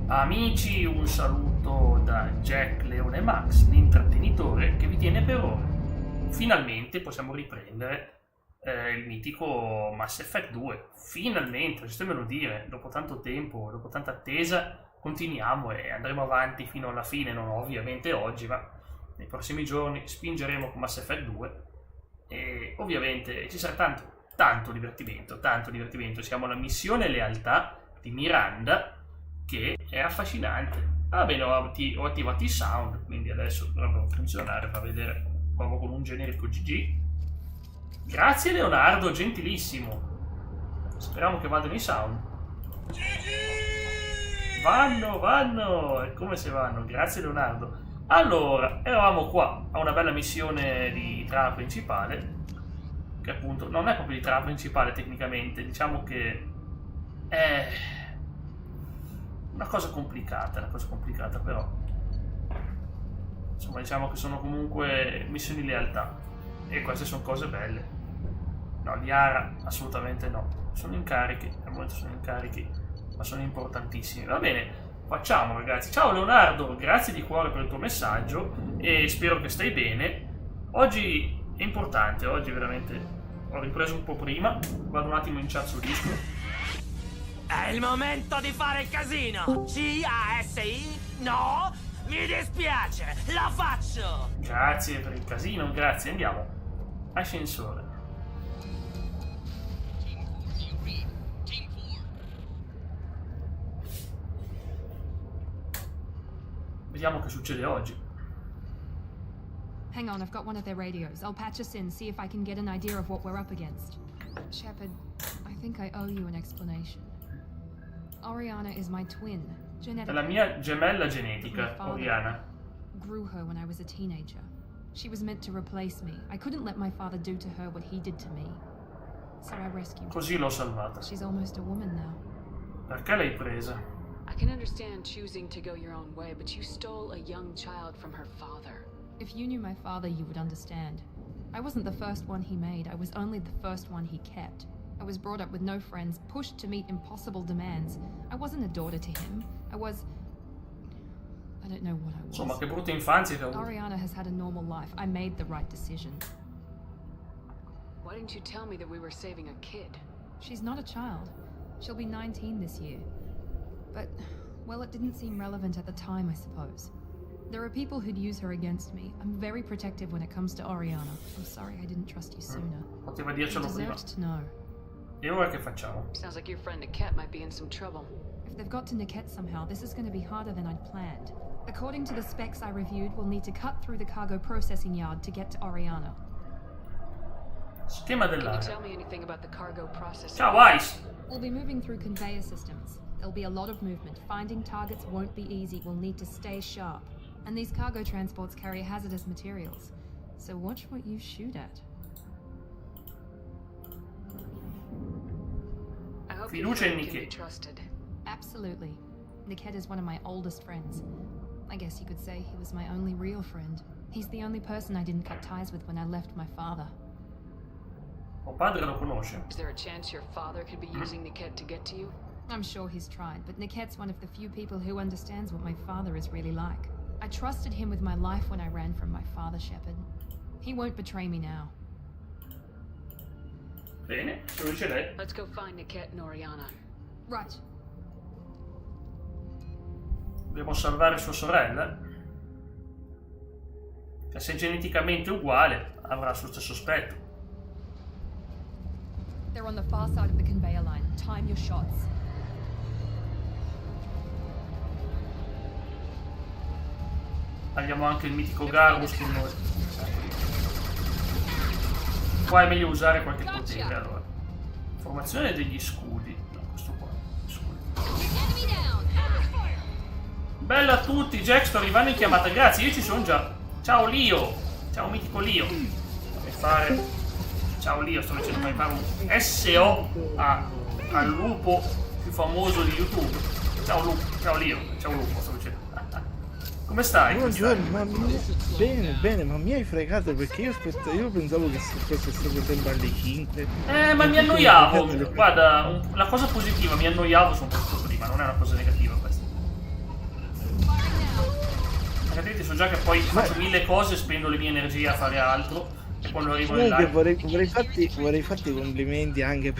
Amici, un saluto da Jack Leone Max, l'intrattenitore che vi tiene per ore. Finalmente possiamo riprendere il mitico Mass Effect 2. Finalmente, lasciatemelo dire, dopo tanto tempo, dopo tanta attesa, continuiamo e andremo avanti fino alla fine, non ovviamente oggi, ma nei prossimi giorni spingeremo con Mass Effect 2 e ovviamente ci sarà tanto divertimento. Siamo alla missione lealtà di Miranda, che è affascinante. Va bene, ho attivato il sound, quindi adesso dovrebbe funzionare. Fa vedere, provo con un generico GG. Grazie Leonardo, gentilissimo. Speriamo che vadano i sound. Vanno, è come se vanno. Grazie Leonardo. Allora, eravamo qua a una bella missione di trama principale, che appunto non è proprio di trama principale tecnicamente, diciamo che è una cosa complicata però. Insomma, diciamo che sono comunque missioni di lealtà e queste sono cose belle. No, Liara assolutamente no. Sono incarichi, al momento sono incarichi, ma sono importantissimi. Va bene, facciamo ragazzi. Ciao Leonardo, grazie di cuore per il tuo messaggio e spero che stai bene. Oggi è importante, oggi veramente ho ripreso un po' prima, vado un attimo in chat sul disco. È il momento di fare il casino! C-A-S-I? No? Mi dispiace, la faccio! Grazie per il casino, grazie, andiamo. Ascensore. Vediamo che succede oggi. Hang on, I've got one of their radios. I'll patch us in, see if I can get an idea of what we're up against. Shepard, I think I owe you an explanation. Oriana is my twin, È la mia gemella genetica, Oriana. Grew her when I was a teenager. She was meant to replace me. I couldn't let my father do to her what he did to me. So I rescued her. Così l'ho salvata. She's almost a woman now. Perché l'hai presa? I can understand choosing to go your own way, but you stole a young child from her father. If you knew my father, you would understand. I wasn't the first one he made. I was only the first one he kept. I was brought up with no friends, pushed to meet impossible demands. I wasn't a daughter to him. I don't know what I was. Insomma, che brutta infanzia che ho avuto. Oriana has had a normal life. I made the right decision. Why didn't you tell me that we were saving a kid? She's not a child. She'll be 19 this year. But, well, it didn't seem relevant at the time, I suppose. There are people who'd use her against me. I'm very protective when it comes to Oriana. I'm sorry I didn't trust you sooner. Poteva You dircelo prima. deserved to know. E ora che facciamo? Sounds like your friend Niket might be in some trouble. If they've got to Niket somehow, this is going to be harder than I'd planned. According to the specs I reviewed, we'll need to cut through the cargo processing yard to get to Oriana. Schema Can you dell'area. tell me anything about the cargo processing? Ciao Ice! We'll be moving through conveyor systems. There'll be a lot of movement. Finding targets won't be easy. We'll need to stay sharp. And these cargo transports carry hazardous materials. So watch what you shoot at. I hope Fiducia your in friend can be Niket. trusted. Absolutely. Niket is one of my oldest friends. I guess you could say he was my only real friend. He's the only person I didn't cut ties with when I left my father. Tuo padre lo conosce. Is there a chance your father could be using Niket to get to you? I'm sure he's tried, but Niket's one of the few people who understands what my father is really like. I trusted him with my life when I ran from my father, Shepard. He won't betray me now. Bene, lo dice lei. Let's go find Niket and Oriana. Right. Dobbiamo salvare sua sorella. Che se è geneticamente uguale, avrà il suo stesso aspetto. They're on the far side of the conveyor line. Time your shots. Abbiamo anche il mitico Garrus con noi. Qua è meglio usare qualche potere, allora. Formazione degli scudi. No, questo qua. Scudi. Bella a tutti, Jack, sto arrivando in chiamata. Grazie, io ci sono già. Ciao Lio. Ciao mitico Lio. Fammi fare. Ciao Lio, sto facendo fammi fare un SO al lupo più famoso di YouTube. Ciao Lupo, ciao Lio, ciao Lupo, sto facendo. Come stai? Buongiorno, bene, ma mi hai fregato perché io pensavo che fosse stato sempre alle 5. Ma mi annoiavo. Guarda, la cosa positiva, mi annoiavo soprattutto prima, non è una cosa negativa questa. Altrimenti so già che poi faccio 1000 cose, spendo le mie energie a fare altro e quando arrivo in Comunque live... vorrei farti complimenti anche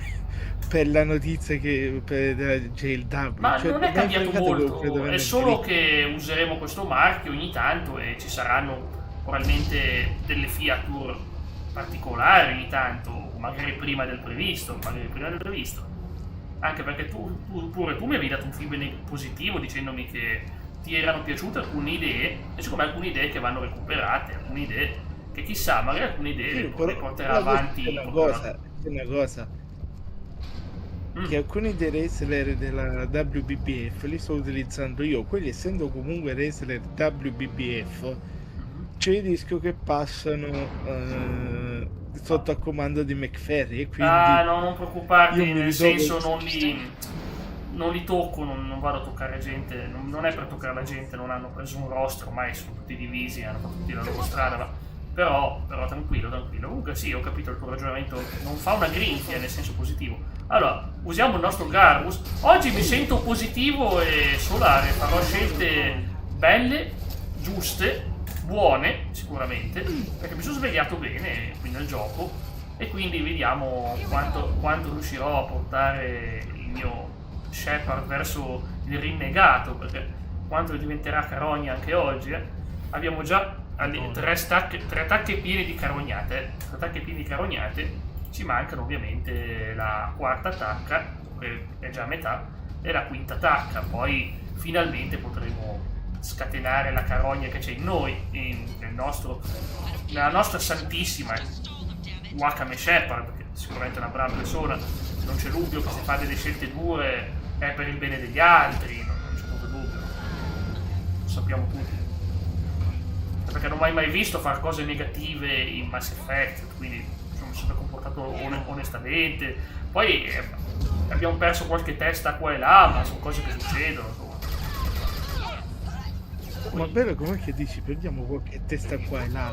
per la notizia della JLW. Ma Cioè, non è mi hai cambiato fregato molto, completamente è solo lì. che useremo questo marchio ogni tanto e ci saranno probabilmente delle feature particolari ogni tanto, magari prima del previsto, Anche perché tu mi avevi dato un feedback positivo dicendomi che ti erano piaciute alcune idee, e siccome alcune idee che vanno recuperate, alcune idee che chissà, magari alcune idee Sì, le però porterà avanti. c'è una cosa. Che alcuni dei wrestler della WBBF li sto utilizzando io, quelli essendo comunque wrestler WBBF, c'è il rischio che passano sotto a comando di McFerry e quindi No, non preoccuparti, io mi nel ritrovo- senso non li tocco, non vado a toccare gente, non è per toccare la gente, non hanno preso un roster, ormai sono tutti divisi, hanno fatto tutti la loro strada, però tranquillo. Comunque sì, ho capito il tuo ragionamento, non fa una grinfia nel senso positivo. Allora, usiamo il nostro Garrus. Oggi mi sento positivo e solare, farò scelte belle, giuste, buone sicuramente, perché mi sono svegliato bene qui nel gioco e quindi vediamo quanto riuscirò a portare il mio Shepard verso il rinnegato, perché quanto diventerà carogna anche oggi. Abbiamo già tre attacchi pieni di carognate, ci mancano ovviamente la quarta attacca, che è già a metà, e la quinta attacca, poi finalmente potremo scatenare la carogna che c'è in noi, nella nostra santissima Wakame Shepard, che sicuramente è una brava persona, non c'è dubbio che se fa delle scelte dure è per il bene degli altri, non c'è proprio dubbio, lo sappiamo tutti. Perché non ho mai visto fare cose negative in Mass Effect, quindi sono sempre comportato onestamente. Poi abbiamo perso qualche testa qua e là, ma sono cose che succedono, insomma. ma bello com'è che dici perdiamo qualche testa qua e là,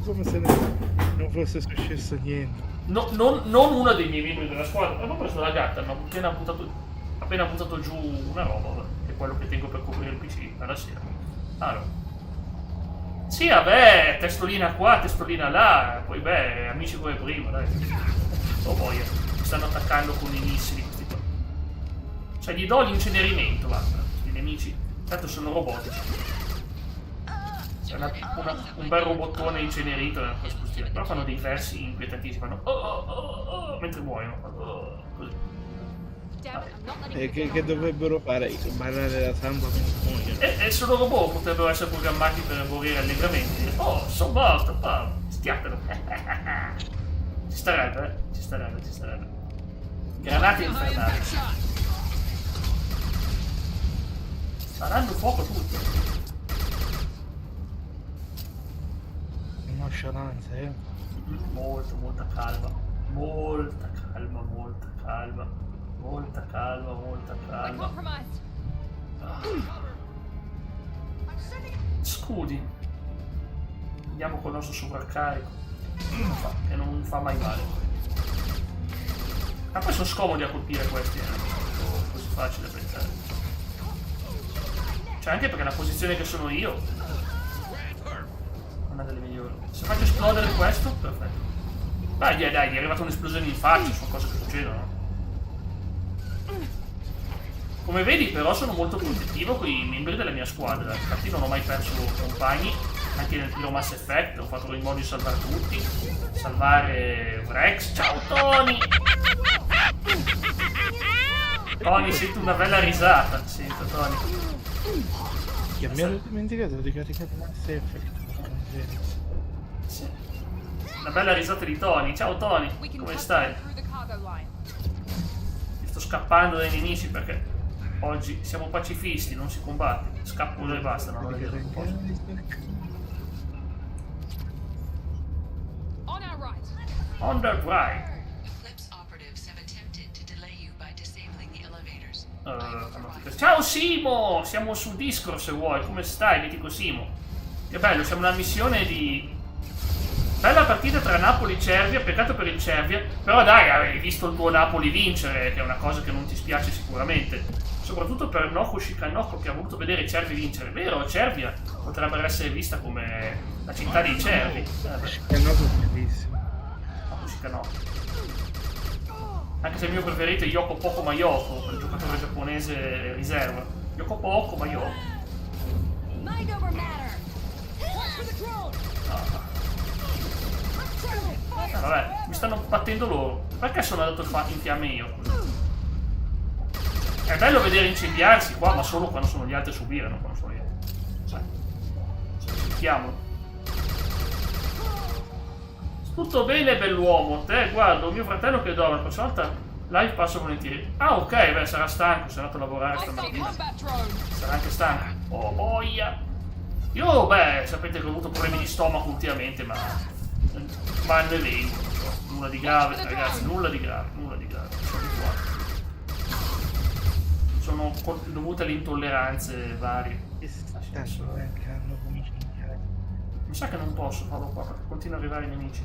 come se non fosse successo niente. Non uno dei miei membri della squadra, avevo preso la gatta, hanno appena buttato giù una roba, che è quello che tengo per coprire il PC alla sera. Allora. Sì, vabbè, testolina qua, testolina là, poi beh, amici come prima, dai. Oh boia, mi stanno attaccando con i missili questi qua. Cioè gli do l'incenerimento, guarda, i nemici, tanto sono robotici. C'è un bel robottone incenerito nella spustina, però fanno dei versi inquietanti, fanno mentre muoiono, così. Che dovrebbero fare? Ballare la samba come muoiono. E solo robot potrebbero essere programmati per morire allegramente. Oh, sono morto, schiattano. Ci starebbe. Granate infernali. Faranno fuoco tutto. Nonchalance, Molta calma. Scudi. Andiamo con il nostro sovraccarico. Che non fa mai male. Ma poi sono scomodi a colpire questi, non è così facile pensare. Cioè anche perché la posizione che sono io è una delle migliori. Se faccio esplodere questo, perfetto. Dai, gli è arrivata un'esplosione in faccia, sono cose che succedono. Come vedi però sono molto protettivo con i membri della mia squadra, infatti non ho mai perso compagni, anche nel primo Mass Effect ho fatto in modo di salvare tutti, salvare Vrex, ciao Tony! Tony, sento una bella risata, sento Tony. Che mi ero dimenticato di caricare Mass Effect. Sì. Una bella risata di Tony, ciao Tony, come stai? Sto scappando dai nemici perché oggi siamo pacifisti, non si combatte. Scappo dove basta, non è vero. On the right. Ciao Simo! Siamo su Discord se vuoi, come stai, mitico Simo? Che bello, siamo una missione di... Bella partita tra Napoli e Cervia, peccato per il Cervia, però dai, avevi visto il tuo Napoli vincere, che è una cosa che non ti spiace sicuramente. soprattutto per Noko Shikanoko che ha voluto vedere i cervi vincere. Vero, Cervia potrebbe essere vista come la città dei cervi. Shikanoko è bellissimo. Noko Shikanoko. Anche se il mio preferito è Yoko Poko Mayoko, il giocatore giapponese riserva. Yoko Poko Mayoko. Vabbè, mi stanno battendo loro. Perché sono andato in fiamme io? È bello vedere incendiarsi qua, ma solo quando sono gli altri a subire, non quando sono io. Sai. Sentiamolo. Tutto bene, bell'uomo. Te, guarda, mio fratello che dorme. La prossima volta live passo volentieri. Ah, ok, beh, sarà stanco. Si è andato a lavorare stamattina. Sarà anche stanco. Oh, boia. Io, beh, sapete che ho avuto problemi di stomaco ultimamente, ma ne vengo. Nulla di grave, ragazzi, nulla di grave. Sono abituato. Sono dovute alle intolleranze varie. Mi sa che non posso farlo qua perché continuano ad arrivare i nemici.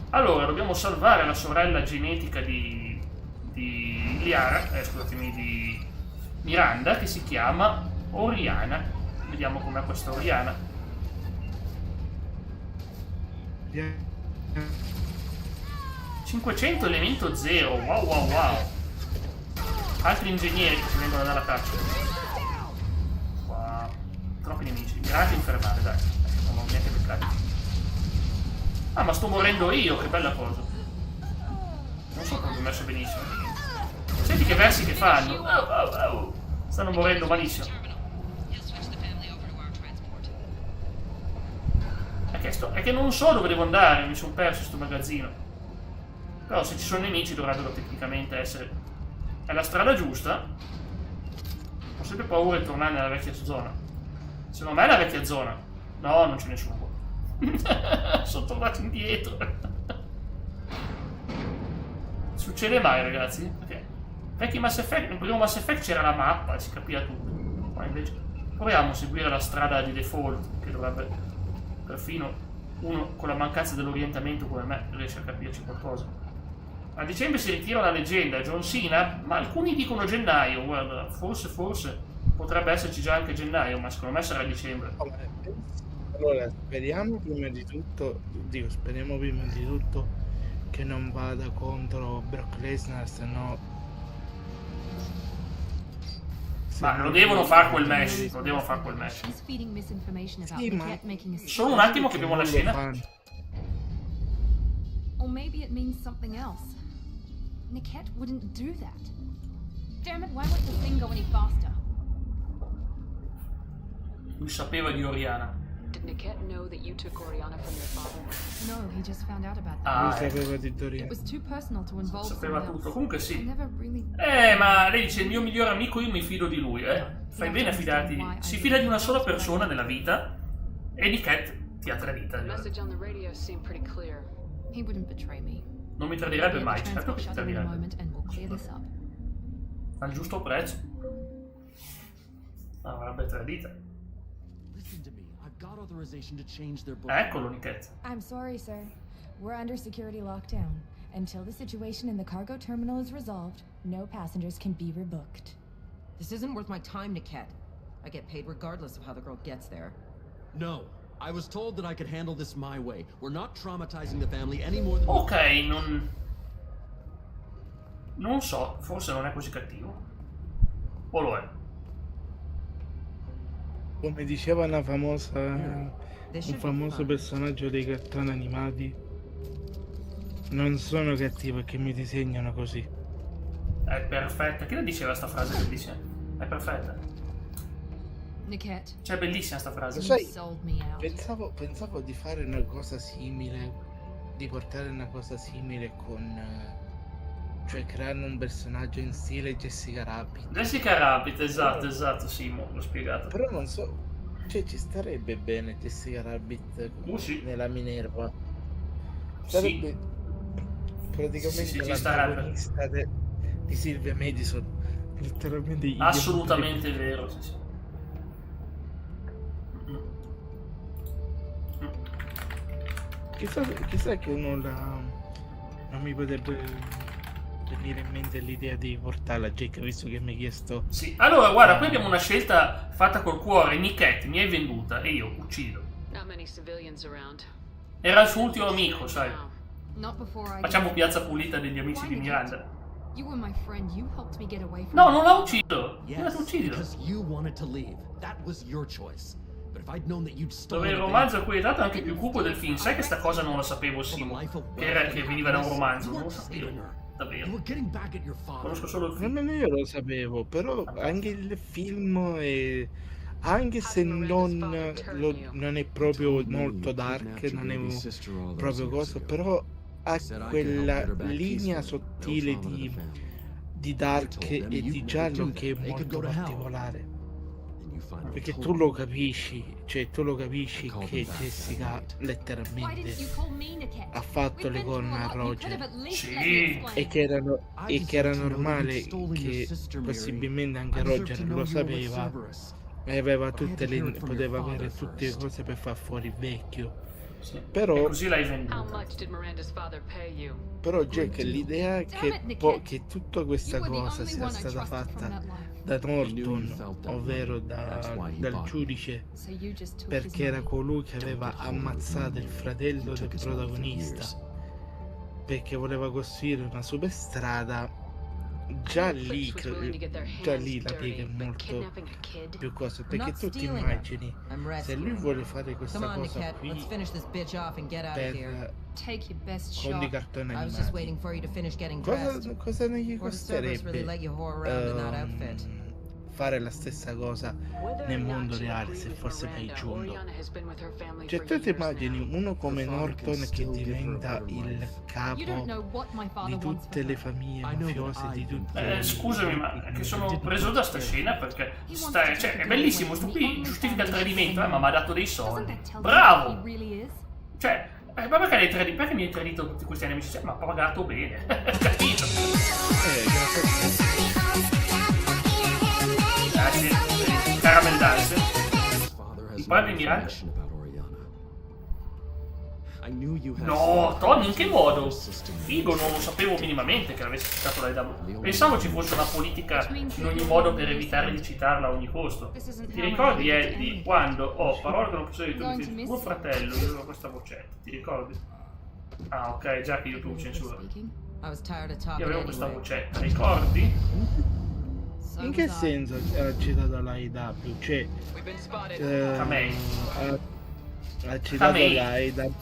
Allora, dobbiamo salvare la sorella genetica di Miranda, che si chiama Oriana. Vediamo com'è questa Oriana. 500 elemento 0, wow. Altri ingegneri che ci vengono dalla caccia. Wow. Troppi nemici. Mirate infernale, dai. Non ho neanche peccati. Ah, ma sto morendo io, che bella cosa. Non so come ho messo benissimo. Senti che versi che fanno. Oh. Stanno morendo malissimo. È che non so dove devo andare, mi sono perso in sto magazzino. Però se ci sono nemici dovrebbero tecnicamente essere... È la strada giusta? Ho sempre paura di tornare nella vecchia zona. Secondo me è la vecchia zona. No, non c'è nessuno. Sono tornato indietro. Succede mai, ragazzi? Perché vecchi Mass Effect, nel primo Mass Effect c'era la mappa e si capiva tutto. Ma invece proviamo a seguire la strada di default, che dovrebbe... Perfino uno con la mancanza dell'orientamento come me riesce a capirci qualcosa. A dicembre si ritira la leggenda John Cena, ma alcuni dicono gennaio. Guarda, forse potrebbe esserci già anche gennaio, ma secondo me sarà dicembre. Allora, speriamo prima di tutto che non vada contro Brock Lesnar, se no... Ma non devono fare quel match, Sì, ma... Solo un attimo che abbiamo la scena. Or maybe it means something else. Niket wouldn't do that. Damn it, why wouldn't the thing go any faster? Lui sapeva di Oriana. Did Niket know that you took Oriana from your father? No, he just found out about that. Ah, Lui sapeva di Oriana. It was too personal to involve sapeva someone tutto. else. Comunque I sì. never really... Ma lei dice il mio migliore amico, io mi fido di lui, Fai bene a fidarti. Si fida di una sola persona nella vita e Niket ti ha tradita. The message on the radio seemed pretty clear. He wouldn't betray me. Non mi tradirebbe mai, certo che ti in a tradirebbe. moment and we'll clear this up. Al giusto prezzo. Avrebbe tradita. Eccolo Niket. I'm sorry, sir. We're under security lockdown. Until the situation in the cargo terminal is resolved, no passengers can be rebooked. This isn't worth my time, Niket. I get paid regardless of how the girl gets there. No. I was told that I could handle this my way. We're not traumatizing the family any more than... Ok, non so, forse non è così cattivo. O lo è? Come diceva un famoso personaggio dei cartoni animati, non sono cattivo perché mi disegnano così. È perfetta. Chi la diceva sta frase bellissima? È perfetta. Niket. Cioè, bellissima sta frase. Lo sai, Sold me out. pensavo di fare una cosa simile, di portare una cosa simile con... cioè creare un personaggio in stile Jessica Rabbit. Jessica Rabbit, esatto, sì, l'ho spiegato. Però non so, cioè ci starebbe bene Jessica Rabbit sì. nella Minerva. Sarebbe sì. praticamente sì, l'antagonista di Sylvia Madison. Letteralmente assolutamente vero, sì. Chissà che non mi potrebbe venire in mente l'idea di portarla a Jack, visto che mi hai chiesto... Sì, allora guarda, qui abbiamo una scelta fatta col cuore. Nickette mi hai venduta e io uccido. Not many civilians around. Era il suo ultimo amico, sai. Not before I Facciamo piazza pulita degli amici di Miranda. You were my friend. You helped me get away from No, non l'ha ucciso. Non l'ha Yes, ucciso. because you wanted to leave. That was your choice. But if I'd known that you'd Dove stolen il a romanzo bank, è quello anche più cupo del film. Sai che sta cosa non lo sapevo, Simo? Che veniva da un romanzo. Non lo sapevo. you Davvero. were getting back at your father. Conosco solo il film. Nemmeno io lo sapevo, però anche il film è... Anche se non è proprio molto dark, non è proprio cosa, però ha quella linea sottile di dark e di giallo che è molto particolare. Perché tu lo capisci, cioè tu lo capisci che Jessica letteralmente ha fatto le corna a Roger Sì. e che era normale che possibilmente anche Roger lo sapeva e aveva poteva avere tutte le cose per far fuori il vecchio. Sì. E Però, così l'hai How venduta. much did Miranda's father pay you? però Jack, l'idea che tutta questa cosa sia stata fatta da Norton, ovvero dal giudice, perché era colui che aveva ammazzato il fratello del protagonista, perché voleva costruire una superstrada, già lì la piega è molto più cosa, perché tu ti immagini se lui vuole fare questa Come on, cosa Niket. qui Let's finish this bitch off and get out of here. per Take your best con dei shot. cartoni I was just animati, waiting for you to finish getting dressed. cosa non gli Or the servers really costerebbe let you whore around in that outfit? fare la stessa cosa nel mondo reale se fosse mai giunto? Cioè tu ti immagini uno come Norton che diventa il You don't capo know what my father di wants for tutte le her. famiglie mafiose, di tutte... Scusami, ma che sono preso da sta scena perché cioè, è bellissimo, sto qui giustifica il tradimento, ma mi ha dato dei Doesn't soldi. that tell you Bravo! who he really is? Cioè, ma perché mi hai tradito tutti questi anni? Mi ha pagato bene. Capito? grazie. Grazie. Caramel Dance. Father Parli di Miranda? information about Oriana. I knew you had No, Tony, in che modo? system. Figo, non lo sapevo minimamente che l'avessi citato lei da... Pensavo ci fosse una politica in ogni modo per evitare di citarla a ogni costo. Ti ricordi, Eddie, quando ho parole che non posso dire tuo fratello, io avevo questa vocetta, ti ricordi? Ah, ok, già che YouTube censura. Speaking. I was tired of Io talking avevo questa anyway. vocetta, ricordi? So In che was I. senso ha citato la IW? Cioè, Kamei. ha citato Kamei. la IW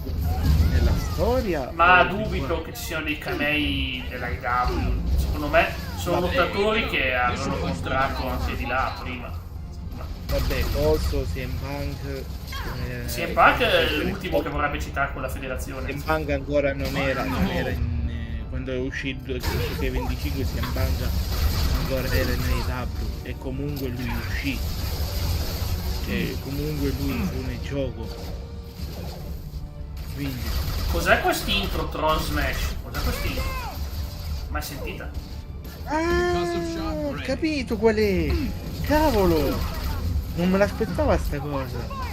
nella storia? Ma o di dubito qua? che ci siano dei camei dell'IW. Secondo me sono lottatori che avevano contratto anche di là prima. Vabbè, Coso, CM Punk... CM Punk è l'ultimo che vorrebbe citare con la federazione. CM Punk ancora non era in, quando è uscito Kevin 25, CM Punk ancora era in AEW e comunque lui uscì, cioè comunque lui fu nel gioco, quindi Cos'è quest'intro Tron Smash? Cos'è quest'intro? Mai sentita? ho capito qual è, cavolo, non me l'aspettava sta cosa.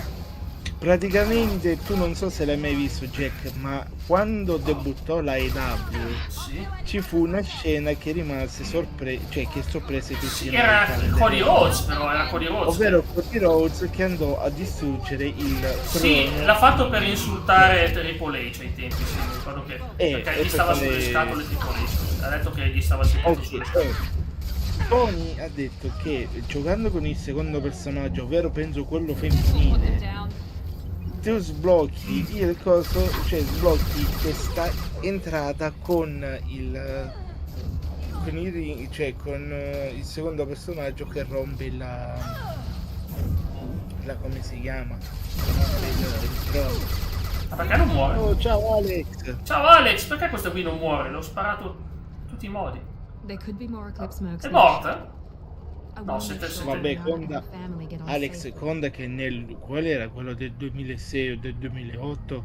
Praticamente tu non so se l'hai mai visto, Jack, ma quando debuttò la AEW Sì. ci fu una scena che rimase cioè che sorprese tutti noi. Era tale Cody tempo. Rhodes, però era Cody Rhodes. Ovvero Cody Rhodes che andò a distruggere il Sì, trono. l'ha fatto per insultare Triple H ai tempi, sì, mi ricordo che perché e gli stava perché- sulle scatole Triple H. Ha detto che gli stava seduto sulle scatole. Tony ha detto che giocando con il secondo personaggio, ovvero penso quello Put it femminile, down. tu sblocchi il coso, cioè sblocchi questa entrata con il secondo personaggio che rompe la come si chiama? Il trono. Ma perché non muore? Oh, ciao Alex! Ciao Alex, perché questo qui non muore? L'ho sparato in tutti i modi. There could be more Eclipse Mercs. È morta? I No, wanna siete- make sure siete- Vabbè, Rihanna and conta her family get on Alex safe. conta che qual era quello del 2006 o del 2008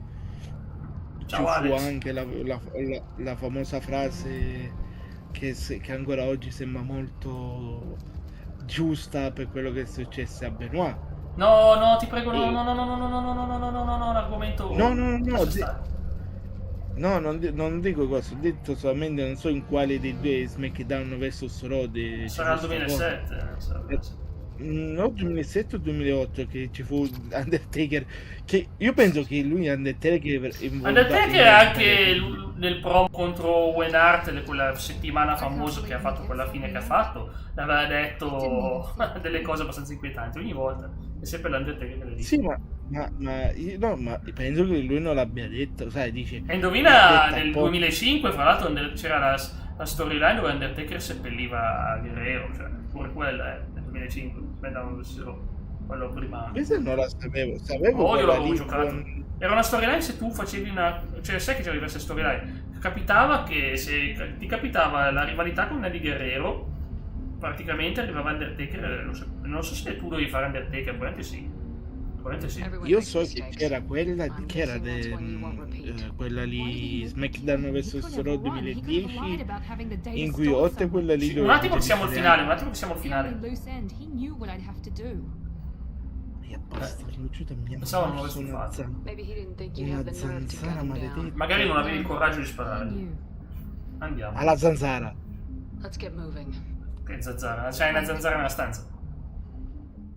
Ciao ci fu Alex. anche la famosa frase che ancora oggi sembra molto giusta per quello che è successo a Benoit. No, ti prego, no, l'argomento... No, lascia de- stare. No, non dico cosa, ho detto solamente non so in quale dei due SmackDown vs Raw Sarà il 2007. No, 2007 o 2008 che ci fu Undertaker, che io penso che lui Undertaker anche nel promo contro Owen Hart, quella settimana famosa che ha fatto quella fine che ha fatto, aveva detto delle cose abbastanza inquietanti ogni volta, è sempre l'Undertaker che le dice. sì, ma penso che lui non l'abbia detto, sai, dice. E indovina, nel 2005 fra l'altro c'era la storyline dove Undertaker seppelliva Guerrero, cioè pure quella nel 2005, quello prima. Questa non la sapevo. Oh, io l'avevo lì giocato. Era una storyline se tu facevi cioè sai che c'erano diverse storyline. Capitava che se ti capitava la rivalità con Eddie Guerrero, praticamente arrivava Undertaker, non so se tu dovevi fare Undertaker, probabilmente sì. Io so che c'era quella che era quella lì SmackDown vs Raw 2010 in cui Otto quella lì un attimo che siamo al finale, E apposta che mi ha pensavo non messo l'avessi fatto. una zanzara maledetta. Magari non avevi il coraggio di sparare. Andiamo. Alla zanzara. Let's get moving. Che zanzara? C'hai una zanzara nella stanza?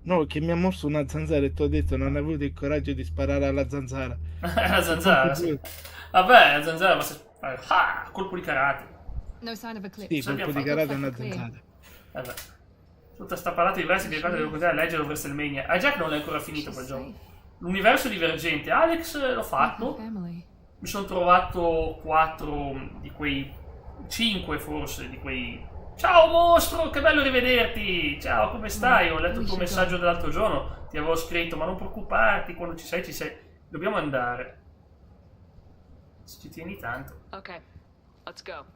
No, che mi ha morso una zanzara e ti ho detto non avevo il coraggio di sparare alla zanzara. La zanzara, sì. Vabbè, la zanzara basta fare colpo di karate. No sign of eclipse. Sì, colpo di karate è una zanzara. Vabbè. Tutta sta parlata di versi, ti ricordo che cos'è leggere WrestleMania. Ah, Jack non l'hai ancora finito quel gioco. L'universo divergente. Alex l'ho fatto. Mi sono trovato 4 di quei 5 forse di quei. Ciao mostro, che bello rivederti! Ciao, come stai? Ho letto il tuo messaggio dell'altro giorno, ti avevo scritto, ma non preoccuparti, quando ci sei, ci sei. Dobbiamo andare. Se ci tieni tanto. Ok, let's go.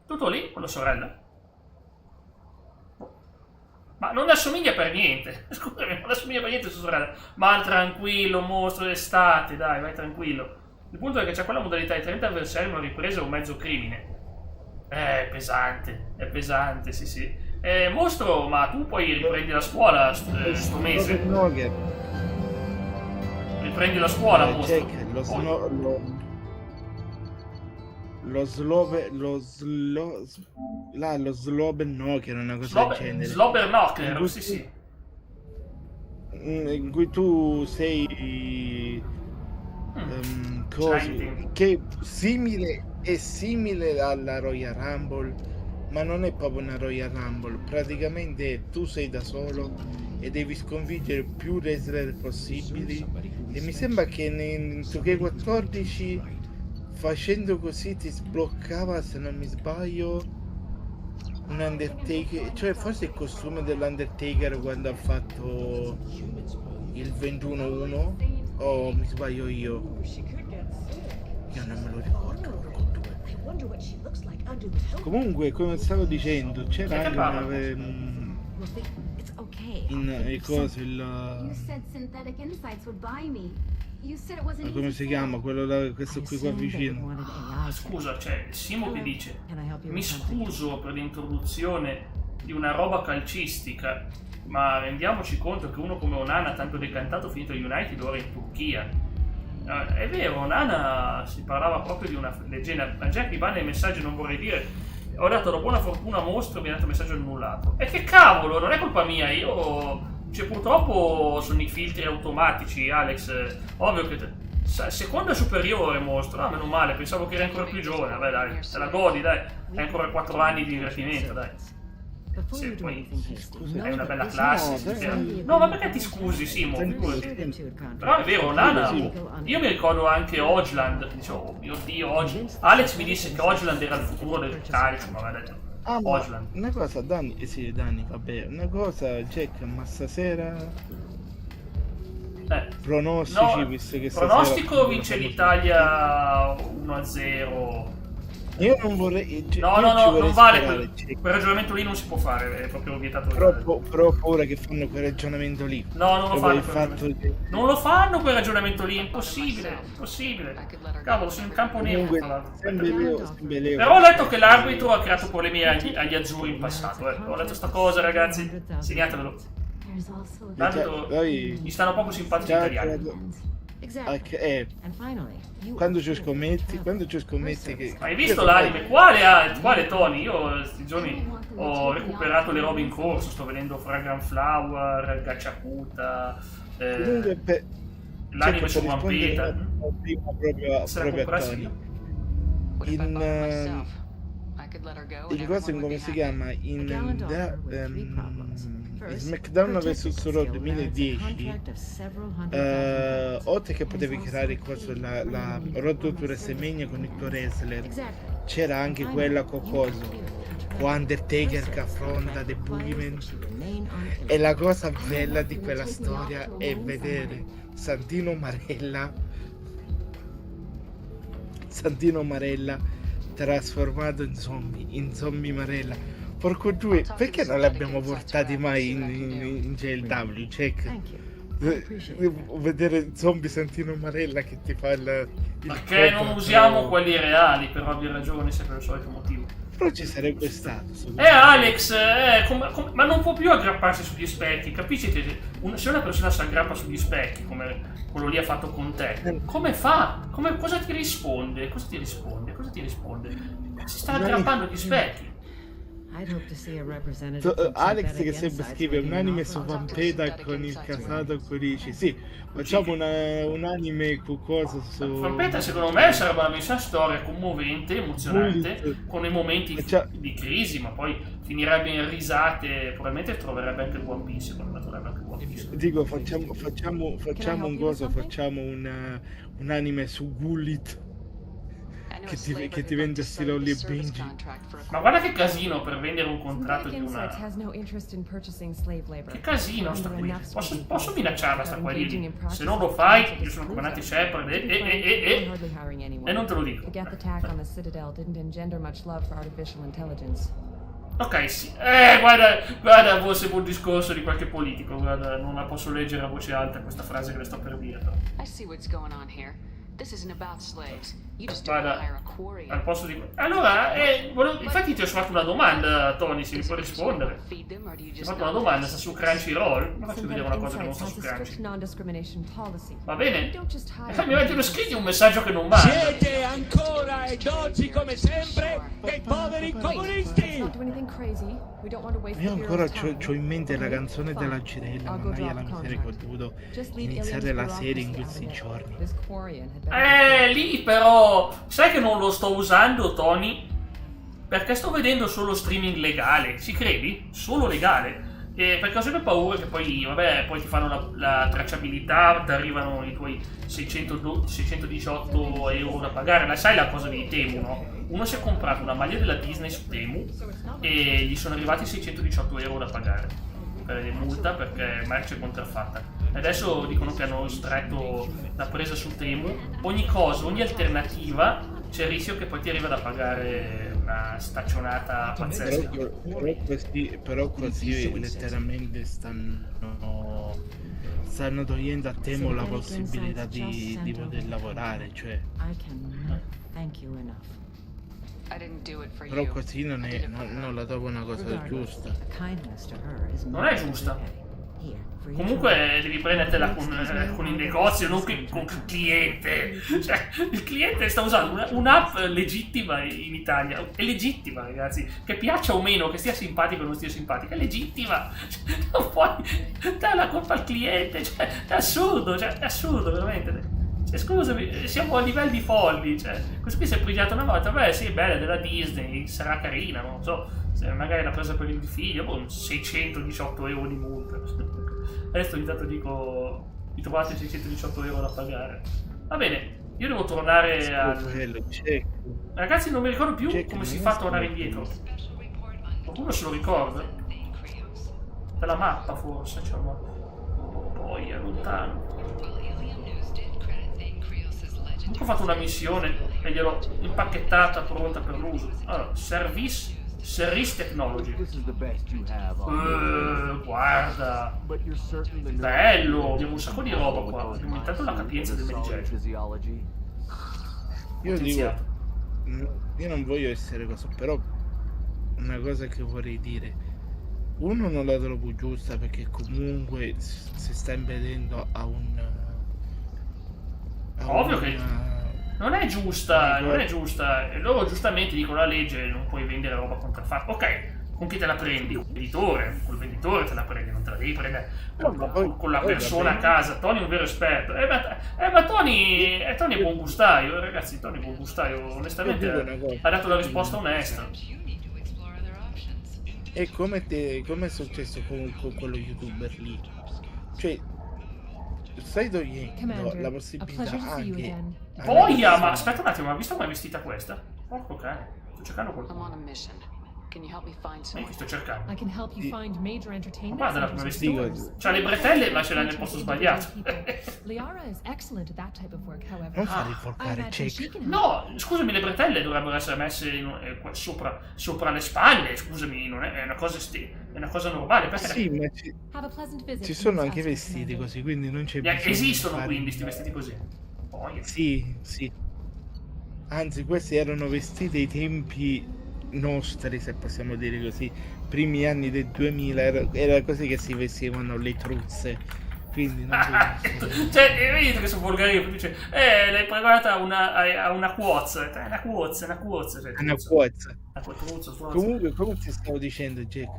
Tutto lì con la sorella? Ma non assomiglia per niente. Scusami, non assomiglia per niente sua sorella. Ma tranquillo, mostro d'estate, dai, vai tranquillo. Il punto è che c'è quella modalità di 30 avversari, una ripresa e un mezzo crimine. È pesante, sì. Mostro, ma tu poi riprendi la scuola sto mese? Riprendi la scuola, mostro? Lo Slober Knocker, una cosa del genere. Slober Knocker, sì. In cui tu sei che è simile alla Royal Rumble, ma non è proprio una Royal Rumble. Praticamente tu sei da solo e devi sconfiggere più wrestler possibili, e mi sembra che in 2K14 facendo così ti sbloccava, se non mi sbaglio, un Undertaker, cioè forse il costume dell'Undertaker quando ha fatto il 21-1, o mi sbaglio io non me lo ricordo. Comunque, come stavo dicendo, c'era anche in cose come si chiama quello là, questo qui qua vicino. Scusa, c'è Simo che dice: mi scuso per l'introduzione di una roba calcistica, ma rendiamoci conto che uno come Onana, tanto decantato, finito a United, ora in Turchia. È vero, Onana si parlava proprio di una leggenda. Ma Jack mi manda i messaggi, non vorrei dire. Ho dato la buona fortuna a mostro, mi ha dato un messaggio annullato. E che cavolo, non è colpa mia, io. Cioè, purtroppo sono i filtri automatici, Alex. Ovvio che. Seconda superiore, mostro. Ah, meno male, pensavo che era ancora più giovane. Vabbè, dai, te la godi, dai. Hai ancora 4 anni di divertimento, dai. Se poi hai una bella classe. No, ma perché ti scusi, Simo? Però è vero, Nana. Io mi ricordo anche Ojland. Dicevo, oh mio Dio, Ojland. Alex mi disse che Ojland era il futuro del calcio, ma aveva detto. Ojland. Una cosa, Dani, vabbè. Una cosa, Jack, ma stasera. Pronostici, no, visto che pronostico vince l'Italia 1-0. Io non vorrei. No, non vale quel ragionamento lì, non si può fare, è proprio vietato. Però ora che fanno quel ragionamento lì. No, non lo fanno. Non lo fanno quel ragionamento lì, è impossibile. Cavolo, sono in campo nero. Però ho letto che l'arbitro ha creato problemi agli azzurri in passato. Ho letto sta cosa, ragazzi. Segnatevelo. Tanto gli stanno poco simpatici gli italiani. And finally, you quando ci scommetti che... Hai visto l'anime? Quale Tony? Io questi giorni ho recuperato le robe in corso, sto vedendo Fragrant Flower, Gachakuta, Comunque, l'anime su per Vampeta. prima proprio a Tony. What if I bought her myself? I could let her go and In cosa, everyone would come be si happy. chiama? In SmackDown vs Raw 2010, oltre che potevi creare il coso, la Road to WrestleMania con il tuo wrestler, c'era anche quella con coso, con Undertaker che affronta The Boogeyman. E la cosa bella di quella storia è vedere Santino Marella trasformato in zombie Marella. Porco due, perché non li abbiamo portati mai in JLW? Vedere zombie Santino Marella che ti fa il Perché non usiamo quelli reali, per ovvie ragioni, se per il solito motivo. Però ci sarebbe stato. Alex, ma non può più aggrapparsi sugli specchi, capisci che se una persona si aggrappa sugli specchi, come quello lì ha fatto con te, come fa? Cosa ti risponde? Si sta aggrappando agli specchi. Alex che sempre scrive un anime su Vampeta con il casato con Ricci. Sì, facciamo un anime con cosa su Vampeta, secondo me sarebbe una messa storia commovente, emozionante, con i momenti di crisi, ma poi finirebbe in risate, probabilmente troverebbe anche il One Piece, secondo me troverebbe anche il One Piece. Dico, facciamo un coso, facciamo un anime su Gullit che ti vende stile Holly e Benji. Ma guarda che casino per vendere un contratto di una... Che casino sta qui. Posso minacciarla sta qua lì? Se non lo fai, io sono comandante Shepard e non te lo dico. Ok, sì. Guarda fosse un discorso di qualche politico, guarda, non la posso leggere a voce alta questa frase che le sto per dire. I see what's going on here. This isn't about slaves. You just don't Guarda, hire a quarry. al posto di... Allora, infatti ti ho fatto una domanda, Tony, se mi puoi rispondere. Ti ho fatto una domanda, sta su Crunchyroll? Mi faccio vedere una cosa che non sta su Crunchyroll. Va bene? Mi metti lo scritto un messaggio che non va. Siete ancora ed oggi come sempre dei poveri comunisti! Io ancora c'ho in mente la canzone della Girella, Mannaia la miseria che ho dovuto iniziare la serie in questi giorni. Lì però, sai che non lo sto usando, Tony? Perché sto vedendo solo streaming legale, ci credi? Solo legale. Perché ho sempre paura che poi, poi ti fanno la tracciabilità, ti arrivano i tuoi 618 euro da pagare. Ma sai la cosa di Temu, no? Uno si è comprato una maglia della Disney su Temu e gli sono arrivati 618 euro da pagare per multa perché merce contraffatta. Adesso dicono che hanno stretto la presa su Temu. Ogni alternativa c'è il rischio che poi ti arriva da pagare una staccionata pazzesca. Però così letteralmente stanno togliendo a Temu la possibilità di poter lavorare, cioè. Però così non la trovo una cosa giusta. Non è giusta. Comunque devi prendertela con il negozio, non con il cliente. Cioè, il cliente sta usando un'app legittima in Italia. È legittima, ragazzi. Che piaccia o meno, che sia simpatico o non sia simpatica, è legittima. Cioè, non puoi dare la colpa al cliente. Cioè, è assurdo, veramente. Cioè, scusami, siamo a livelli folli. Cioè, questo qui si è pigliato una volta. Beh, sì, è bella, è della Disney, sarà carina, non so. Se magari l'ha presa per il figlio, 618 euro di multa. Adesso intanto dico, vi trovate 618 euro da pagare. Va bene, io devo tornare al... Ragazzi, non mi ricordo più come si fa a tornare indietro. Qualcuno se lo ricorda? Per la mappa forse, cioè, ma... Poi è lontano. Comunque ho fatto una missione e gliel'ho impacchettata pronta per l'uso. Allora, Service Technology. Guarda, bello, abbiamo un sacco di roba qua. Abbiamo intanto la capienza del medigetto. Io dico, io non voglio essere così, però una cosa che vorrei dire, uno non la trovo giusta perché comunque si sta impedendo a Ovvio che non è giusta, non è giusta. E loro giustamente dicono la legge, non puoi vendere roba contraffatta. Ok, con chi te la prendi? Col venditore te la prendi, non te la devi prendere con la persona a casa. Tony è un vero esperto. Ma Tony è buon gustaio, ragazzi. Tony è buon gustaio, onestamente ha dato la risposta onesta. E come è successo con quello youtuber lì? Cioè, stai togliendo la possibilità anche... Boia, ma aspetta un attimo, ma visto come è vestita questa? Porco cane, sto cercando qualcuno. I'm on a mission. Can you help me find Ma io someone? ti sto cercando. I can help you find major entertainment Guarda la centers come and vestita. stores. C'ha le bretelle, ma ce l'ha nel posto sbagliato. Liara is excellent at that type of work, however. Non fare I riforcare imagine she check. can help. No, scusami, le bretelle dovrebbero essere messe sopra le spalle, scusami, non è una cosa normale. Perché Sì, ma Have a pleasant visit. ci sono Miss anche Asper, vestiti Commander. così, quindi non c'è bisogno di esistono fare- quindi sti vestiti così. Boia. Sì. Anzi, questi erano vestiti ai tempi nostri, se possiamo dire così, primi anni del 2000, era così che si vestivano le truzze, quindi non benissimo. Cioè, vedi che sono volgari, dice, l'hai pagata a una quozza. È una quozza. Cioè, Una quozza. Truzza. Comunque, come ti stavo dicendo, Jack,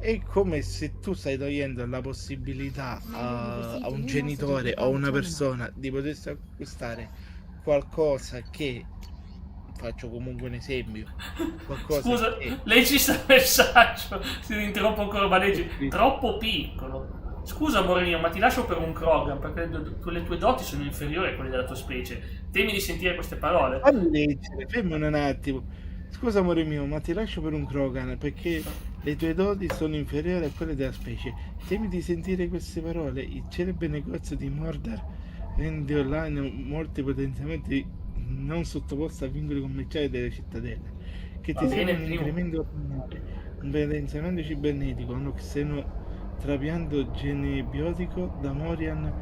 è come se tu stai togliendo la possibilità a un genitore o a una persona di potersi acquistare qualcosa che, faccio comunque un esempio, qualcosa Scusa, che... leggi il messaggio, ti interrompo ancora, ma leggi, troppo piccolo. Scusa amore mio, ma ti lascio per un Krogan, perché le tue doti sono inferiori a quelle della tua specie. Temi di sentire queste parole? Fammi leggere, fermami un attimo. Scusa amore mio, ma ti lascio per un Krogan perché le tue doti sono inferiori a quelle della specie. Temi di sentire queste parole. Il celebre negozio di Mordor vende online molti potenziamenti non sottoposti a vincoli commerciali delle cittadelle, che ti Va bene, servono un primo. incremento ormonale, un potenziamento cibernetico, uno xenotrapianto genebiotico. Da Morian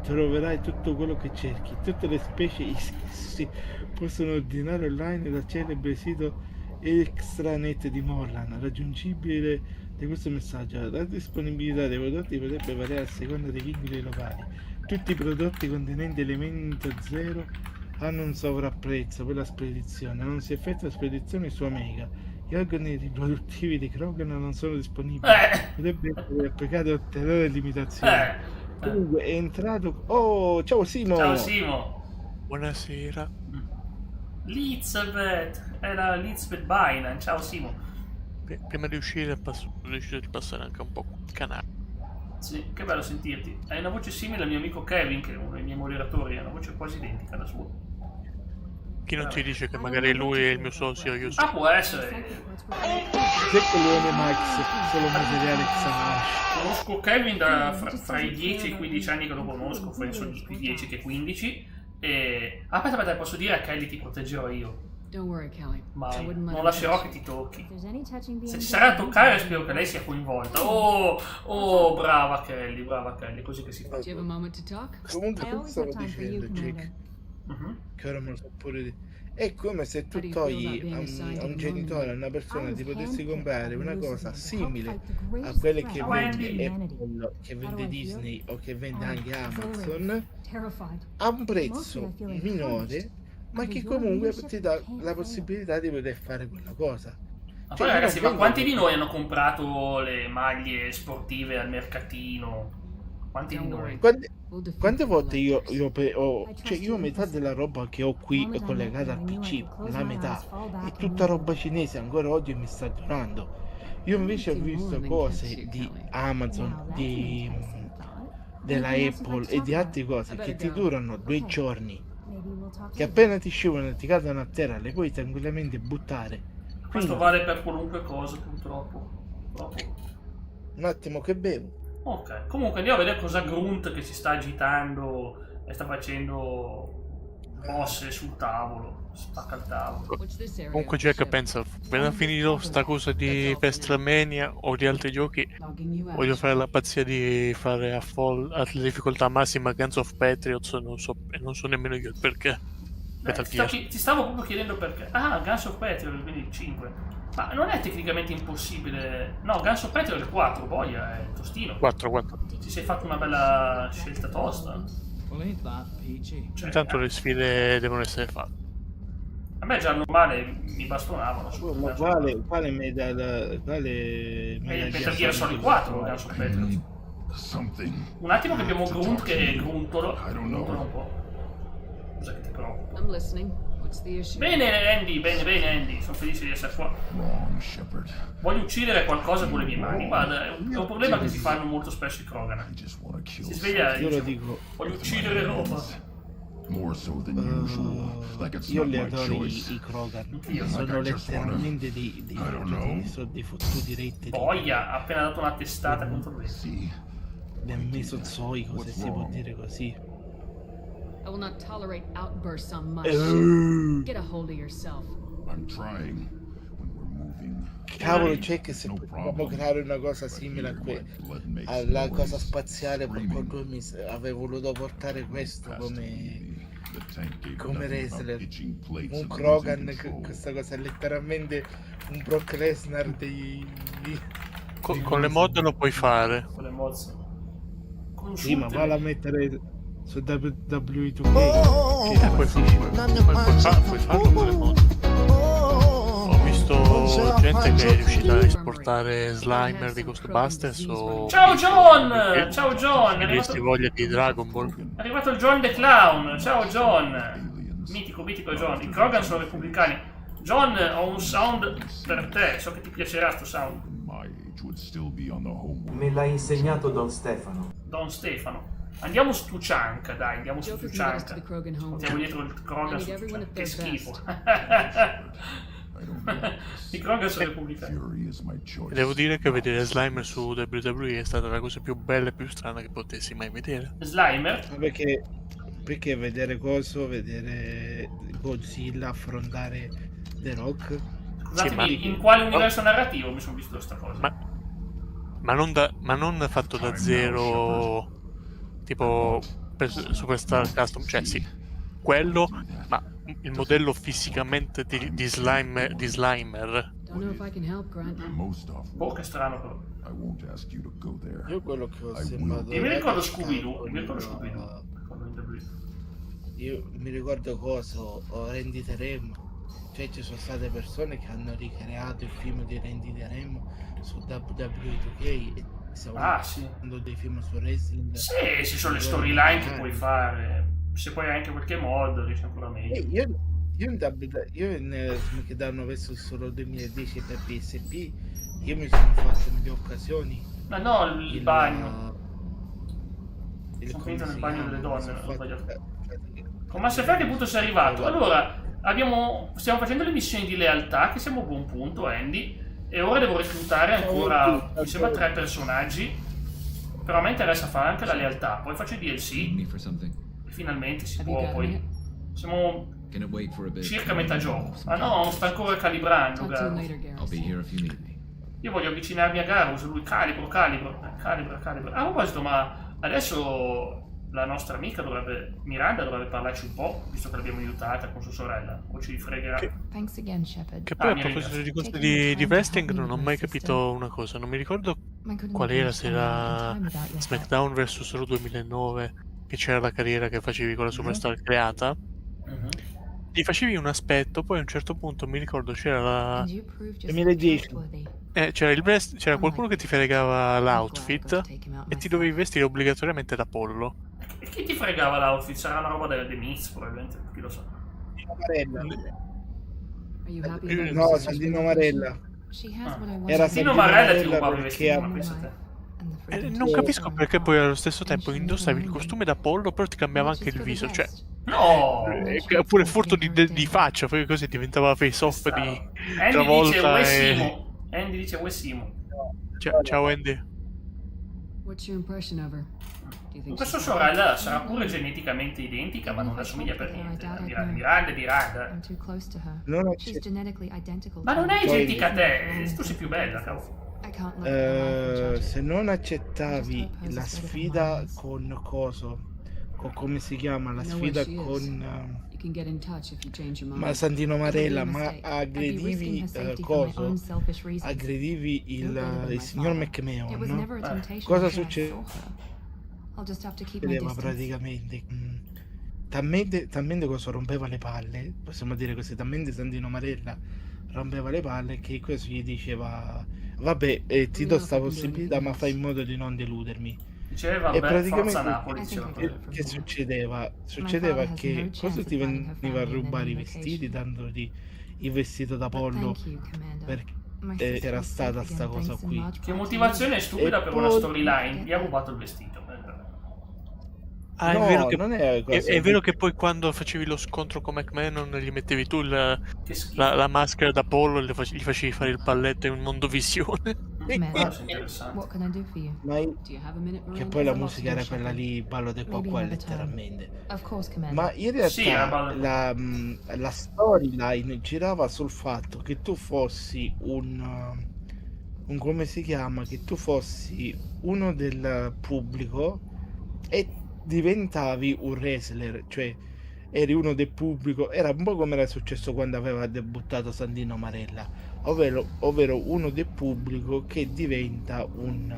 troverai tutto quello che cerchi. Tutte le specie si possono ordinare online dal celebre sito extranet di Morlan, raggiungibile di questo messaggio. La disponibilità dei prodotti potrebbe variare a seconda dei vincoli locali. Tutti i prodotti contenenti elemento zero hanno un sovrapprezzo per la spedizione, non si effettua spedizione su Omega. Gli organi riproduttivi di Krogan non sono disponibili. Potrebbe essere applicato ulteriori limitazioni. Comunque è entrato... Oh, ciao Simo! Ciao Simo! Buonasera. Lizbeth! Era Lizbeth Bainan, ciao Simo! Prima di uscire ho deciso di passare anche un po' il canale. Sì, che bello sentirti. Hai una voce simile al mio amico Kevin, che è uno dei miei moderatori, ha una voce quasi identica alla sua. Chi non ti dice che magari lui è il mio socio, io sono... Ah, può essere. Ecco Leone Max, solo materiale Xanash. Conosco Kevin da fra i 10 e i 15 anni che lo conosco, penso di più 10 che 15. E... Aspetta, posso dire a Kelly ti proteggerò io. Don't worry, Kelly. Mai, I wouldn't let non him lascerò touch che ti tocchi. Se Se ci sarà a toccare spero che lei sia coinvolta. Oh, brava Kelly, così che si fa. you. Do you have a moment to talk? Comunque I tu always stavo have time for you, dicendo, Jack, Commander. Mhm. che ora me lo so pure di... È come se tu How do you feel togli about being a assigned un to genitore, a una I persona, was di potersi handpicked comprare by una Lucifer cosa to help simile fight the a greatest quelle threat che to vende humanity. Apple, che vende How do I Disney o che vende Oh, anche Amazon, exhilarated, terrified. a un prezzo Mostly I feel minore, encouraged. ma che Under your comunque leadership, ti dà I can't la fail. possibilità di poter fare quella cosa. Ma Cioè, poi ragazzi, io ma non quanti vendo- di noi hanno comprato le maglie sportive al mercatino? Quanti di Don't noi? worry. We'll defeat Quante the volte io electors. cioè io metà della roba che ho qui è collegata al PC, la metà è tutta roba cinese, ancora oggi mi sta durando. Io invece ho visto cose di Amazon, della Apple e di altre cose che ti durano 2 giorni, che appena ti scivolano e ti cadono a terra le puoi tranquillamente buttare. Questo Quindi, vale per qualunque cosa, purtroppo. un attimo che bevo. Ok, comunque andiamo a vedere cosa Grunt che si sta agitando e sta facendo mosse sul tavolo, spacca il tavolo. What's this area Comunque of the Jack ship? pensa, appena finito sta cosa di Pestromania o di altri giochi, Logging you out. voglio fare la pazzia di fare a difficoltà massima Guns of Patriots, non so nemmeno io il perché. Metal Gear. Ti stavo proprio chiedendo perché. Ah, Guns of Patriot, quindi il 5. Ma non è tecnicamente impossibile. No, Guns of Patriot è il 4, boia, è tostino. 4. Ti sei fatto una bella scelta tosta. Well, ain't that peachy? Cioè, Intanto le sfide devono essere fatte. a me già normale mi bastonavano. Ma quale medaglia? Metal Gear Solid 4 lo su Patriot. Un attimo che abbiamo Grunt che gruntola un po'. Cosa che ti preoccupa? I'm listening. What's the issue? Bene bene Andy, sono felice di essere qua. Voglio uccidere qualcosa con le mie mani. Guarda, è un problema che si fanno molto spesso i Krogan. Si sveglia e Io lo dice, dico. voglio uccidere roba. Io li adoro i Krogan. Sono letteralmente dei fottuti retti. Boia, ha appena dato una testata contro lui. Del mesozoico, se si può dire così. I will not tolerate outbursts on my Uh. ship. Get a hold of yourself. Cavolo, c'è che se potevamo creare una cosa simile alla cosa spaziale, per quanto avevo voluto portare questo come wrestler, un Krogan, questa cosa è letteralmente un Brock Lesnar Con le mod lo puoi fare. Con le mods. Sì, ma valla a mettere su WWE 2K Puoi farlo con le mod. Ho visto gente che è riuscita a esportare Slimer di Ghostbusters o... Ciao John! Ciao John! È Avresti voglia di Dragon Ball. È arrivato il John the Clown! Ciao John! Mitico John. I Krogan sono repubblicani. John, ho un sound per te. So che ti piacerà sto sound. Me l'ha insegnato Don Stefano. Don Stefano. Andiamo su Tuchanka, dai, andiamo su Joker's got us to Tuchanka. the Krogan home. Andiamo dietro il Krogan I su need everyone Tuchanka. at Che their schifo. best. I Krogan sono repubblicani. E devo dire che vedere Slimer su WWE è stata la cosa più bella e più strana che potessi mai vedere. Slimer? Perché vedere Godzilla affrontare The Rock? Scusatemi, in quale universo narrativo mi sono visto questa cosa? Ma non fatto da zero, tipo per Superstar Custom, cioè sì, quello, ma il modello fisicamente di Slimer. Don't know if I can help, Grunt. Boh, che strano però. Io quello che ho sembrato. Io mi ricordo Scooby-Doo. Io mi ricordo Randy Teremo. Cioè ci sono state persone che hanno ricreato il film di Randy Teremo su WWE2K e stiamo sì. facendo dei film su wrestling. Sì, ci sono le storyline che puoi fare. Se poi anche qualche mod riesci ancora meglio. Io in SmackDown verso solo 2010 per PSP, io mi sono fatto nelle occasioni. Ma no, il bagno. Sono finito nel bagno delle donne. Con Mass Effect che punto sei arrivato? Allora, stiamo facendo le missioni di lealtà, che siamo a buon punto, Andy. E ora devo reclutare ancora, mi sembra 3 personaggi. Però a me interessa fare anche la lealtà. Poi faccio i DLC. E finalmente si può poi. Siamo circa a metà gioco. Ah no, sta ancora calibrando Garrus. Io voglio avvicinarmi a Garrus, lui calibro. A proposito, ma adesso la nostra amica Miranda dovrebbe parlarci un po', visto che l'abbiamo aiutata con sua sorella, o ci fregherà. Thanks again, Shepard. Che poi a proposito di cose di wrestling non ho mai capito una cosa, non mi ricordo qual era, se era SmackDown vs Raw 2009, che c'era la carriera che facevi con la Superstar creata. Ti facevi un aspetto, poi a un certo punto mi ricordo c'era la 2010. C'era qualcuno che ti fregava l'outfit e ti dovevi vestire obbligatoriamente da pollo. E chi ti fregava l'outfit? Sarà una roba delle Miz, probabilmente, chi lo sa. No, Sandino Marella. Era Sandino Marella ti rubava i vestiti, ma pensa a te. Non capisco perché poi allo stesso tempo indossavi il costume da pollo, però ti cambiava anche il viso, cioè... No! Oppure furto di faccia, poi così diventava face off di Travolta Andy dice Wesimo. Ciao Andy. What's your impression of her? Questa sorella sarà pure geneticamente identica, ma non assomiglia per niente. Miranda. Ma non è identica a te, tu sei più bella, cavolo. Se non accettavi la sfida con coso, come si chiama? La sfida con ma Santino Marella, ma aggredivi coso? Aggredivi il signor McMahon, no? Cosa succede? I'll just have to keep my vedeva distance. praticamente talmente cosa rompeva le palle, possiamo dire così, talmente Sandino Marella rompeva le palle che così gli diceva vabbè, ti do sta possibilità ma fai in modo di non deludermi. Diceva, E vabbè, forza praticamente Napoli, diceva così. che succedeva? Succedeva che cosa ti veniva a rubare i vestiti, dandoti il vestito da pollo perché era stata sta cosa qui. Che motivazione stupida E per una poi- storyline, gli ha rubato il vestito. Ah, No, è vero che, non è cosa è vero che poi quando facevi lo scontro con McMahon gli mettevi tu Che schifo. la maschera da pollo e gli facevi fare il palletto in mondovisione. Questo è interessante. What can I do for you? Ma Do you have a minute, che Miranda? poi la There's a lot to musica do, era quella Shepard. lì, ballo de qua Maybe qua another time. letteralmente. Of course, Commander. Ma in Sì, era realtà ballo. la storyline girava sul fatto che tu fossi un come si chiama? Che tu fossi uno del pubblico e diventavi un wrestler, cioè eri uno del pubblico, era un po' come era successo quando aveva debuttato Sandino Marella, ovvero uno del pubblico che diventa un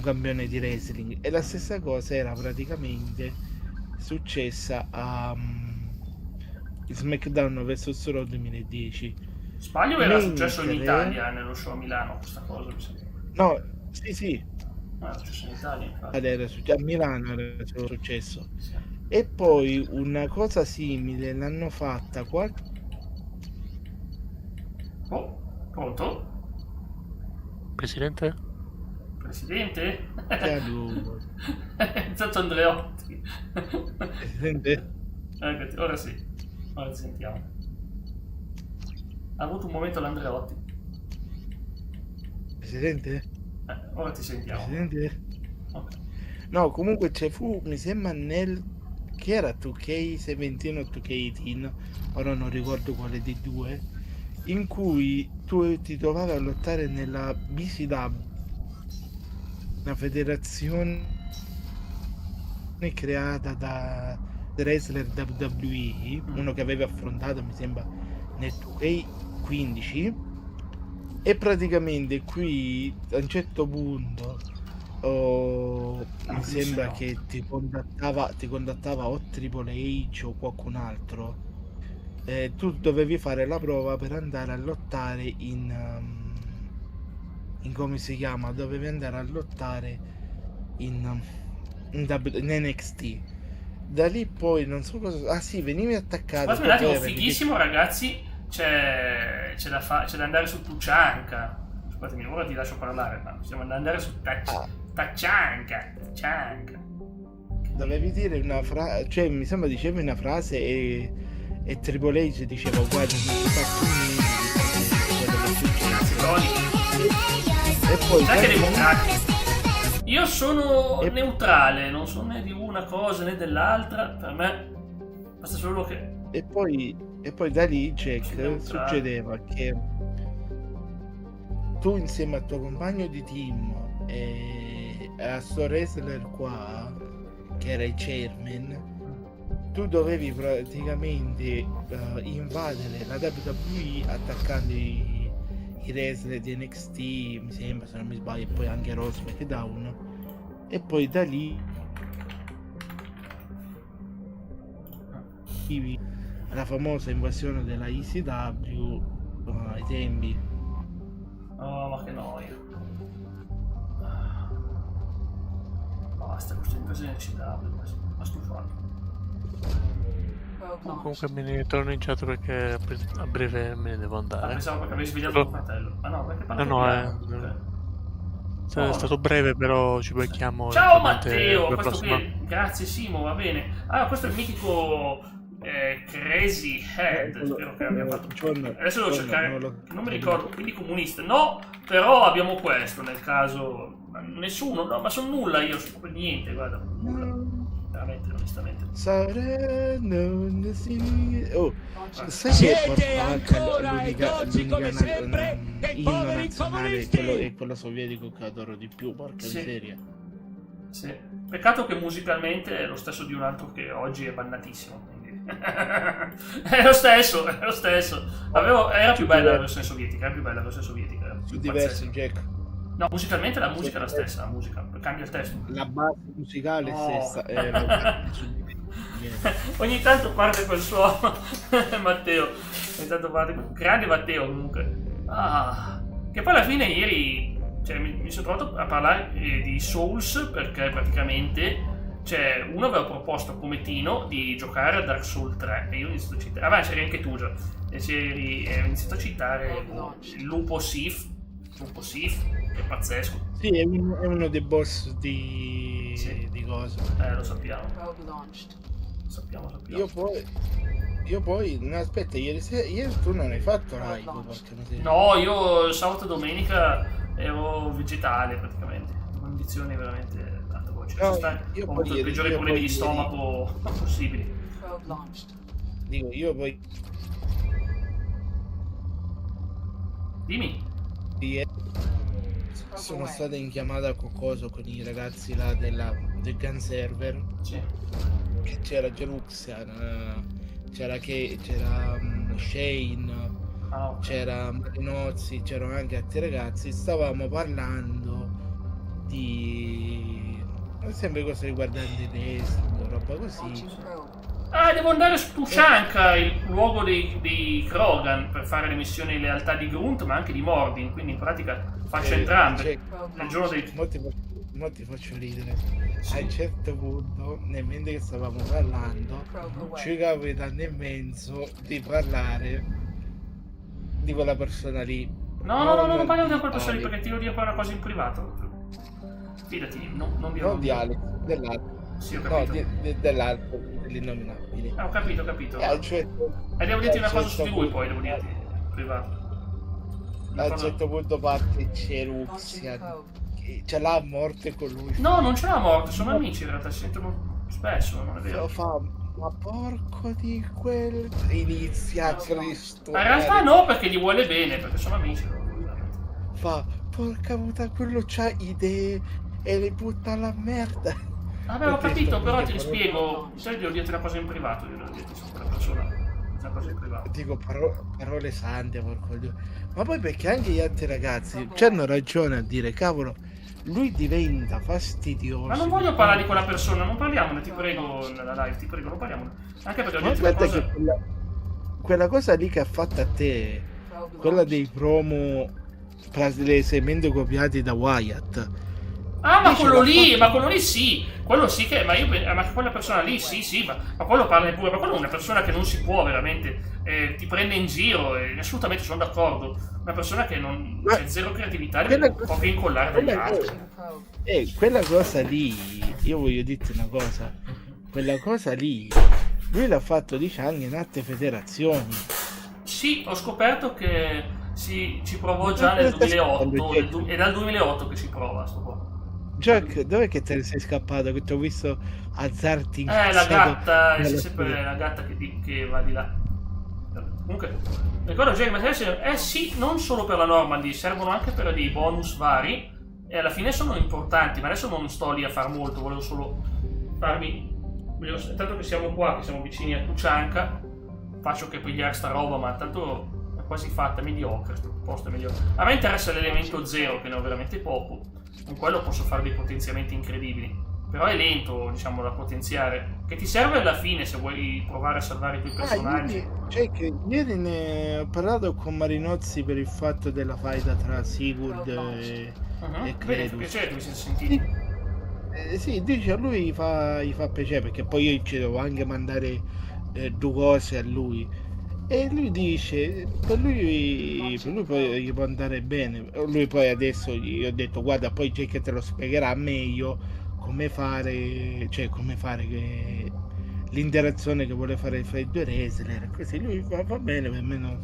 campione di wrestling. E la stessa cosa era praticamente successa a SmackDown vs Raw 2010. Sbaglio era successo in Mentre- Italia, nello show a Milano, questa cosa, mi sembra. No, sì, No, era successo in Italia, infatti. a Milano era successo. Sì. E poi una cosa simile l'hanno fatta qualche Oh, pronto? Presidente? Presidente? anno. Intanto Andreotti. Presidente? Eccoti, ora sì, ora ti sentiamo. Ha avuto un momento l'Andreotti. Presidente? Ora ti sentiamo. Presidente? Ok. No, comunque ci fu, mi sembra che era 2K17 o 2K18, ora non ricordo quale dei due, in cui tu ti trovavi a lottare nella BCW, una federazione creata da wrestler WWE, uno che aveva affrontato mi sembra nel 2K15, e praticamente qui a un certo punto mi sembra che ti contattava o Triple H o qualcun altro, tu dovevi fare la prova per andare a lottare in come si chiama, dovevi andare a lottare in NXT. Da lì poi non so cosa, ah sì, venivi attaccato. Guarda un attimo, fighissimo ragazzi, c'è da andare su Tucianca. Scusatemi, ora ti lascio parlare, ma stiamo andare su Taccianca. Dovevi dire una frase, cioè mi sembra dicevi una frase e Triple H diceva guarda non ti fa più niente di quello che succede. E poi sai che democratico. Io sono neutrale, non sono né di una cosa né dell'altra, per me basta solo che... E poi da lì, Jack, succedeva che tu insieme al tuo compagno di team e a sto wrestler qua, che era il chairman, tu dovevi praticamente invadere la WWE attaccando i wrestler di NXT, mi sembra, se non mi sbaglio, e poi anche Raw, SmackDown, e poi da lì la famosa invasione della ECW ai tempi. Oh, ma che noia. Basta, questa invasione ECW, ma stufato. Comunque me ne torno in chat perché a breve me ne devo andare. Pensavo perché avevi svegliato tuo fratello. Ah no, perché parla è stato breve, però ci becchiamo. Ciao Matteo, questo qui, grazie Simo, va bene. Ah, questo è il mitico Crazy Head, spero che abbia fatto. Adesso devo cercare, non mi ricordo, quindi comunista. No, però abbiamo questo, nel caso nessuno, no, ma sono nulla, io sono proprio niente, guarda, nulla. Veramente, onestamente. Oh, sai che porca l'unica inno nazionale è quello sovietico che adoro di più, porca miseria. Sì. Peccato che musicalmente è lo stesso di un altro che oggi è bannatissimo, quindi è lo stesso. Era più bella la versione sovietica, Su diversi, Jack. No, musicalmente la musica è la stessa, la musica, cambia il testo. La base musicale No. è stessa. Ogni tanto parte quel suono, Matteo. Ogni tanto parte grande Matteo comunque. Che poi alla fine ieri, cioè, mi sono trovato a parlare di Souls perché praticamente, cioè, uno aveva proposto a Pometino di giocare a Dark Souls 3 e io ho iniziato a citare. Ah, beh, c'eri anche tu già. E ho iniziato a citare il Lupo Sif, che è pazzesco. Sì, è uno dei boss di cosa. Lo sappiamo. Sappiamo. Io poi, no, aspetta, ieri tu non hai fatto live, porca miseria. No, io sabato e domenica ero vegetale praticamente, condizioni veramente tanta voce. No, ho avuto i peggiori problemi di stomaco possibili. Dico, io poi Dimmi. Sono stato in chiamata a Cocoso con i ragazzi là del Gun Server. Sì. Che c'era Geruxian, c'era Shane, okay. C'era Marinozzi, c'erano anche altri ragazzi. Stavamo parlando di sempre cose riguardanti l'esito, roba così. Devo andare su Tuchanka, il luogo dei Krogan, per fare le missioni di lealtà di Grunt, ma anche di Mordin, quindi in pratica faccio entrambe. Nel giorno dei... Mo ti faccio ridere. A un certo punto, mentre che stavamo parlando, ci capita in mezzo di parlare di quella persona lì. No, non parliamo di quella persona lì, perché ti devo dire poi una cosa in privato. Fidati, non dirò. Non di Alex, dell'altro. Sì, ho capito. No, dell'altro, dell'innominabile. Ho capito. E devo dirti una cosa su di lui, poi devo dirti in privato. A un certo punto parte Geruxian, che ce l'ha a morte con lui. No, non ce l'ha a morte, sono amici in realtà, si sentono spesso, non è vero? Ma porco di quel... Inizia a Cristo. Ma in realtà no, perché gli vuole bene, perché sono amici. Porca puttana, quello c'ha idee e le butta alla merda. Vabbè, ho capito, però ti spiego. Sai, devo dirti una cosa in privato, io devo dirti su quella persona. Una cosa in privato. Dico parole sante, porco Dio. Ma poi perché anche gli altri ragazzi hanno ragione a dire, cavolo, lui diventa fastidioso. Ma non voglio parlare di quella persona, non parliamone, ti prego, nella live, ti prego, non parliamone. Anche perché ho detto una cosa... che quella cosa lì che ha fatto a te, quella dei promo palesemente copiati da Wyatt. Ma quello lì sì, quello sì che, ma quella persona lì sì, ma quello parla pure, ma quello è una persona che non si può veramente, ti prende in giro, e assolutamente sono d'accordo, una persona che non c'è zero creatività, deve proprio incollare dagli altri. Quella cosa lì, io voglio dirti una cosa, quella cosa lì, lui l'ha fatto, dice, anche in altre federazioni. Sì, ho scoperto che ci provò già nel 2008, è dal 2008 che si prova sto qua. Jack, dov'è che te ne sei scappato? Che ti ho visto alzarti in la gatta, è sempre la gatta che va di là. Comunque, ricordo Jack, ma sì, non solo per la Normandy, servono anche per dei bonus vari e alla fine sono importanti, ma adesso non sto lì a far molto, volevo solo tanto che siamo qua, che siamo vicini a Tuchanka, faccio che pigliare sta roba, ma tanto è quasi fatta, mediocre, sto posto è mediocre. A me interessa l'elemento 0, che ne ho veramente poco. Con quello posso fare dei potenziamenti incredibili, però è lento, diciamo, da potenziare, che ti serve alla fine se vuoi provare a salvare i tuoi personaggi. Ieri ne ho parlato con Marinozzi per il fatto della faida tra Sigurd e Bene, fa piacere che mi siete sentiti. Sì, dice, a lui gli fa piacere, perché poi io ci devo anche mandare 2 cose a lui. E lui dice, per lui poi gli può andare bene. Lui poi adesso gli ho detto, guarda, poi Jake te lo spiegherà meglio come fare che l'interazione che vuole fare fra i due wrestler. Così lui va bene, per me non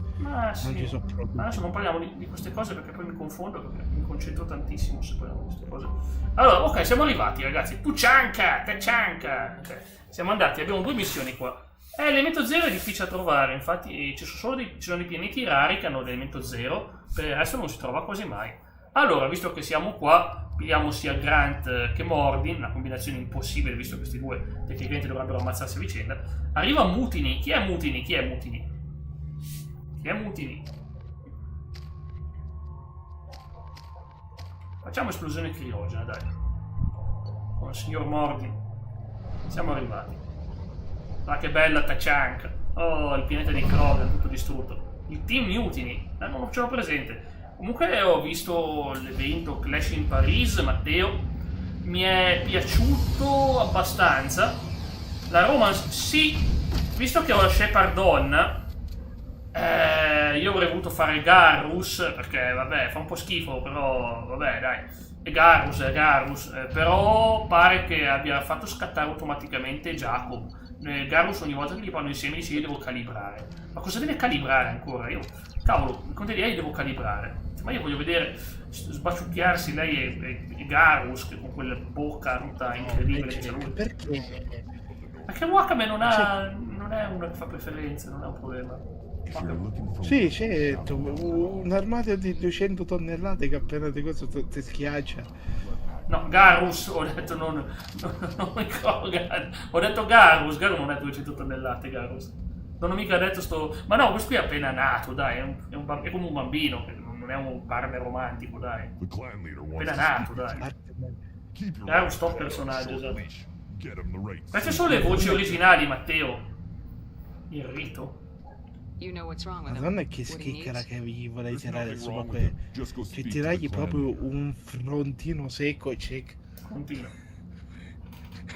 ci sono problemi. Adesso non parliamo di queste cose perché poi mi confondo, perché mi concentro tantissimo se parliamo di queste cose. Allora, ok, siamo arrivati ragazzi. Tuchanka. Okay. Siamo andati, abbiamo 2 missioni qua. L'elemento 0 è difficile da trovare, infatti ci sono dei pianeti rari che hanno l'elemento 0, per il resto non si trova quasi mai. Allora, visto che siamo qua, pigliamo sia Grant che Mordin, una combinazione impossibile visto che questi due tecnicamente dovrebbero ammazzarsi a vicenda. Arriva Mutiny. Chi è Mutiny? Facciamo esplosione criogena, dai. Con il signor Mordi. Siamo arrivati. Ah, che bella Tachanka. Oh, il pianeta di Krogan, tutto distrutto. Il team Mutiny, non ce l'ho presente. Comunque ho visto l'evento Clash in Paris, Matteo. Mi è piaciuto abbastanza. La romance, sì. Visto che ho la Shepard donna, io avrei voluto fare Garrus, perché vabbè, fa un po' schifo, però vabbè, dai. È Garrus, però pare che abbia fatto scattare automaticamente Jacob. Garrus ogni volta che li fanno insieme dice io devo calibrare. Ma cosa deve calibrare ancora? Io, cavolo, in conto di lei devo calibrare. Ma io voglio vedere sbaciucchiarsi lei e Garrus, che con quella bocca tutta incredibile che c'è lui. Perché? Perché Wakame non è uno che fa preferenze, non è un problema. Sì, certo, un armadio di 200 tonnellate che appena di questo ti schiaccia. No, Garrus, ho detto non Krogan. Ho detto Garrus non è 200 tonnellate, Garrus. Non ho mica detto sto... Ma no, questo qui è appena nato, dai, è come un bambino, non è un partner romantico, dai. Appena nato, dai. Garrus top personaggio, esatto. Queste sono le voci originali, Matteo. Il rito. Madonna che schicchera che vi vorrei tirare sopra que... Che tirargli proprio un frontino secco, check. Frontino.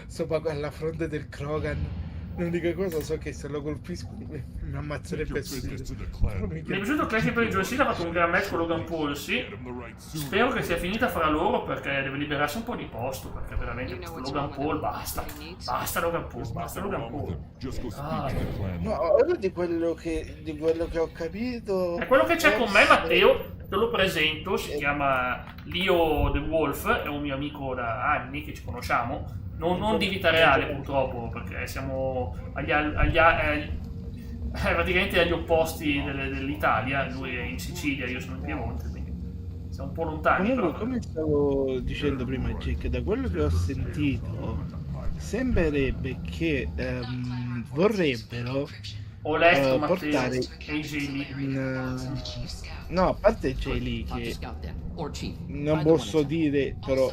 Sopra quella fronte del Krogan. L'unica cosa so che se lo colpisco mi ammazzerebbe subito. Mi è piaciuto Clash per il John Cena, ha fatto un gran match con Logan Paul, sì. Spero che sia finita fra loro perché deve liberarsi un po' di posto, perché veramente questo Logan Paul basta Logan Paul. Ah. No, ora di quello che ho capito... È quello che c'è con me, Matteo, te lo presento, si chiama Leo The Wolf, è un mio amico da anni che ci conosciamo. Non di vita reale purtroppo, perché siamo praticamente agli opposti dell'Italia. Lui è in Sicilia, io sono in Piemonte, quindi siamo un po' lontani. Comunque, però. come stavo dicendo prima, Jack, da quello che ho sentito sembrerebbe che vorrebbero portare no, a parte J-Lee che non posso dire, però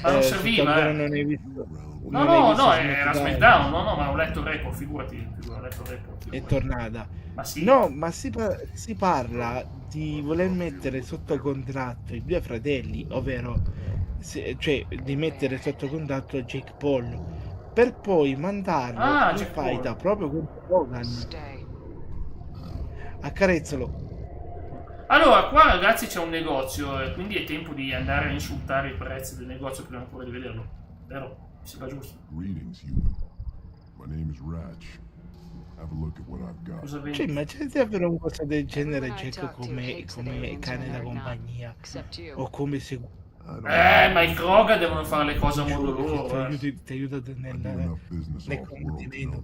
ma non serviva, non hai visto. No, era SmackDown, no, ma ho letto il report, figurati. È tornata. Ma sì. No, ma si parla di voler mettere sotto contratto i due fratelli, ovvero cioè di mettere sotto contratto Jake Paul per poi mandarlo in fight proprio contro Hogan. Accarezzalo. Allora, qua ragazzi c'è un negozio, quindi è tempo di andare a insultare i prezzi del negozio prima ancora di vederlo, vero? Mi sembra giusto. Cosa vendi? Cioè, immaginate avere un cosa del genere, Jack, come cane da compagnia o come se... ma i Krogan devono fare le cose a modo loro. Ti aiuta nel combattimento.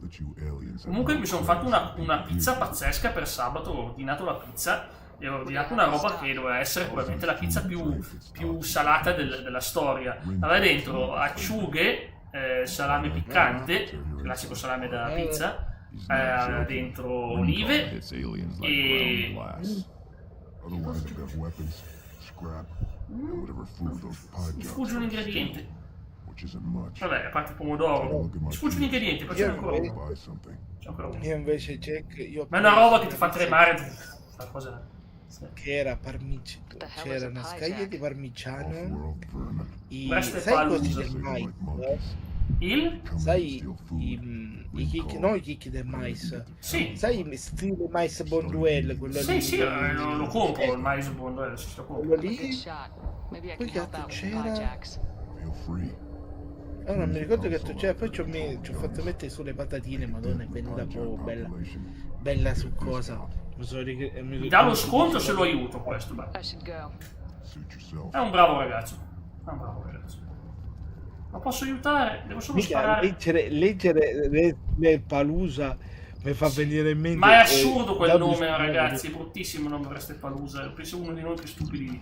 Comunque mi sono fatto una pizza pazzesca per sabato, ho ordinato la pizza e ho ordinato una roba che doveva essere probabilmente la pizza più salata della storia. Aveva dentro acciughe, salame piccante, classico salame da pizza, aveva dentro olive e... sfugge un ingrediente. Vabbè, a parte il pomodoro, sfugge un ingrediente, poi c'è ancora uno. Io invece, Jack, ma è una roba che ti fa tremare cosa. Che era parmigiano, c'era una scaglia di parmigiano, sai così del mais? Sai i chicchi del mais? Sì. Sai il stile mais Bonduelle, quello lì? Sì, lo compro il mais Bonduelle, quello lì. Poi che altro c'era? Non mi ricordo che altro c'era, poi ci ho fatto mettere sulle patatine, madonna, è venuta proprio bella succosa. Mi dà lo sconto se lo aiuto questo. È un bravo ragazzo. Ma posso aiutare? Devo solo sparare. Leggere le Palusa mi fa venire in mente. Ma è assurdo quel nome, ragazzi. È bruttissimo il nome Rest Palusa. Penso uno dei nomi più stupidi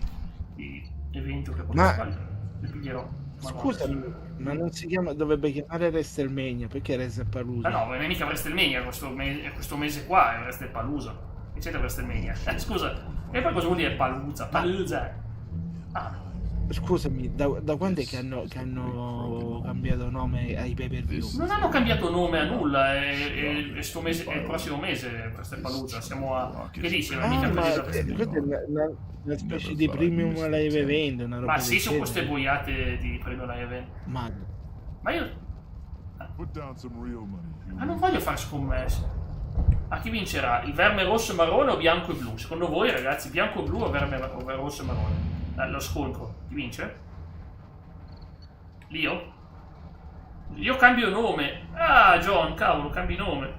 di evento che posso fare. Ne piglierò. Scusami, ma non si chiama, dovrebbe chiamare WrestleMania, perché WrestlePalooza? Ma no, non è mica WrestleMania, questo mese qua è WrestlePalooza. Che c'è da WrestleMania? Scusa, e poi cosa vuol dire Palooza? Scusami, da quando è che hanno cambiato nome ai pay-per-view? Non hanno cambiato nome a nulla, è il prossimo mese questa è Palooza, siamo a... Che dici? Non è mica questa presa è una specie di premium live event, una roba Ma sì, sono del queste genere. boiate di premium live event. Ma io... Ma non voglio fare scommesse. A chi vincerà? Il verme rosso e marrone o bianco e blu? Secondo voi, ragazzi, bianco e blu o verme rosso e marrone? Lo scontro, chi vince? Io? Io cambio nome. Ah, John, cavolo, cambi nome.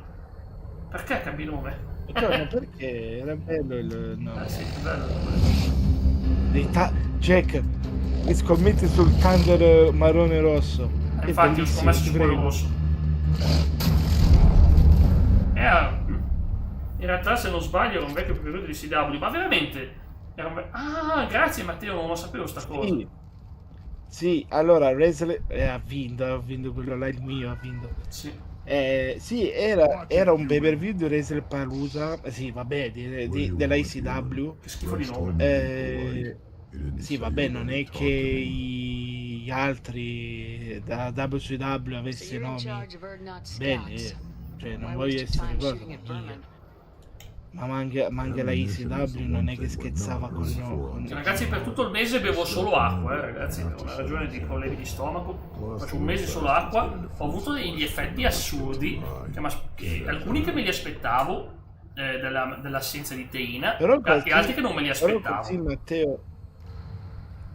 Perché cambi nome? No, perché era bello il nome. Sì, bello. Jack, scommetti sul Thunder marrone rosso. Infatti ho scommesso su quello rosso. In realtà, se non sbaglio, era un vecchio periodo di CW, ma veramente... Ah, grazie Matteo, non lo sapevo sta cosa. Sì, allora Wrestler ha vinto quello là, il mio ha vinto. Sì. Sì, era un pay-per-view di Wrestle Palooza, sì, vabbè, della ECW. Che schifo di nome. Sì, vabbè, non è che gli altri da WCW avessero nomi bene, cioè non voglio essere cosa. Ma anche la ECW non è che scherzava con noi. Ragazzi, per tutto il mese bevo solo acqua, ragazzi, per una ragione di problemi di stomaco. Faccio un mese solo acqua, ho avuto degli effetti assurdi, alcuni che me li aspettavo, dell'assenza di teina, e altri che non me li aspettavo. Però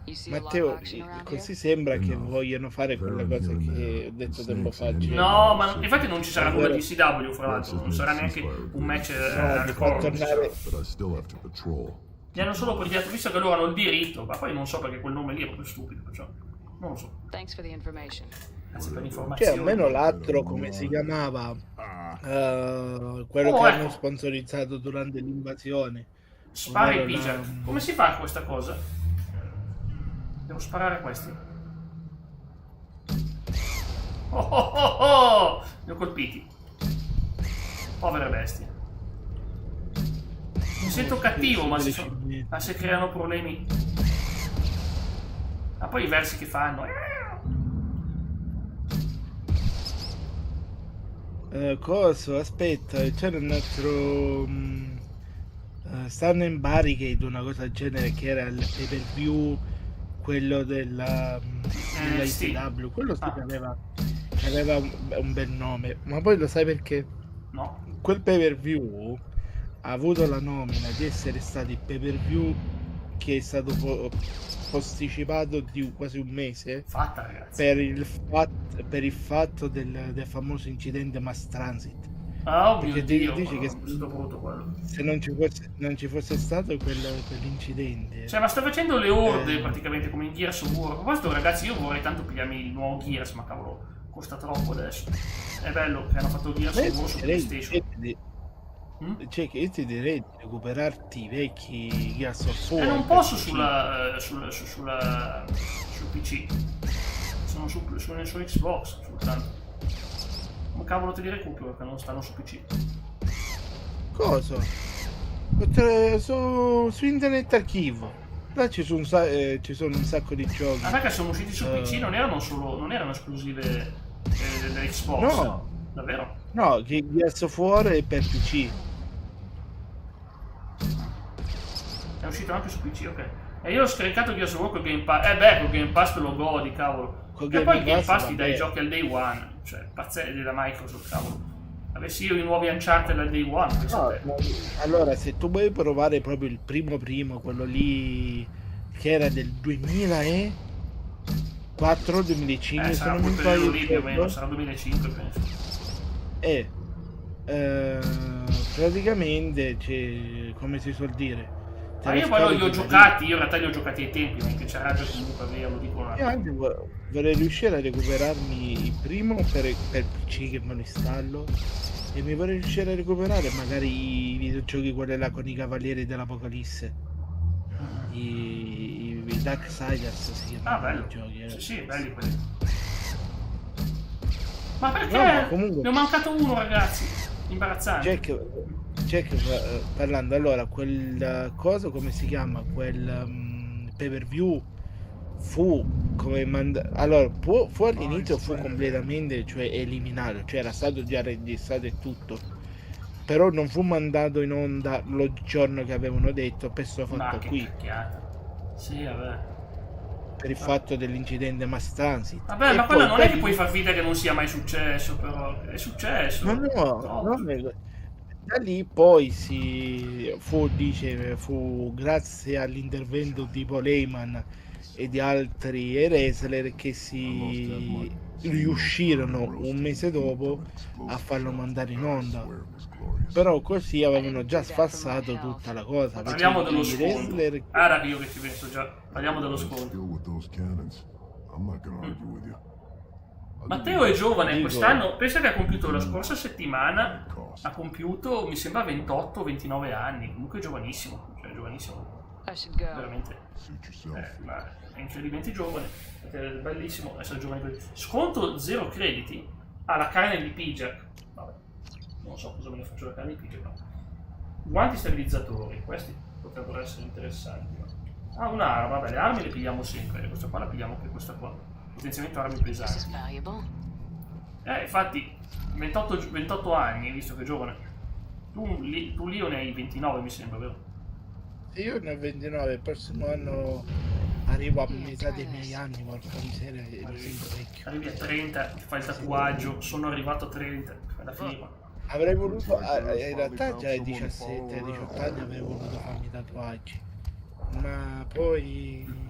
così, Matteo, così sembra che vogliano fare quella cosa che ho detto tempo fa. No, ma infatti non ci sarà nulla di CW, fra l'altro, non sarà neanche un match tornare. Mi hanno solo portato, visto che loro hanno il diritto, ma poi non so perché quel nome lì è proprio stupido, perciò non lo so. Grazie per l'informazione. Cioè, almeno l'altro, come si chiamava, quello che hanno sponsorizzato durante l'invasione. Spara i Pijak. Come si fa questa cosa? Devo sparare a questi. Li ho colpiti. Povere bestie. Mi sento cattivo, ma se creano problemi. Ma poi i versi che fanno. Coso, aspetta, c'era un altro. Stanno in Barricade, una cosa del genere, che era il pay per view. Quello della ICW, quello sì che aveva un bel nome, ma poi lo sai perché? No. Quel pay per view ha avuto la nomina di essere stato il pay per view che è stato posticipato di quasi un mese. Fatta, ragazzi. Per il fatto del famoso incidente Mass Transit. Oh mio Dio, dice che se non ci fosse stato quell'incidente, cioè, ma sta facendo le orde praticamente come in Gears of War. A proposito, ragazzi, io vorrei tanto pigliarmi il nuovo Gears, ma cavolo, costa troppo adesso. È bello che hanno fatto Gears of War su PlayStation. Cioè, che io ti direi di recuperarti i vecchi Gears of War. Non posso sul PC. Sono su Xbox soltanto. Come cavolo te li recupero che non stanno su PC? Cosa? Su Internet Archivo. Là ci sono un sacco di giochi. Ma perché sono usciti su PC? Non erano esclusive dell'Xbox? No. Davvero? No, Gears of War è per PC. È uscito anche su PC, ok. E io ho scaricato Gears of War con Game Pass. Con Game Pass te lo godi, cavolo. E poi il Game Pass ti dà i giochi al day one. Cioè, pazzesco della Microsoft, cavolo. Avessi io i nuovi Uncharted al day one. Allora, se tu vuoi provare proprio il primo, quello lì che era del 2004, 2005, se non mi sbaglio, lì più o meno, sarà 2005 penso. Praticamente, come si suol dire, ma io poi li ho giocati, io in realtà li ho giocati ai tempi, perché c'è raggio comunque vero, lo dico. Io anche vorrei riuscire a recuperarmi il primo per PC che me lo installo, e mi vorrei riuscire a recuperare magari i videogiochi quelli là con i Cavalieri dell'Apocalisse, i Darksiders si chiamano. Bello. I giochi, sì, belli quelli. Ma perché? No, ma comunque... Ne ho mancato uno, ragazzi, imbarazzante. Jack, parlando, allora, quel coso, come si chiama? Quel pay per view fu come allora fu all'inizio fu completamente, cioè, eliminato, cioè era stato già registrato e tutto, però non fu mandato in onda lo giorno che avevano detto per sto fatto qui. Sì, vabbè. Per il fatto dell'incidente Mass Transit. Vabbè, ma quello non è che puoi far finta che non sia mai successo, però è successo. Ma no, non è... Da lì poi fu grazie all'intervento di Paul Heyman e di altri wrestler che si riuscirono un mese dopo a farlo mandare in onda, però così avevano già sfassato tutta la cosa. Parliamo dello scontro. Era io che ci penso già. Parliamo dello scontro. Matteo è giovane quest'anno, pensa che ha compiuto la scorsa settimana, ha compiuto mi sembra 28-29 anni, comunque è giovanissimo, cioè giovanissimo, veramente, ma è incredibilmente giovane, è bellissimo essere giovane così. Sconto 0 crediti alla carne di Pijak, vabbè, non so cosa me ne faccio la carne di Pijak, no. Guanti stabilizzatori, questi potrebbero essere interessanti, no? Un'arma, vabbè, le armi le pigliamo sempre, questa qua la pigliamo anche questa qua. Potenziamento armi pesanti. Infatti 28 anni, visto che è giovane. Tu Leo ne hai 29 mi sembra, vero? Io ne ho 29, il prossimo anno arrivo a metà dei miei anni, porca miseria, mi sento vecchio. Arrivi a 30, ti fai il tatuaggio, sono arrivato a 30, fai la firma. Avrei voluto, in realtà già ai 17-18 anni avrei voluto farmi tatuaggi, ma poi...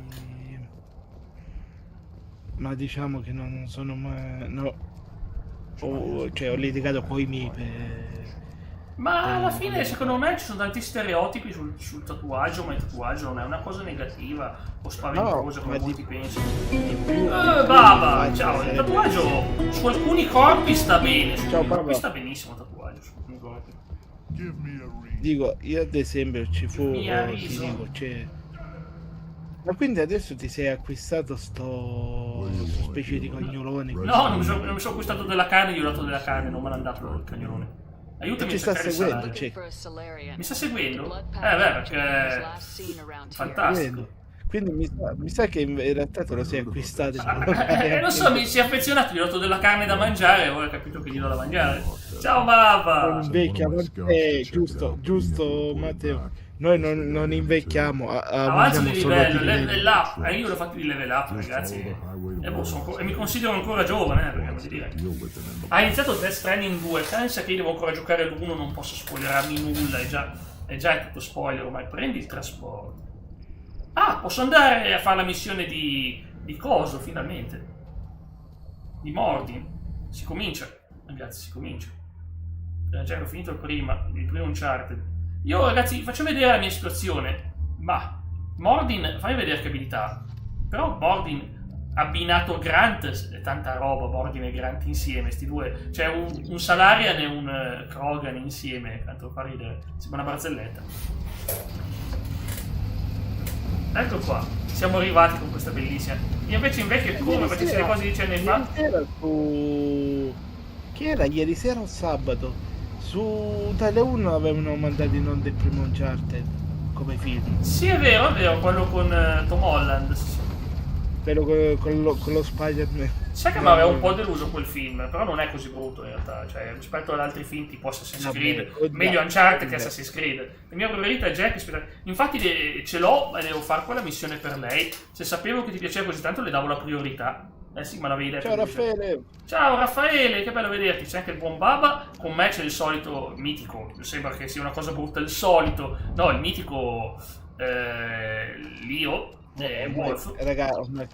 Ma diciamo che non sono mai... No. Cioè ho litigato con i miei Ma alla fine secondo me ci sono tanti stereotipi sul tatuaggio, ma il tatuaggio non è una cosa negativa o spaventosa come molti pensano. Baba, ciao, il tatuaggio su alcuni corpi sta bene, su alcuni corpi sta benissimo il tatuaggio, su alcuni corpi. Dico, io ad esempio ci fu... Ma quindi adesso ti sei acquistato sto specie di cagnolone? No, non mi sono acquistato della carne, gli ho dato della carne, non me l'ha dato il cagnolone. Aiutami a cercare il salario. Mi sta seguendo? Beh, perché è fantastico. Quindi mi sa che in realtà te lo sei acquistato. Non so, mi si è affezionato, gli ho dato della carne da mangiare e ora ho capito che gli do da mangiare. Ciao Baba! Giusto Matteo. Noi non invecchiamo, avanzo di livello, level up, io l'ho fatto di level up, ragazzi, e mi considero ancora giovane, perché di dire. Ha iniziato Death Stranding 2, pensa che io devo ancora giocare l'1, non posso spoilerarmi nulla, è già tutto spoiler ormai, prendi il trasporto. Posso andare a fare la missione di coso, finalmente. Di Mordin. Si comincia, ragazzi, si comincia. Già ero finito il primo Uncharted. Io ragazzi faccio vedere la mia situazione, ma Mordin, fammi vedere che abilità, però Mordin abbinato Grant è tanta roba, Mordin e Grant insieme, sti due, c'è un Salarian e un Krogan insieme, tanto fa ridere, sembra una barzelletta. Ecco qua, siamo arrivati con questa bellissima, io invece invecchio come facessi le cose 10 anni fa. Che era ieri sera o sabato? Su Italia 1 avevano mandato in onda il primo Uncharted come film. Sì, è vero, quello con Tom Holland. Quello con lo Spider-Man. Sai che mi aveva un po' deluso quel film, però non è così brutto in realtà, cioè rispetto ad altri film tipo Assassin's Creed, meglio Uncharted che Assassin's Creed. La mia preferita è Jack, infatti ce l'ho e devo fare quella missione per lei. Se sapevo che ti piaceva così tanto le davo la priorità. Sì, ma l'avevi detto. Ciao Raffaele! Ciao Raffaele, che bello vederti, c'è anche il buon Baba, con me c'è il solito mitico, sembra che sia una cosa brutta, il mitico Leo Wolf. Raga, ormai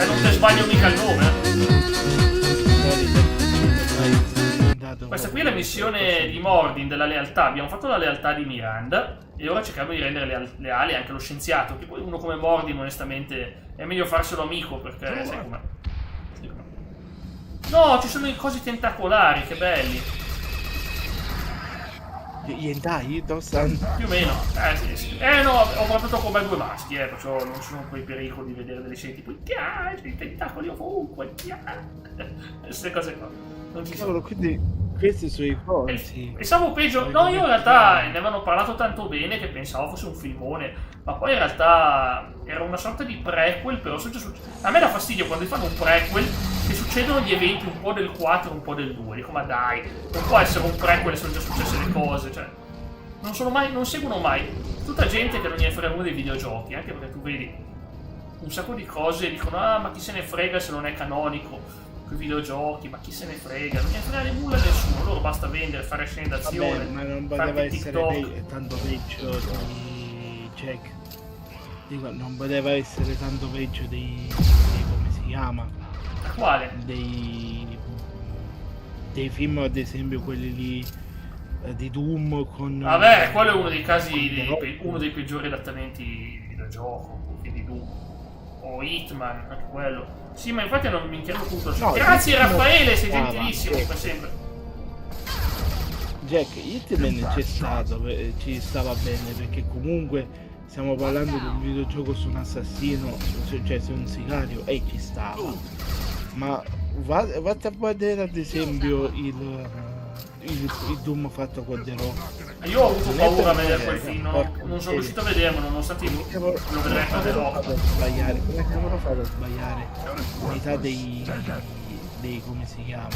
non te sbaglio mica il nome, Questa qui è la missione di Mordin della lealtà, abbiamo fatto la lealtà di Miranda e ora cerchiamo di rendere leale anche lo scienziato, che poi uno come Mordin onestamente è meglio farselo amico perché sai com'è. No, ci sono i cosi tentacolari, che belli. Dai, dove stanno? Più o meno, sì. No, ho portato con me 2 maschi, perciò non sono quei pericoli di vedere delle scene tipo i tentacoli ovunque, queste cose qua. Non ci sono. Quindi questi sui forzi. Pensavo peggio, no, io in realtà ne avevano parlato tanto bene che pensavo fosse un filmone, ma poi in realtà era una sorta di prequel, però a me dà fastidio quando fanno un prequel che succedono gli eventi un po' del 4 e un po' del 2, dico ma dai, non può essere un prequel e sono già successe le cose, cioè non seguono mai, tutta gente che non gliene frega uno dei videogiochi, anche perché tu vedi un sacco di cose e dicono ah ma chi se ne frega se non è canonico i videogiochi, ma chi se ne frega, non ne frega nulla a nessuno, loro basta vendere, fare scene d'azione. Vabbè, ma non poteva essere tanto peggio di Jack. Dico, non poteva essere tanto peggio di come si chiama? Quale? Dei film, ad esempio quelli lì di Doom con... Vabbè, quello è uno dei casi, uno dei peggiori adattamenti di videogioco, di Doom. O Hitman, anche quello. Sì, ma infatti non mi chiedo tutto. No, grazie Raffaele, sei gentilissimo, come sempre. Jack, Hitman c'è stato, ci stava bene, perché comunque stiamo parlando di un videogioco su un assassino, cioè su un sicario, e ci stava. Ma vatti a vedere ad esempio il Doom fatto con The Rock. Io ho avuto paura a vedere quel film, non sono riuscito a vederlo, nonostante lo vedrei con The Rock. Come cavolo fate a sbagliare metà dei come si chiama?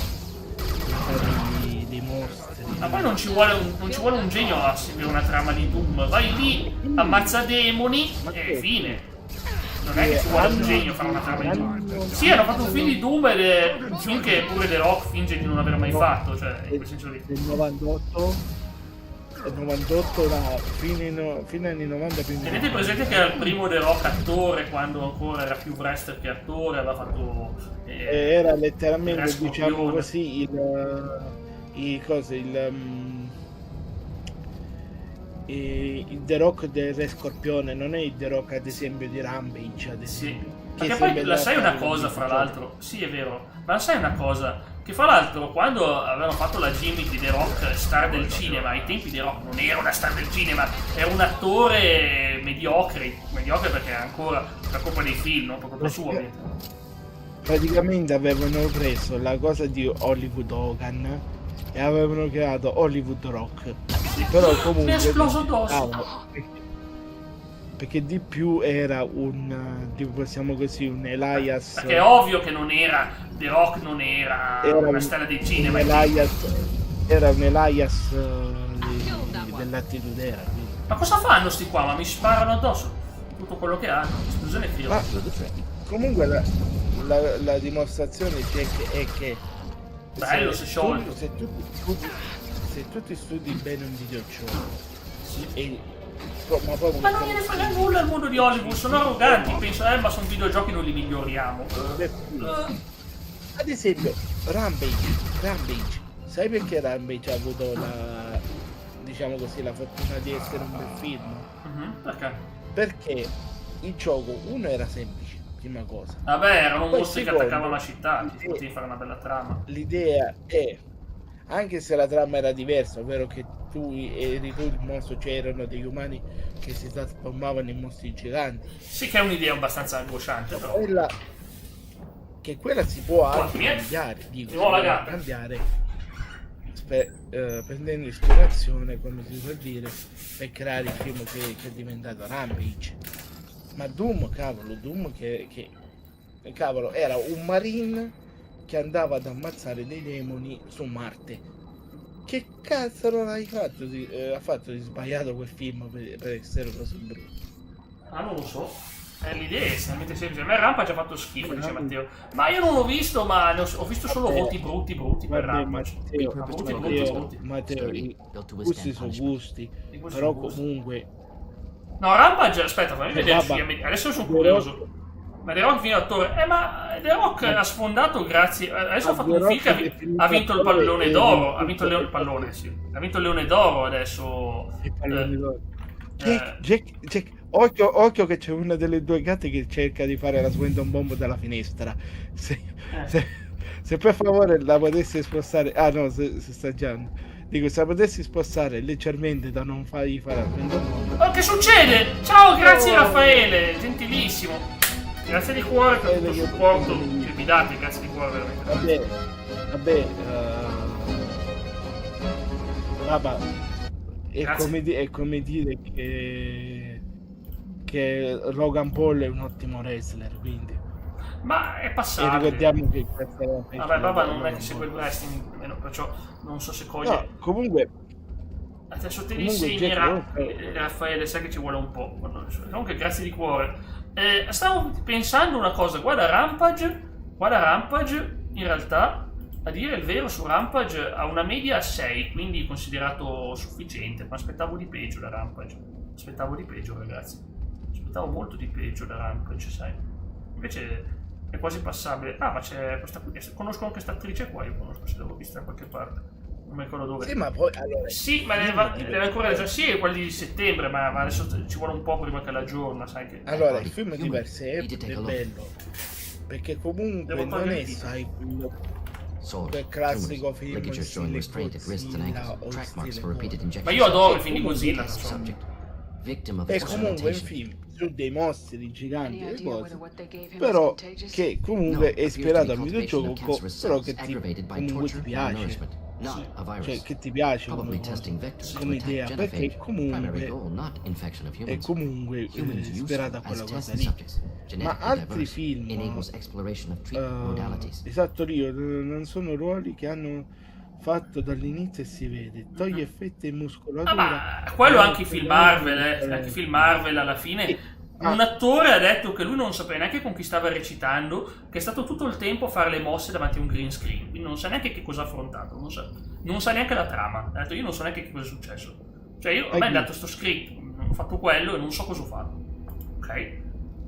Metà dei mostri. Ma poi non ci vuole un genio a seguire una trama di Doom, vai lì, ammazza demoni e fine. Non è che ci vuole un genio a fare una trama di Doom. Sì, hanno fatto un film di Doom ed è un film che pure The Rock finge di non aver mai fatto, cioè in quel senso lì. Del 98 fino anni 90. Tenete presente che era il primo The Rock attore, quando ancora era più wrestler che attore, aveva fatto... era letteralmente, diciamo così, il The Rock del Re Scorpione, non è il The Rock ad esempio di Rampage, ad esempio. Sì. Perché poi la sai una cosa, fra l'altro, sì è vero, ma la sai una cosa, che fra l'altro quando avevano fatto la gimmick di The Rock star del cinema, ai tempi The Rock non era una star del cinema, era un attore mediocre perché era ancora per colpa dei film, non per colpa sua ovviamente. Praticamente avevano preso la cosa di Hollywood Hogan e avevano creato Hollywood Rock. Però comunque mi è esploso addosso. Perché di più era possiamo così, un Elias. Perché è ovvio che non era The Rock, non era una stella del cinema. Era un Elias dell'Attitude Era. Ma cosa fanno sti qua? Ma mi sparano addosso tutto quello che hanno. Esplosione filo. Ma comunque la dimostrazione è che bello se sciolto. Se tu ti studi bene un videogioco ma non gliene frega nulla al mondo di Hollywood, sono arroganti, pensano ma sono videogiochi, non li miglioriamo. Ad esempio Rampage, sai perché Rampage ha avuto diciamo così la fortuna di essere un bel film? Perché? Perché il gioco era semplice, prima cosa. Vabbè, erano mostri che attaccavano la città, potevi fare una bella trama. L'idea è, anche se la trama era diversa, ovvero che tu eri tu il mostro, cioè erano degli umani che si trasformavano in mostri giganti. Sì, che è un'idea abbastanza angosciante, però. Quella si può anche cambiare, prendendo ispirazione, come si può dire, per creare il film che è diventato Rampage. Ma Doom cavolo, era un marine che andava ad ammazzare dei demoni su Marte. Che cazzo non hai fatto? Ha fatto di sbagliato quel film per essere così brutto? Ah, non lo so. L'idea è estremamente semplice. A me Rampage ha fatto schifo, dice Matteo. Ma io non l'ho visto, ma ho visto solo voti brutti per Rampage. Matteo, i gusti sono gusti. Però comunque... No, Rampage, aspetta, fammi vedere. Adesso sono curioso. Ma The Rock viene attore. Ma The Rock ha sfondato grazie. Adesso ha fatto un film che ha vinto il pallone d'oro. Ha vinto il pallone, sì. Ha vinto il leone d'oro adesso. Il pallone d'oro. Jack, occhio che c'è una delle due gatte che cerca di fare la Swindon Bomb dalla finestra. Se per favore la potessi spostare. Ah no, se sta già. Dico, se la potessi spostare leggermente da non fargli fare la Swindon Bomb. Oh, che succede? Ciao, grazie Raffaele, gentilissimo. Grazie di cuore per tutto il supporto che mi date, grazie di cuore veramente. Vabbè, Vabbè, è come dire che Logan Paul è un ottimo wrestler, quindi. Ma è E passabile. ricordiamo che questa è la Vabbè, Baba non è che segue il wrestling, perciò non so se coglie. No, comunque Adesso te li Comunque, insegnerà, Jack, Raffaele, sai che ci vuole un po'. Comunque, grazie di cuore. Stavo pensando una cosa, guarda Rampage, in realtà, a dire il vero, su Rampage ha una media 6, quindi considerato sufficiente, ma aspettavo di peggio da Rampage. Aspettavo di peggio, ragazzi. Aspettavo molto di peggio da Rampage, sai. Invece è quasi passabile. Ah, ma c'è questa qui, conosco anche questa attrice qua, io conosco, se l'avevo vista da qualche parte. Non mi ricordo dove. Sì, ma poi allora, sì, ma deve ancora già sì, è quelli di settembre, ma adesso ci vuole un po' prima che la giorna, sai che. Allora, il film di per sé è bello. Perché comunque non è, sai, quel classico film in stile Godzilla o stile. Ma io adoro i film di Godzilla. È comunque un film su dei mostri giganti e cose, però che comunque è ispirato al videogioco, però che comunque ti piace. Cioè che ti piace come idea, perché comunque è comunque ispirata a quella cosa lì. Ma altri film esatto, io non sono ruoli che hanno fatto dall'inizio e si vede, toglie effetti e muscolatura. Ma quello anche i film Marvel, anche i film Marvel alla fine. Un attore ha detto che lui non sapeva neanche con chi stava recitando, che è stato tutto il tempo a fare le mosse davanti a un green screen, quindi non sa neanche che cosa ha affrontato, non sa neanche la trama. Ha detto io non so neanche che cosa è successo. Cioè a me è dato sto script, ho fatto quello e non so cosa ho fatto. Ok?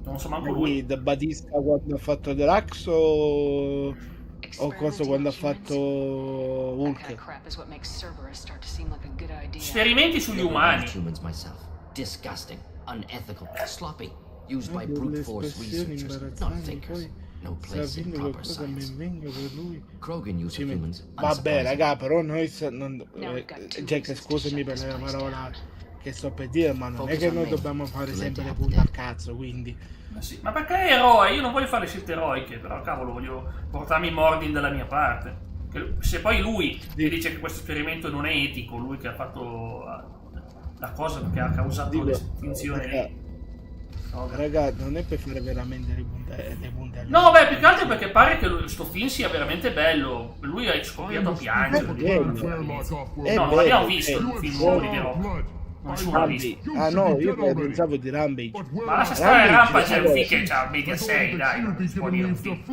Non so manco lui. Da Batista quando ha fatto Drax o cosa quando ha fatto Hulk? Esperimenti sugli umani. Disgusting, unethical, sloppy, used by brute force researchers, not fakers. No place in proper science. Krogan use of humans. Vabbè, raga, però noi Jack, scusami per la parola che sto per dire, ma non è che noi dobbiamo fare sempre le punte al cazzo, quindi. Sì, ma perché è eroe? Io non voglio fare le scelte eroiche, però cavolo, voglio portarmi Mordin dalla mia parte. Se poi lui mi dice che questo esperimento non è etico, lui che ha fatto la cosa che ha causato l'estinzione lì. Raga, non è per fare veramente le punte alle. No, beh, più che altro perché pare che sto film sia veramente bello. Lui ha scoppiato a piangere. No, non l'abbiamo visto il film di Rock. Nessuno l'ha visto. Ah no, io pensavo di Rampage. Ma lascia stare Rampage, è un film che c'ha media 6, dai, non si può dire un film. È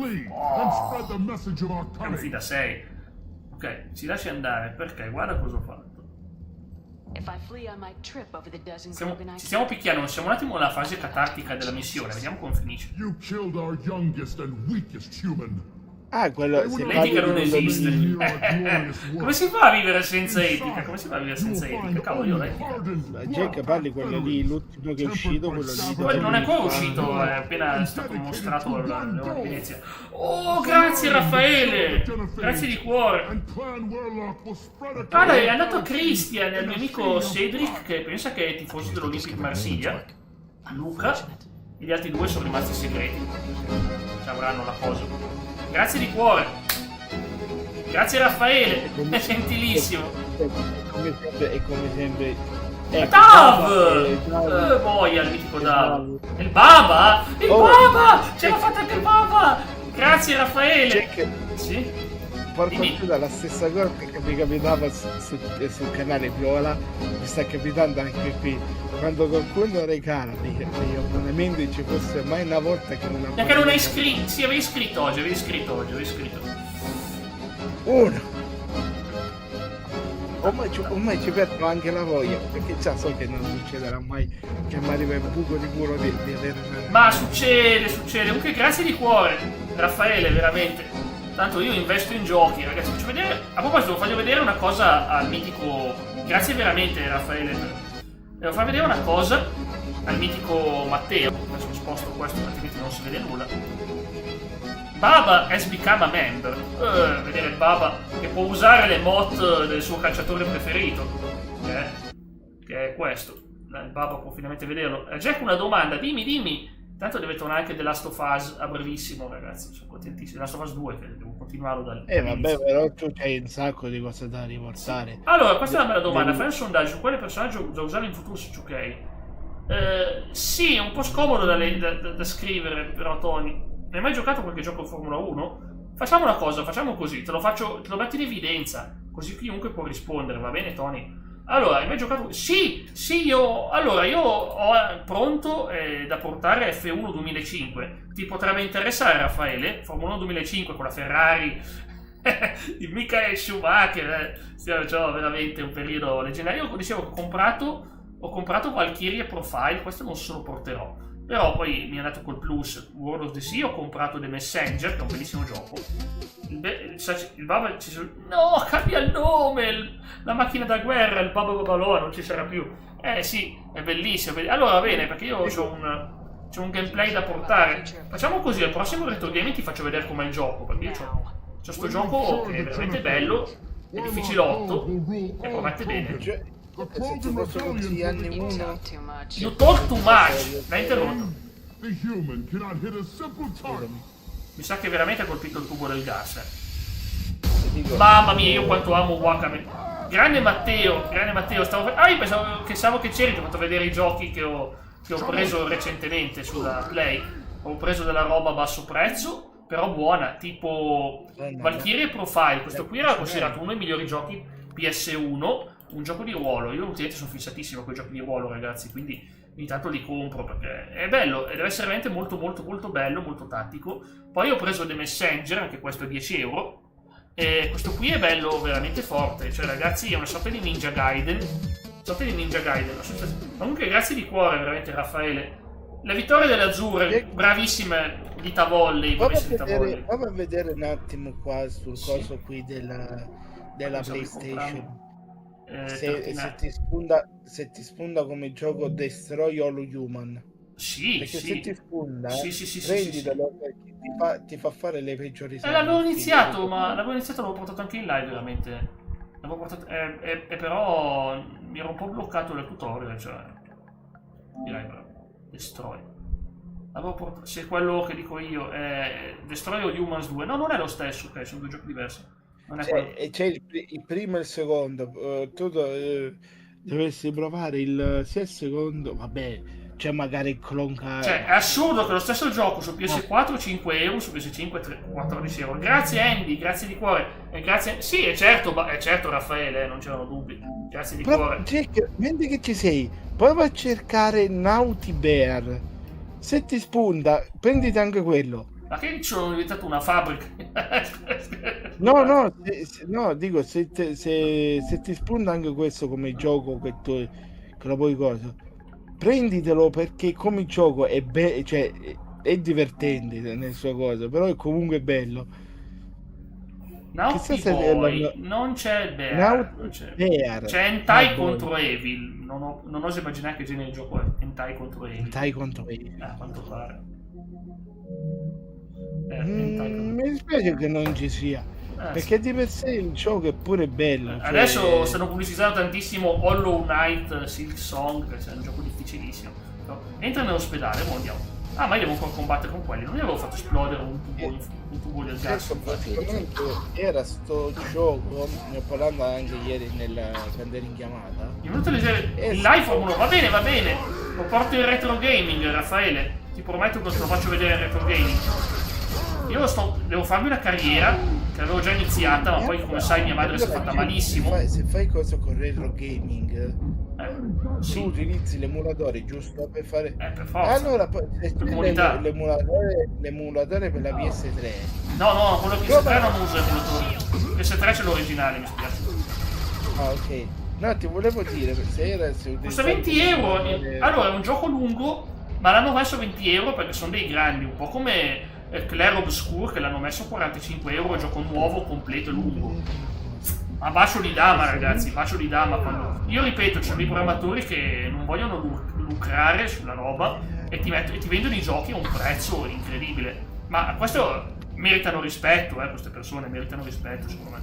un film da 6. Ok, si lascia andare, perché guarda cosa ho fatto. Ci stiamo picchiando, non siamo un attimo nella fase catartica della missione, vediamo come finisce. Ah, quello l'etica non esiste. Come si fa a vivere senza etica? Come si fa a vivere senza etica? Cavolo, io l'etica. Jack, parli quello lì, l'ultimo che è uscito, quello lì. Non è ancora uscito, è appena stato mostrato alla Venezia. Oh, grazie Raffaele! Grazie di cuore! Ah dai, è andato Christian, il mio amico Cedric, che pensa che è tifoso dell'Olympic Marsiglia, Luca, e gli altri due sono rimasti segreti. Ci avranno la cosa. Grazie di cuore! Grazie Raffaele! È gentilissimo! È come sempre. Dav! Boia, il mitico Dav! Il Baba! Il Baba! Ce l'ha fatta anche il Baba! Grazie Raffaele! Sì? Porco da la stessa cosa che mi capitava sul canale Viola, mi sta capitando anche qui. Quando qualcuno regala degli abbonamenti ci fosse mai una volta che non ha. Perché non hai iscritto? Sì, avevi iscritto oggi, avevi scritto. Uno! Ormai ci perdo anche la voglia, perché già so che non succederà mai che mi arriva il buco di culo di avere una. Ma succede. Comunque grazie di cuore, Raffaele, veramente. Tanto io investo in giochi, ragazzi. Faccio vedere. A proposito, voglio vedere una cosa al mitico. Grazie veramente, Raffaele. Devo far vedere una cosa al mitico Matteo. Adesso sposto questo, altrimenti non si vede nulla. Baba has become a member. Vedere Baba che può usare le mod del suo calciatore preferito. Che è questo. Il Baba può finalmente vederlo. Jack, una domanda, dimmi. Tanto deve tornare anche The Last of Us a brevissimo, ragazzi. Sono contentissimo. The Last of Us 2 che devo continuarlo dal vabbè, però tu c'hai un sacco di cose da riportare. Sì. Allora, questa è una bella domanda. Fai un sondaggio su quale personaggio da usare in futuro su 2K. Sì, è un po' scomodo da scrivere, però Tony. Hai mai giocato qualche gioco Formula 1? Facciamo una cosa, facciamo così, te lo metto in evidenza, così chiunque può rispondere, va bene Tony? Allora, hai mai giocato? Sì, io ho pronto da portare F1 2005. Ti potrebbe interessare, Raffaele? Formula 1 2005 con la Ferrari di Michael Schumacher, cioè, veramente un periodo leggendario. Io dicevo che ho comprato Valkyrie Profile, questo non se lo porterò. Però poi mi è andato col plus World of the Sea, ho comprato The Messenger, che è un bellissimo gioco. No, cambia il nome! La macchina da guerra, il Baba Babaloa, non ci sarà più. Sì, è bellissimo. Allora va bene, perché io c'ho un gameplay da portare. Facciamo così, al prossimo Retro Gaming ti faccio vedere com'è il gioco, perché io c'ho sto gioco che è veramente bello, è difficilotto e promette bene. Se ti posso consigliare uno. You talk too much. L'hai interrotto. Mi sa che veramente ha colpito il tubo del gas. Mamma mia, io quanto amo Wakame. Grande Matteo. Io pensavo che c'eri, ti ho fatto vedere i giochi che ho preso recentemente sulla Play. Ho preso della roba a basso prezzo, però buona, tipo Valkyrie Profile. Questo qui era considerato uno dei migliori giochi PS1. Un gioco di ruolo, io ultimamente sono fissatissimo con i giochi di ruolo, ragazzi, quindi ogni tanto li compro perché è bello e deve essere veramente molto molto molto bello, molto tattico. Poi ho preso The Messenger, anche questo è 10 euro, e questo qui è bello veramente forte, cioè ragazzi è una sorta di Ninja Gaiden, comunque grazie di cuore veramente Raffaele. La vittoria delle azzurre, bravissime di Tavolley, Vado a vedere un attimo qua sul coso qui della PlayStation. Se ti spunta come gioco Destroy All Human, perché se ti spunta prenditelo perché ti fa fare le peggiori l'avevo iniziato, l'avevo portato anche in live veramente. Però mi ero un po' bloccato nel tutorial, cioè direi Destroy. Se quello che dico io è Destroy All Humans 2, no, non è lo stesso, ok, sono due giochi diversi. C'è il primo e il secondo, tu dovresti provare sia il secondo, vabbè, c'è magari il clonca. Cioè è assurdo che lo stesso gioco su PS4 5 euro, su PS5 14 euro. Grazie Andy, grazie di cuore, grazie. Sì, è certo Raffaele, non c'erano dubbi, grazie di cuore. Jack, mentre che ci sei, prova a cercare Naughty Bear, se ti spunta prenditi anche quello. Ma che sono diventato una fabbrica? No, dico, se ti spunta anche questo come gioco che lo puoi cosa, prenditelo perché come gioco è cioè è divertente nel suo cosa, però è comunque bello. Naughty Boy, non c'è Bear, c'è Hentai contro Evil, non oso immaginare che genere di gioco è Hentai contro Evil. A quanto pare. Mi dispiace che non ci sia, perché di per sé il gioco è pure bello. Adesso stanno pubblicizzando tantissimo Hollow Knight Silksong, che è un gioco difficilissimo. No? Entra nell'ospedale, mo andiamo. Ma io devo ancora combattere con quelli, non gli avevo fatto esplodere un tubo del gas. Praticamente era sto gioco, ne ho parlato anche ieri quando ero in chiamata. Il live Formula 1, va bene, lo porto in retro gaming, Raffaele. Ti prometto che te lo faccio vedere in retro gaming. Io devo farmi una carriera che avevo già iniziata, ma poi come sai mia madre si è fatta malissimo. Se fai cosa con retro gaming, tu utilizzi l'emulatore giusto per fare. Per forza. Allora poi l'emulatore per la PS3. No, quello PS3 non usa l'emulatore. PS3 c'è l'originale, mi spiace. Ah, ok. No, ti volevo dire, costa 20 euro. Allora è un gioco lungo, ma l'hanno messo 20 euro perché sono dei grandi, un po' come Clair Obscur che l'hanno messo 45 euro, gioco nuovo, completo e lungo. Ma bacio di dama, ragazzi, bacio di dama. Io ripeto, ci sono dei programmatori che non vogliono lucrare sulla roba e ti vendono i giochi a un prezzo incredibile. Ma questo meritano rispetto, queste persone meritano rispetto, secondo me.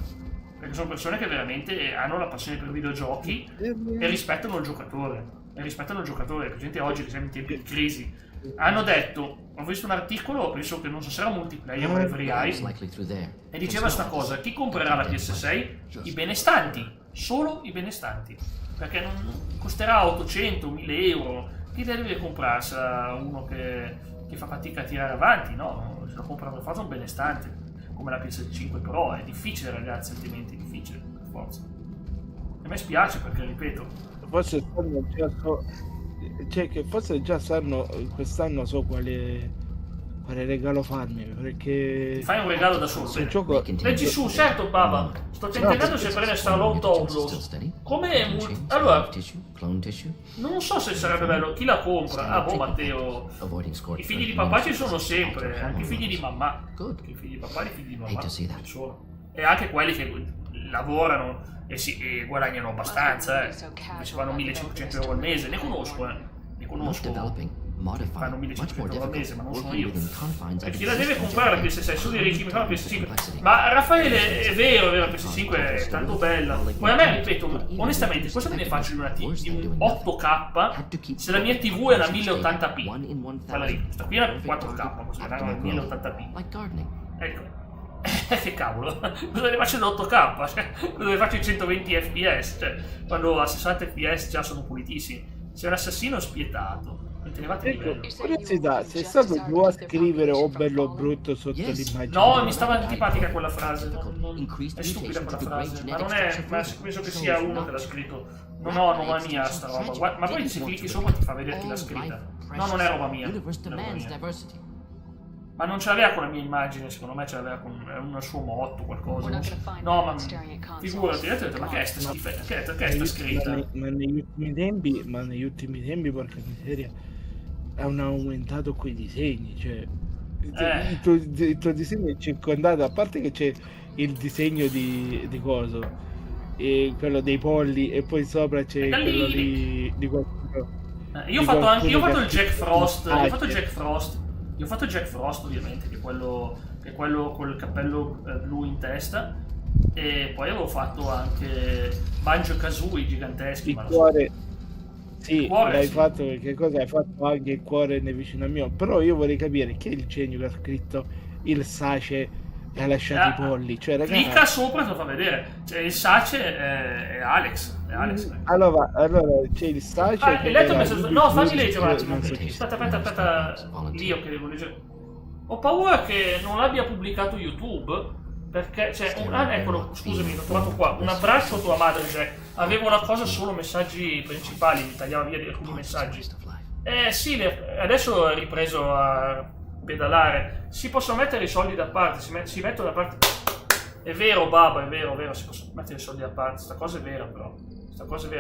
Perché sono persone che veramente hanno la passione per i videogiochi e rispettano il giocatore. Per gente oggi che siamo in tempi di crisi, Hanno detto, ho visto un articolo, penso che non so se era multiplayer o Every Eye, e diceva sta cosa: chi comprerà la PS6? I benestanti, solo i benestanti, perché non costerà 800, 1000 euro. Chi deve comprarsela? Uno che fa fatica a tirare avanti? No, se lo compra per forza un benestante, come la PS5 Pro. È difficile, ragazzi, altrimenti è difficile, per forza. E a me spiace perché, ripeto, forse già sanno quest'anno so quale regalo farmi, perché fai un regalo da solo. Leggi su, certo, Baba, sto tentando se prende Starlord Outlaws come allora non so se sarebbe bello. Chi la compra? Ah, boh, Matteo, i figli di papà ci sono sempre, anche i figli di mamma, i figli di papà e i figli di mamma ci sono, e anche quelli che lavorano e guadagnano abbastanza, che ci vanno 1500 euro al mese. Ne conosco, fanno 1500 euro al mese, ma non sono io. E chi la deve comprare la PS6? Solo i ricchi mi fanno la PS5. Ma Raffaele, è vero, la PS5 è tanto bella. Poi a me, ripeto, onestamente, cosa me ne faccio di un 8K se la mia TV è una 1080p? Quella lì, questa qui è una 4K, così, è una 1080p. Ecco. Che cavolo, cosa ne faccio d'8K? Cioè, cosa ne faccio i 120 fps? Cioè, quando a 60 fps già sono pulitissimi. Sei un assassino spietato. Curiosità, sei stato tu a scrivere o bello o brutto sotto l'immagine? No, mi stava antipatica quella frase. È stupida quella frase. Ma non è. Ma penso che sia uno che l'ha scritto. Non ho roba mia sta roba. Ma poi se clicchi sopra ti fa vedere chi l'ha scritta. No, non è roba mia. Ma non ce l'aveva con la mia immagine, secondo me ce l'aveva con un suo motto, qualcosa. No, ma figurati, ho detto, ma che è sta schifetta? Che è sta scritta? Ma negli ultimi tempi, porca miseria, hanno aumentato quei disegni, cioè il tuo disegno è circondato, a parte che c'è il disegno di coso, e quello dei polli, e poi sopra c'è quello di qualcuno. Io ho fatto il Jack Frost, Io ho fatto Jack Frost, ovviamente, che è quello col cappello blu in testa, e poi avevo fatto anche Banjo-Kazooie giganteschi. Il cuore, sì, l'hai fatto, perché cosa hai fatto anche il cuore ne vicino al mio. Però io vorrei capire chi è il genio che ha scritto il Sace e ha lasciato i polli. Cioè, ragazzi, clicca sopra e te lo fa vedere. Cioè, il Sace è Alex. Allora c'è il Sace. Hai letto il messaggio? No, fammi leggere un attimo. Aspetta. Io che devo leggere. Ho paura che non l'abbia pubblicato YouTube. Perché, eccolo, scusami, l'ho trovato qua. Un abbraccio a tua madre, Jack. Avevo una cosa solo messaggi principali, mi tagliava via alcuni messaggi. Sì, adesso è ripreso a pedalare. Si possono mettere i soldi da parte, si mettono da parte. È vero, Baba, è vero, si possono mettere i soldi da parte. Sta cosa è vera, però.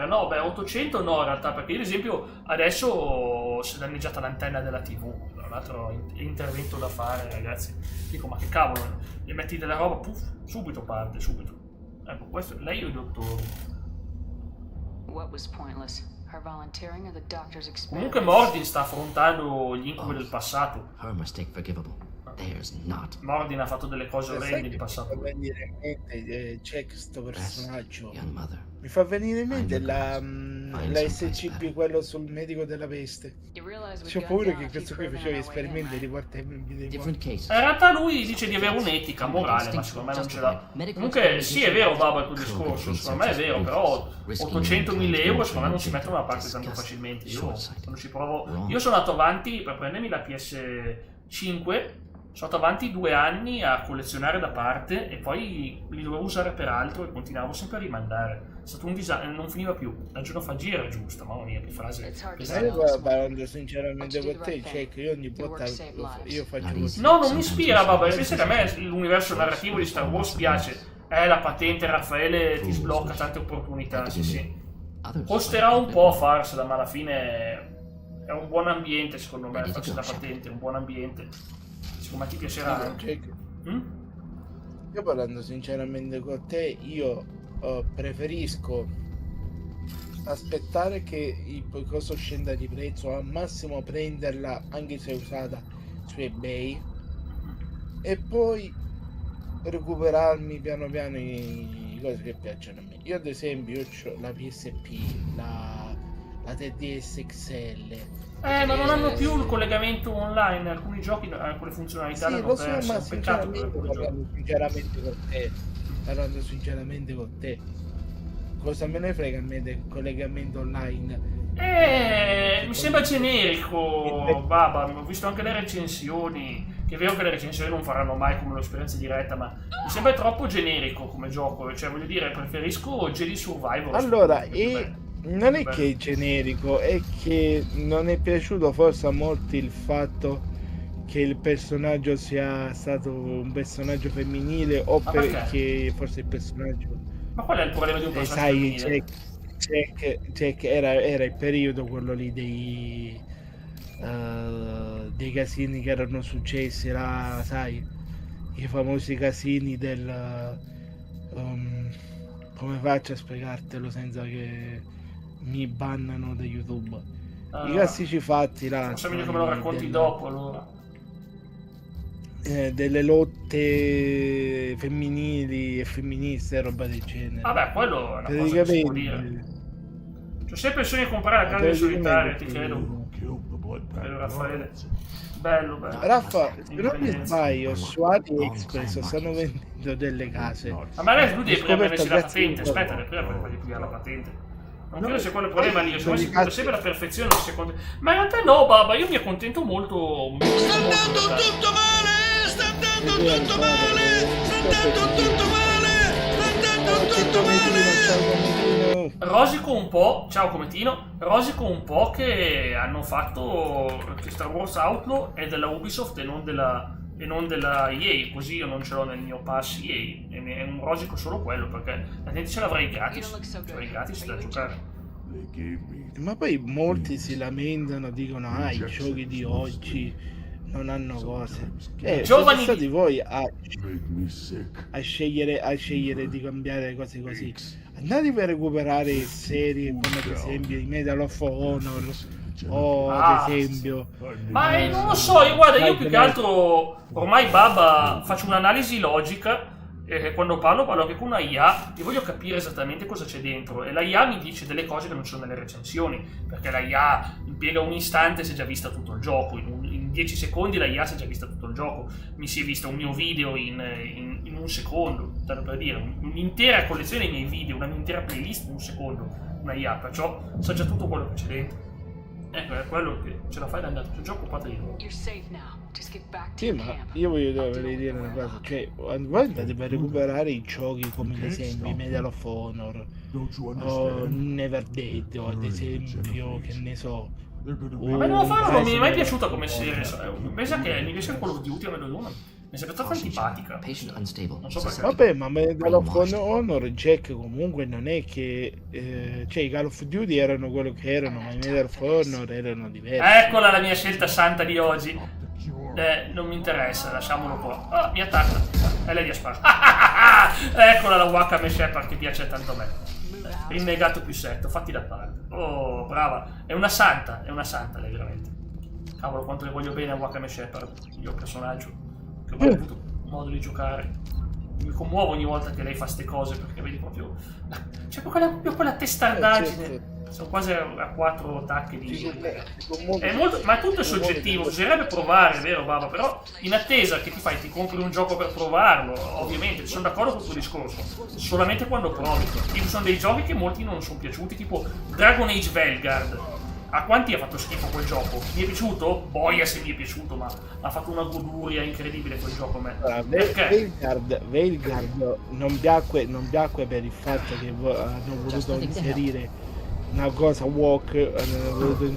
No, 800 no, in realtà, perché io, ad esempio, adesso si è danneggiata l'antenna della TV. Un altro intervento da fare, ragazzi. Dico, ma che cavolo, gli metti della roba, puff, subito parte, subito. Ecco, questo, lei o il dottore? Comunque Mordin sta affrontando gli incubi del passato. Mordin ha fatto delle cose orrende in passato. Mi fa venire in mente sto personaggio. Mi fa venire in mente la SCP, quello sul medico della peste. C'ho paura che questo qui faceva esperimenti di portarmi in video. In realtà lui dice di avere un'etica morale, ma secondo me non ce l'ha. Comunque sì, è vero, Baba, il tuo discorso, secondo me è vero, però 800.000 euro secondo me non si mettono da parte tanto facilmente. Io quando ci provo, io sono andato avanti per prendermi la PS5. Sono andato avanti 2 anni a collezionare da parte e poi li dovevo usare per altro e continuavo sempre a rimandare. È stato un disastro, non finiva più. Un giorno fa gira giusto, mamma mia, che frase. Parlando sinceramente con te, cioè che io ogni volta io faccio così. No, non mi ispira, Baba, pensa che a me l'universo narrativo di Star Wars piace. La patente, Raffaele ti sblocca tante opportunità, sì. Costerà un po' farsela, ma alla fine è un buon ambiente, secondo me, farsi la patente, è un buon ambiente. Ma ti piacerà anche. Io parlando sinceramente con te, io preferisco aspettare che il coso scenda di prezzo, al massimo prenderla anche se usata su eBay e poi recuperarmi piano piano i cose che piacciono a me. Io ad esempio ho la PSP, la 3DS XL. Ma non hanno più il collegamento online, alcuni giochi, alcune funzionalità sì, l'hanno perso, ma è un peccato per parlando sinceramente con te, cosa me ne frega a me del collegamento online? Mi sembra generico, Baba, ho visto anche le recensioni, che è vero che le recensioni non faranno mai come un'esperienza diretta, ma mi sembra troppo generico come gioco, cioè voglio dire, preferisco Jedi Survivor. Allora, non è che è generico, è che non è piaciuto forse a molti il fatto che il personaggio sia stato un personaggio femminile, o perché forse il personaggio... Ma qual è il problema di un personaggio femminile? Jack era il periodo quello lì dei casini che erano successi là, sai, i famosi casini del... come faccio a spiegartelo senza che mi bannano da YouTube? I classici fatti là. Non so meglio come lo racconti dopo, allora. Delle lotte femminili e femministe e roba del genere. Vabbè, quello è una cosa che si può dire. C'ho sempre il sogno di comprare la casa solitaria, ti credo. Bello, Raffaele. Bello. Raffa, se non mi sbaglio, su AliExpress stanno vendendo delle case. Ma magari lui deve prendersi la patente. Aspetta, prima di pigliare la patente. Non credo sia quello il problema lì, se si punta sempre la perfezione, non si è contento. Ma in realtà no, Baba, io mi accontento molto. Sta andando tutto male! Sta andando tutto male! Sta andando tutto male! Rosico un po', ciao Cometino, rosico un po' che hanno fatto che Star Wars Outlaw è della Ubisoft e non della EA, così io non ce l'ho nel mio pass EA, è un rosico solo quello, perché la gente ce l'avrei gratis, da giocare. Ma poi molti si lamentano, dicono i giochi di oggi non hanno cose. Giovani siete stati voi a scegliere di cambiare cose così. Andate per recuperare serie come ad esempio i Medal of Honor o ad esempio ma non lo so, io più che altro ormai Baba faccio un'analisi logica e quando parlo anche con una IA e voglio capire esattamente cosa c'è dentro, e la IA mi dice delle cose che non sono nelle recensioni, perché la IA impiega un istante, si è già vista tutto il gioco, in 10 secondi la IA si è già vista tutto il gioco, mi si è vista un mio video in un secondo, tanto per dire, un'intera collezione dei miei video, un'intera playlist in un secondo, una IA, perciò sa già tutto quello che c'è dentro. Ecco, è quello che ce la fai da andare, il gioco padrino. Sì, ma io voglio dire una cosa, cioè voi andate per recuperare i giochi come ad esempio Medal of Honor o Never Dead, o ad esempio, che ne so, ma me lo fanno, non mi è mai piaciuta come serie, pensa che mi piace Call of Duty, mi è sempre stata antipatica, non so perché. Vabbè, ma Medal of Honor, Jack, comunque non è che cioè i Call of Duty erano quello che erano, ma i Medal of Honor erano diversi. Eccola la mia scelta santa di oggi. Non mi interessa, lasciamolo qua. Mi attacca. E lei gli spara. Eccola la Wakame Shepard che piace tanto a me. Rinnegato più setto, fatti da parte. Oh, brava. È una santa lei veramente. Cavolo, quanto le voglio bene a Wakame Shepard, il mio personaggio, che ho mai avuto modo di giocare. Mi commuovo ogni volta che lei fa ste cose, perché vedi proprio... C'è proprio quella testardaggine. Certo. Sono quasi a 4 tacche di... È molto, ma tutto è soggettivo, bisognerebbe provare, vero Baba? Però in attesa che ti compri un gioco per provarlo, ovviamente, sono d'accordo con il tuo discorso, solamente quando provi. Ci sono dei giochi che molti non sono piaciuti, tipo Dragon Age Velgard. A quanti ha fatto schifo quel gioco? Mi è piaciuto? Boia se mi è piaciuto, ma ha fatto una goduria incredibile quel gioco a me. Velgard non piacque per il fatto che hanno voluto inserire una cosa woke,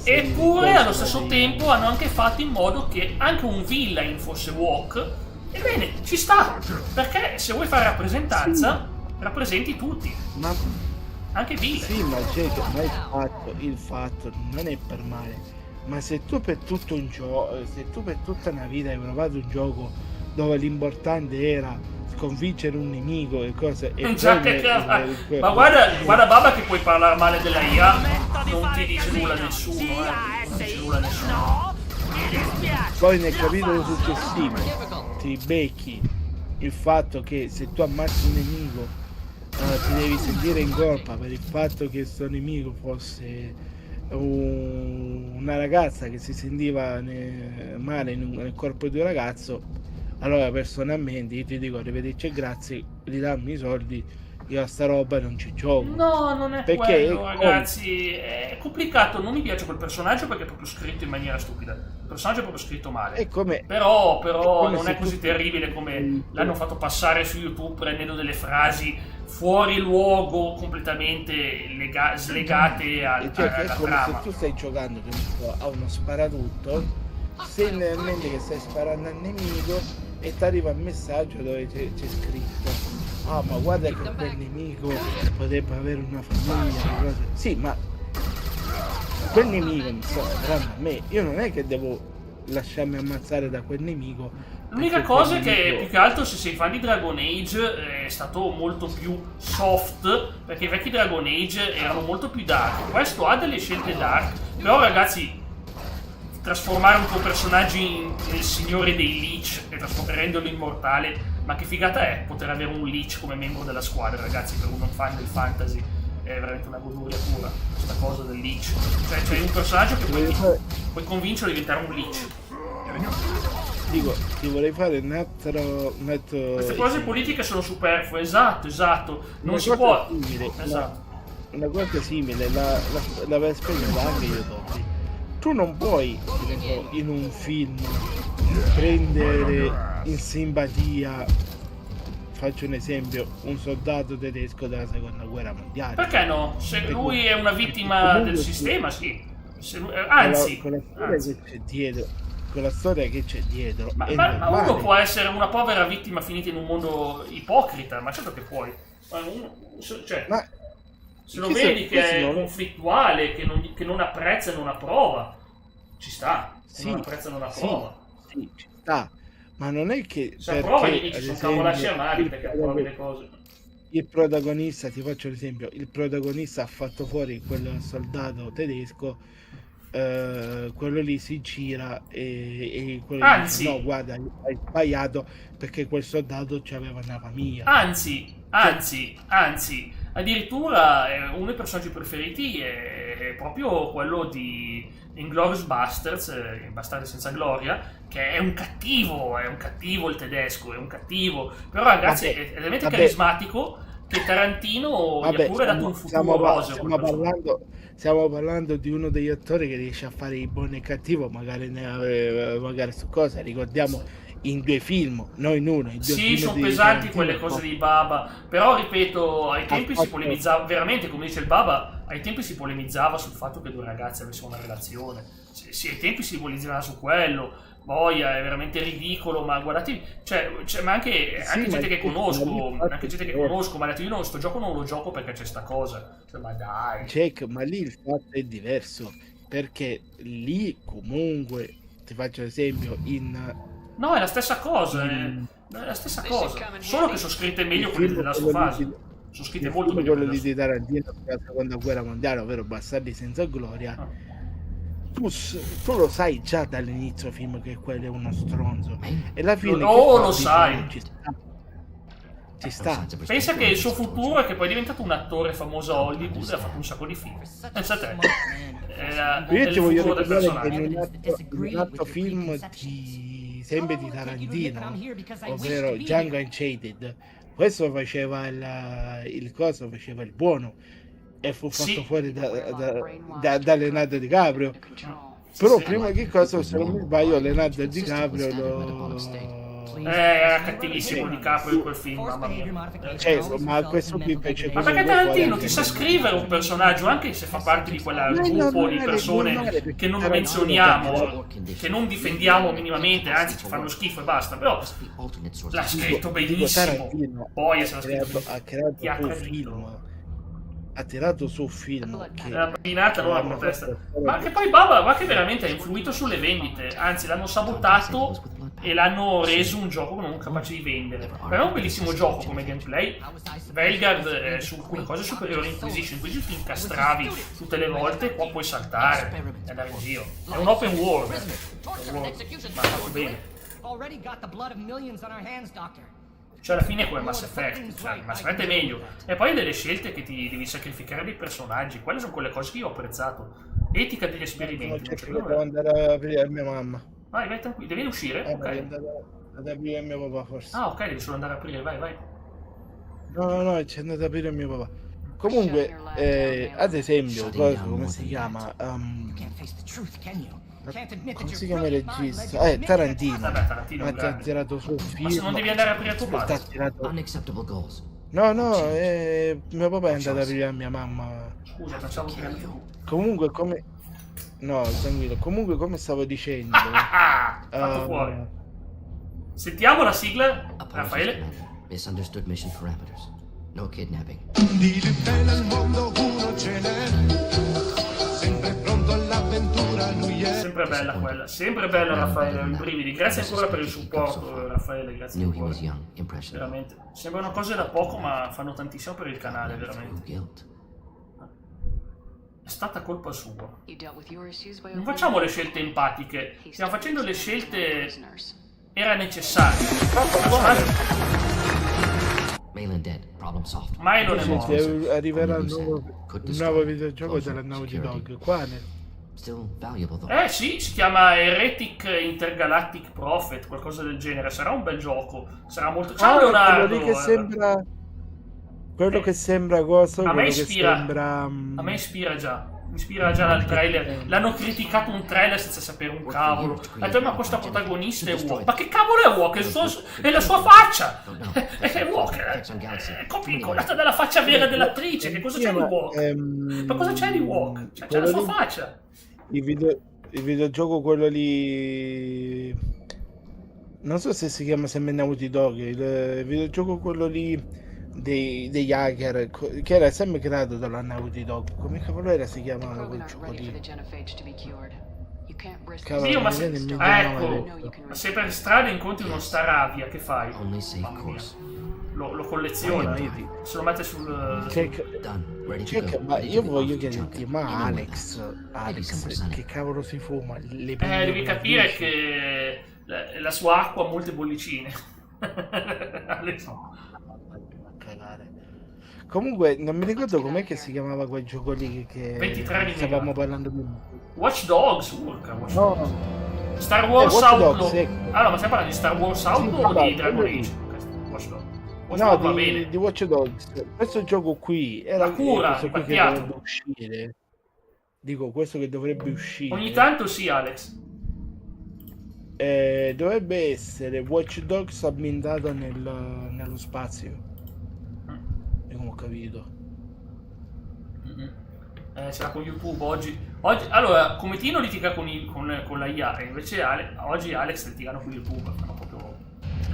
eppure allo stesso tempo hanno anche fatto in modo che anche un villain fosse woke. Ebbene, ci sta, perché se vuoi fare rappresentanza, rappresenti tutti, ma anche villain. Sì, ma il fatto non è per male, ma se tu per tutto un gioco, se tu per tutta una vita hai provato un gioco dove l'importante era sconfiggere un nemico e cose, e ma guarda Baba che puoi parlare male della IA, non ti dice nulla nessuno, non dice nulla nessuno. Poi nel capitolo successivo ti becchi il fatto che se tu ammazzi un nemico ti devi sentire in colpa per il fatto che sto nemico fosse una ragazza che si sentiva male nel corpo di un ragazzo, allora personalmente io ti dico arrivederci e grazie, gli dammi i soldi, io a sta roba non ci gioco. No, non è perché quello, ragazzi, è complicato, non mi piace quel personaggio perché è proprio scritto in maniera stupida. Il personaggio è proprio scritto male. Però non è così terribile come l'hanno fatto passare su YouTube prendendo delle frasi fuori luogo, completamente slegate alla trama. Se tu stai giocando a uno sparatutto, sei nella mente che stai sparando al nemico e ti arriva il messaggio dove c'è scritto ah ma guarda che quel nemico potrebbe avere una famiglia. Sì, ma quel nemico mi sta parlando a me, io non è che devo lasciarmi ammazzare da quel nemico. L'unica cosa è che più che altro se sei fan di Dragon Age è stato molto più soft, perché i vecchi Dragon Age erano molto più dark. Questo ha delle scelte dark, però ragazzi, trasformare un tuo personaggio nel signore dei Lich e renderlo immortale, ma che figata è poter avere un Lich come membro della squadra, ragazzi, per un fan del fantasy è veramente una goduria pura questa cosa del Lich. Cioè c'è un personaggio che puoi convincerlo a diventare un Lich. Dico, ti vorrei fare un altro queste cose politiche sono superflue, esatto, non si può simile, una cosa simile la spiegata anche io dopo. Tu non puoi in un film prendere in simpatia, faccio un esempio, un soldato tedesco della seconda guerra mondiale. Perché no? Se lui è una vittima del sistema, sì. Anzi, con la storia che c'è dietro, con la storia che c'è dietro. Ma uno può essere una povera vittima finita in un mondo ipocrita, ma certo che puoi. Se lo vedi che è conflittuale, che non apprezza e non approva, ci sta. Sì, non apprezza e non approva. Sì, ci sta. Ma non è che se approva gli dici sono cavolacci amari perché approvi le cose. Il protagonista, ti faccio l'esempio, il protagonista ha fatto fuori quel soldato tedesco, quello lì si gira e quello anzi dice, no guarda hai sbagliato perché quel soldato aveva una famiglia. Anzi, addirittura uno dei personaggi preferiti è proprio quello di Inglourious Basterds, Bastardi senza gloria, che è un cattivo il tedesco, è un cattivo, però ragazzi è talmente carismatico che Tarantino gli ha pure dato un futuro roseo. Stiamo parlando di uno degli attori che riesce a fare il buono e il cattivo, magari su cosa, ricordiamo in 2 film, non in uno. Sì, sono pesanti quelle cose di Baba, però ripeto, ai tempi si polemizzava, veramente come dice il Baba, ai tempi si polemizzava sul fatto che 2 ragazzi avessero una relazione, sì, ai tempi si polemizzava su quello, boia, è veramente ridicolo, ma guardate, ma anche gente che conosco, ma ha detto io sto gioco non lo gioco perché c'è sta cosa, ma dai. Jack, ma lì il fatto è diverso, perché lì comunque, ti faccio l'esempio, no, è la stessa cosa, solo che sono scritte meglio quelle della sua fase. Sono scritte molto meglio quello di Tarantino per la seconda guerra mondiale, ovvero Bastardi senza gloria. Tu lo sai già dall'inizio film che quello è uno stronzo e alla fine lo sai, ci sta. Pensa che il suo futuro è che poi è diventato un attore famoso a Hollywood e ha fatto un sacco di film. Pensa a te. Io ti voglio ricordare che in un altro film sempre di Tarantino, ovvero Django Unchained, questo faceva faceva il buono e fu fatto fuori da Leonardo DiCaprio. Però prima che cosa, se non mi sbaglio, Leonardo DiCaprio era cattivissimo DiCaprio in quel film, mamma mia. Ma questo qui invece, ma perché Tarantino ti sa scrivere un personaggio anche se fa parte di quel gruppo di persone che non menzioniamo, che non difendiamo minimamente, anzi ci fanno schifo e basta, però l'ha scritto benissimo. Poi è stato scritto ha tirato su un film che la pinata non la protesta, ma che poi Baba che veramente ha influito sulle vendite, anzi l'hanno sabotato e l'hanno reso un gioco non capace di vendere. Per me è un bellissimo gioco come gameplay. Veilguard su alcune cose superiori Inquisition ti incastravi tutte le volte, qua puoi saltare e andare in giro. È un open world, ma fatto bene. Cioè alla fine è come Mass Effect, Mass Effect è meglio. E poi delle scelte che ti devi sacrificare dei personaggi, quelle sono quelle cose che io ho apprezzato. Etica degli esperimenti. Devo andare a aprire a mia mamma. Vai tranquillo. Devi uscire? Ok. Devo andare ad aprire a mio papà, forse. Ah, ok, devi solo andare a aprire, vai. No, c'è andato ad aprire a mio papà. Comunque, ad esempio, come si chiama? Come si chiama il regista? Tarantino. Vabbè, Tarantino ha tirato sul film. Ma se non devi andare a aprire a tuo padre? No, mio papà è andato ad aprire a mia mamma. Scusa, facciamo tu. Comunque, come... No, tranquillo. Comunque, come stavo dicendo... Fatto fuori. Sentiamo la sigla, Raffaele. Misunderstood mission parameters. No kidnapping. Di nel mondo uno ce n'è. Sempre pronto all'avventura lui è. Sempre bella quella, sempre bella Raffaele, i brividi. Grazie ancora per il supporto Raffaele, grazie ancora. Veramente. Sembrano cose da poco ma fanno tantissimo per il canale, veramente. È stata colpa sua. Non facciamo le scelte empatiche, stiamo facendo le scelte... Era necessario. Mylon è morto. Arriverà un nuovo videogioco della Naughty Dog. Quale? Sì, si chiama Heretic Intergalactic Prophet, qualcosa del genere. Sarà un bel gioco. Sarà molto... Ciao Leonardo! Quello lì che sembra... Quello che sembra cosa? A me ispira già. Mi ispira già dal trailer. L'hanno criticato un trailer senza sapere un cavolo. Ha detto, ma questa protagonista è Walker. Ma che cavolo è Walker? È la sua faccia! È Walker! È incollata dalla faccia vera dell'attrice. Che cosa c'è di Walker? Ma cosa c'è di Walker? C'è la sua faccia. Il videogioco quello lì... Non so se si chiama sempre Naughty Dog. Il videogioco quello lì... degli hacker che era sempre creato dalla Naughty Dog. Come cavolo era si chiamava quel gioco lì? Io, ma se, ma se per strada incontri uno Staravia, che fai? Mamma mia. Lo colleziona, se lo mette sul... Check, ma io voglio chiederti, ma Alex, che cavolo si fuma? Devi capire che la sua acqua ha molte bollicine. Alex. Comunque non mi ricordo com'è che si chiamava quel gioco lì che 23 stavamo parlando prima. Watch Dogs, no. Star Wars Outlaw. Allora, ma stiamo parlando di Star Wars Outlaw o di Dragon Age? Watch Dogs. No, di Watch Dogs. Questo gioco qui era questo qui che dovrebbe uscire. Dico, questo che dovrebbe uscire. Ogni tanto sì, Alex. Dovrebbe essere Watch Dogs ambientato nello spazio. Come ho capito. Sarà con YouTube oggi. Allora, come Tino litiga con la IA, e invece oggi Alex litigano con YouTube. Fanno proprio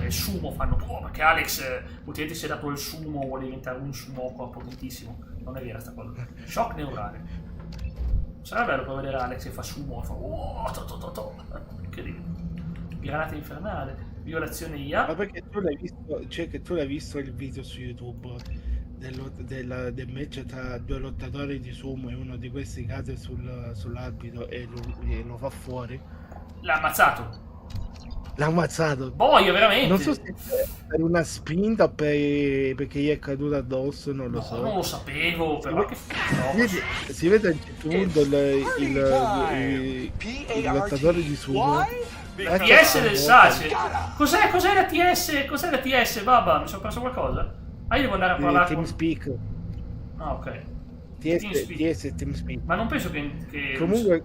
il sumo, perché Alex ultimamente si è dato il sumo, vuole diventare un sumo potentissimo. Non è vera sta cosa. Shock neurale. Sarà bello per vedere Alex che fa sumo, incredibile. Granata infernale, violazione IA. Ma perché tu l'hai visto, cioè che tu l'hai visto il video su YouTube del match tra due lottatori di sumo e uno di questi cade sull'arbitro e lo fa fuori? L'ha ammazzato. Boia, veramente. Non so se per una spinta o perché gli è caduto addosso, non lo so. Non lo sapevo, però si vede a un certo punto il lottatore di sumo. La TS del Sace. Cos'è la TS? Cos'è la TS, babba? Mi sono perso qualcosa? Io devo andare a parlare con... TeamSpeak. Ah, ok. TS e TeamSpeak. Ma non penso che... Comunque...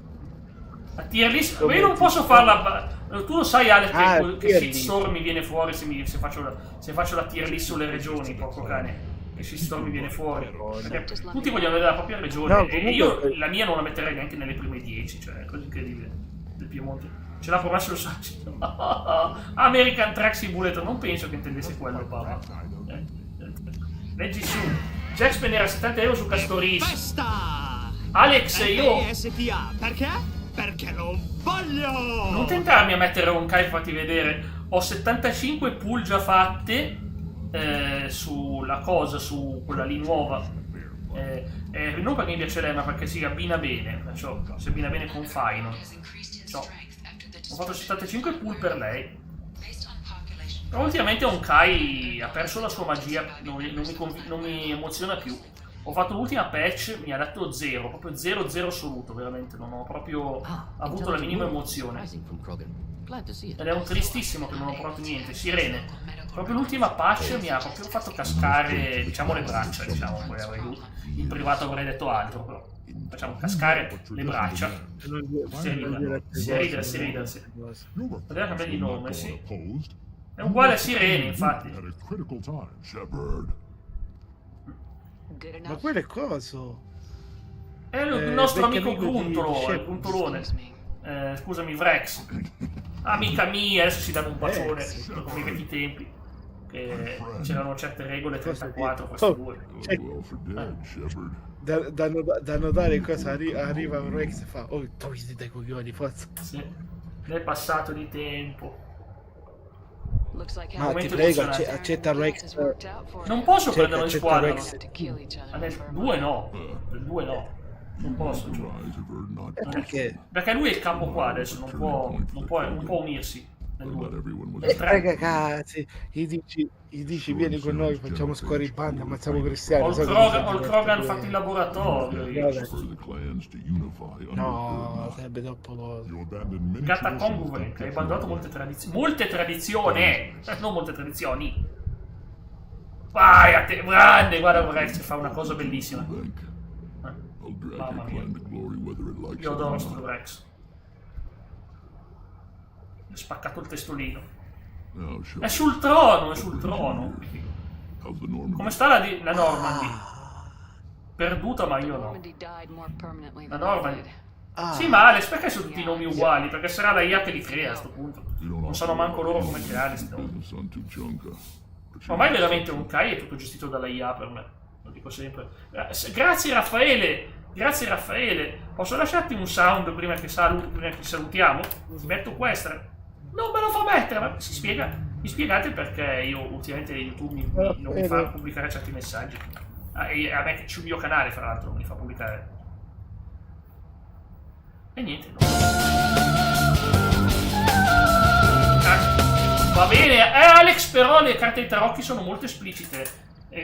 La tier list... Ma io non posso farla... Tu lo sai, Alex, che shitstorm mi viene fuori se faccio la tier list sulle regioni, porco cane. Che shitstorm mi viene fuori. Perché tutti vogliono vedere la propria regione. No, e io la mia non la metterei neanche nelle prime 10, cioè, è cosa incredibile. Del Piemonte. Ce l'ha provato lo Sace. American Truck Simulator, non penso che intendesse quello, papà. Leggi su. Jack spenderà 70 euro su Castorissimo. Alex, io... Perché? Perché non voglio! Non tentarmi a mettere un Kai, fatti vedere. Ho 75 pull già fatte sulla cosa, su quella lì nuova. Non perché mi piace lei, ma perché si abbina bene. Perciò si abbina bene con Final. Ho fatto 75 pull per lei. Però ultimamente Honkai ha perso la sua magia, non mi emoziona più. Ho fatto l'ultima patch, mi ha dato 0, proprio 0 assoluto, veramente, non ho proprio avuto la minima emozione. Ed è un tristissimo che non ho provato niente. Sirene, proprio l'ultima patch mi ha proprio fatto cascare, diciamo, le braccia, diciamo, poi in privato avrei detto altro, però facciamo cascare le braccia. Si ride. Poteva cambiare di nome, sì. È uguale a Sirene, infatti. Ma quello è coso? È il nostro amico Gruntolo, il Gruntolone. Scusami, Vrex. Amica mia, adesso si danno un bacione, come i vecchi tempi. Che c'erano certe regole 34, queste due. Da notare cosa arriva Vrex e fa: oh, togliti dai coglioni, forza. Sì, nel passato di tempo. Ma ti prego, accetta Rex. Non posso prenderlo in squadra. Due no. Non posso. Perché? Perché lui è il capo qua adesso, non può unirsi. Raga, cazzi, gli dici vieni con noi, facciamo scorribanda, ammazziamo Cristiano. Ho il Krogan fatto in laboratorio. No, sarebbe troppo cosa. Gatta Conguve, che hai abbandonato molte tradizioni, non molte tradizioni. Vai a te, grande, guarda Rex fa una cosa bellissima. Mamma mia. Io adoro sto Rex. Mi ha spaccato il testolino. È sul trono. Come sta la Normandy? Perduta, ma io no. La Normandy. Sì, ma Alex, perché sono tutti i nomi uguali? Perché sarà la IA che li crea a sto punto. Non sanno manco loro come creare sti nomi. Ormai veramente un Kai è tutto gestito dalla IA per me. Lo dico sempre. Grazie Raffaele. Posso lasciarti un sound prima che salutiamo? Ti metto questa. Non me lo fa mettere, ma mi spiegate perché io ultimamente YouTube non mi fa pubblicare certi messaggi. E a me sul mio canale, fra l'altro, non mi fa pubblicare. E niente, no. Va bene, Alex, però le carte dei tarocchi sono molto esplicite.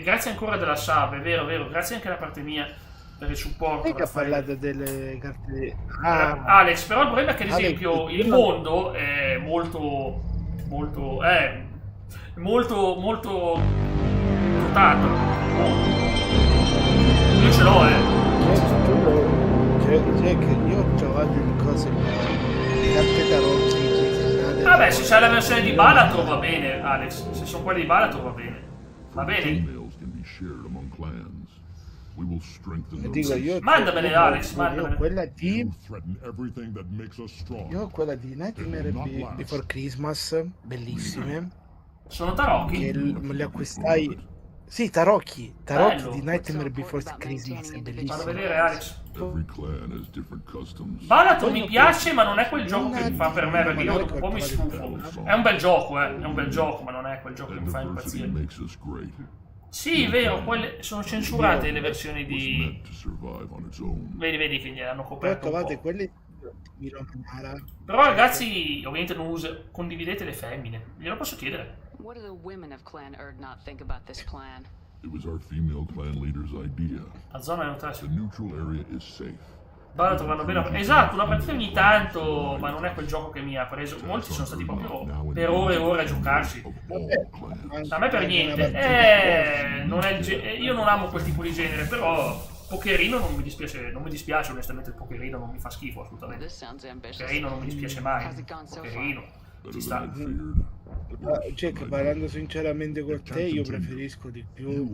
Grazie ancora della sub, è vero, grazie anche da parte mia per il supporto. Perché ha parlato delle carte? Alex, però il problema è che ad esempio il mondo è molto dotato. Io ce l'ho, Io ho trovato le cose, le carte tarocchi. Vabbè, se c'è la versione di Balatro va bene, Alex. Se sono quelle di Balatro va bene. Va bene. Mandamele, Alex, mandamele. Io ho quella di Nightmare Before Christmas, bellissime. Sono tarocchi? Che me le acquistai. Sì, tarocchi di Nightmare Before Christmas, è bellissimo. Fallo vedere, Alex. Balatro mi piace, ma non è quel gioco che mi fa per me, perché io dopo un po' mi stufo. È un bel gioco, ma non è quel gioco che mi fa impazzire. Sì, vero, quelle sono censurate le versioni di... Vedi che gliel'hanno coperto un po'. Quelle... Però ragazzi, ovviamente non condividete le femmine. Glielo posso chiedere? What do the women of Clan Erd not think about this plan? It was our female clan leader's idea. La zona neutrale. The neutral area is safe. Balatro vanno bene. Esatto, una partita ogni tanto, ma non è quel gioco che mi ha preso. Molti sono stati proprio per ore e ore a giocarci. A me per niente. Non è io non amo quel tipo di genere, però Pokerino non mi dispiace onestamente, il Pokerino non mi fa schifo assolutamente. Pokerino non mi dispiace mai. Pokerino ci sta. Jack, parlando sinceramente con te, io preferisco di più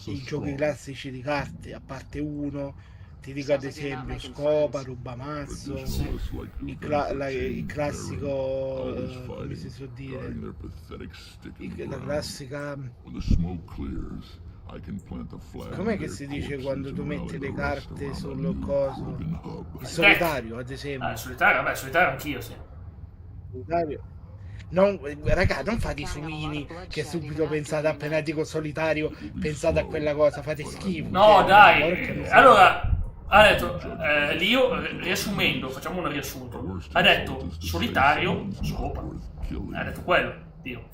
i giochi classici di carte, a parte uno. Ti dico ad esempio Scopa, Rubamazzo, il classico, come si suol dire, la classica, com'è che si dice quando tu metti le carte sul coso, il solitario ad esempio. Il solitario, solitario anch'io, sì. Solitario. Raga, non fate i suini che subito pensate, appena dico solitario pensate a quella cosa, fate schifo. No, dai, allora ha detto Lio, riassumendo, facciamo un riassunto, ha detto solitario, scopa, ha detto quello, Dio.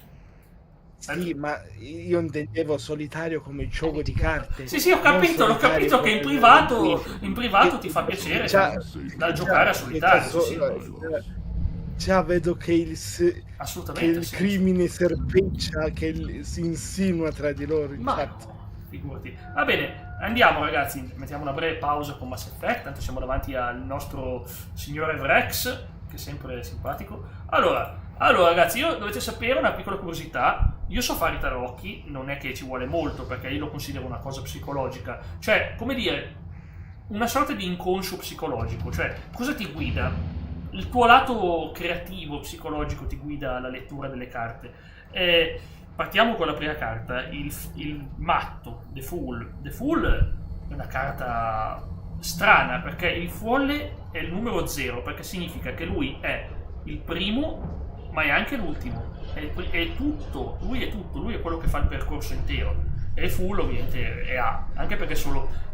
Sì, ma io intendevo solitario come gioco di carte. Sì, ho capito che in privato ti fa piacere da giocare a solitario. Già vedo che il crimine serpeggia, che si insinua tra di loro in chat. Figurati. Va bene, andiamo ragazzi, mettiamo una breve pausa con Mass Effect, tanto siamo davanti al nostro signore Vrex, che è sempre simpatico. Allora ragazzi, dovete sapere una piccola curiosità. Io so fare i tarocchi, non è che ci vuole molto, perché io lo considero una cosa psicologica, cioè, come dire, una sorta di inconscio psicologico. Cioè, cosa ti guida? Il tuo lato creativo, psicologico, ti guida alla lettura delle carte. Partiamo con la prima carta, il matto, The Fool. The Fool è una carta strana, perché il folle è il numero 0, perché significa che lui è il primo, ma è anche l'ultimo. È tutto, lui è quello che fa il percorso intero. E Fool ovviamente è A, anche perché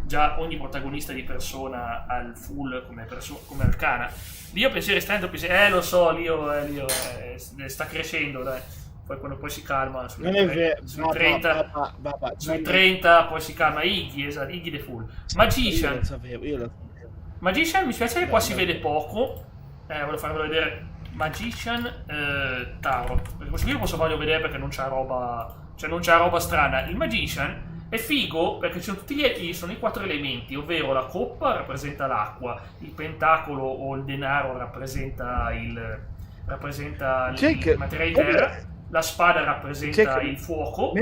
già ogni protagonista di Persona ha il Fool come arcana. Io pensieri strani, lo so, Lio sta crescendo, dai. Poi si calma sui 30, poi si calma. Iggy The Fool. Magician. Io lo sapevo. Magician, mi spiace che qua si vede poco. Voglio farvelo vedere. Magician Tarot, perché questo qui lo posso farlo vedere perché non c'ha roba strana. Il Magician è figo perché sono i 4 elementi, ovvero la coppa rappresenta l'acqua, il pentacolo o il denaro rappresenta il materiale di terra, la spada rappresenta il fuoco,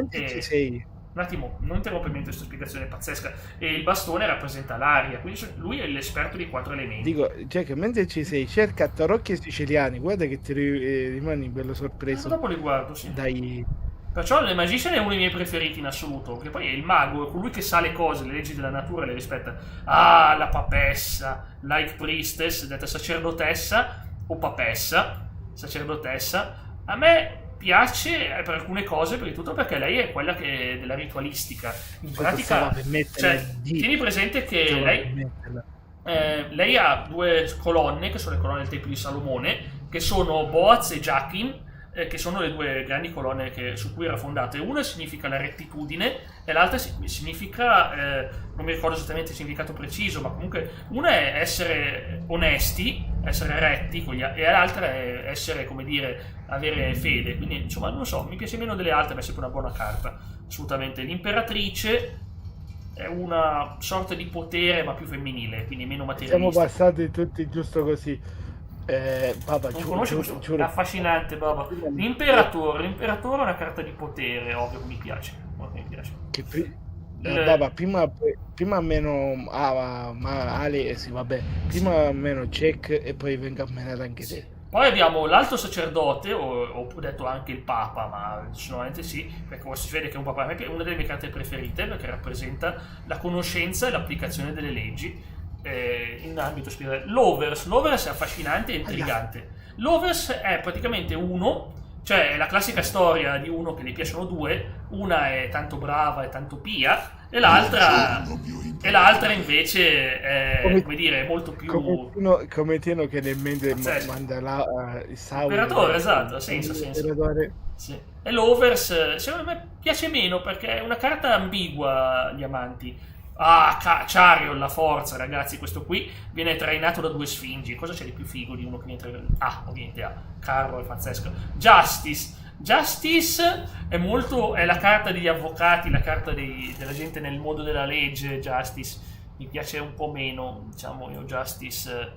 un attimo, non interrompermi mentre questa spiegazione pazzesca, e il bastone rappresenta l'aria, quindi lui è l'esperto dei 4 elementi. Dico, Jack, mentre ci sei, cerca tarocchi siciliani, guarda che ti rimani bello sorpreso. Dopo li guardo, sì. Dai. Perciò il Magician è uno dei miei preferiti in assoluto, perché poi è il mago, è colui che sa le cose, le leggi della natura e le rispetta. La papessa, like priestess, detta sacerdotessa, o papessa, sacerdotessa, a me piace per alcune cose, per tutto perché lei è quella che della ritualistica. In pratica, tieni presente che lei ha 2 colonne, che sono le colonne del Tempio di Salomone, che sono Boaz e Jachin, che sono le 2 grandi colonne su cui era fondata. Una significa la rettitudine e l'altra significa, non mi ricordo esattamente il significato preciso, ma comunque una è essere onesti, essere retti, e l'altra è essere, come dire, avere fede. Quindi insomma, non so, mi piace meno delle altre, ma è sempre una buona carta, assolutamente. L'imperatrice è una sorta di potere, ma più femminile, quindi meno materialista. Siamo passati tutti giusto così. Baba, giuro. È affascinante, Baba. L'imperatore è una carta di potere, ovvio, mi piace. Baba, prima meno ma Ale, sì, vabbè, prima meno Jack e poi venga a menare anche te. Poi abbiamo l'alto sacerdote, o detto anche il papa, ma sicuramente sì, perché si vede che è un papa, è una delle mie carte preferite, perché rappresenta la conoscenza e l'applicazione delle leggi in ambito spirituale. L'Overs è affascinante e intrigante. L'Overs è praticamente cioè è la classica storia di uno che gli piacciono 2, una è tanto brava e tanto pia, e l'altra invece è, come dire, molto più come Tino che nel mente manda il Sauron. L'imperatore, esatto, ha senso. Sì. E l'Overs secondo me piace meno perché è una carta ambigua, gli amanti. Charion, la forza, ragazzi, questo qui viene trainato da 2 sfingi. Cosa c'è di più figo di uno che viene trainato? Ovviamente Carro è pazzesco. Justice è la carta degli avvocati, la carta della gente nel mondo della legge. Justice mi piace un po' meno, diciamo. Io Justice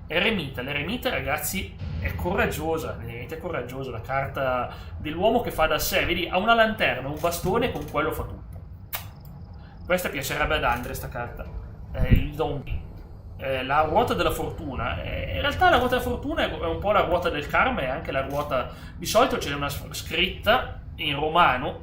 l'eremita, ragazzi, è coraggiosa. L'eremita è coraggiosa, la carta dell'uomo che fa da sé. Vedi, ha una lanterna, un bastone, e con quello fa tutto. Questa piacerebbe ad Andre, sta carta. Il zombie. La ruota della fortuna. In realtà la ruota della fortuna è un po' la ruota del karma, e anche la ruota. Di solito c'è una scritta in romano,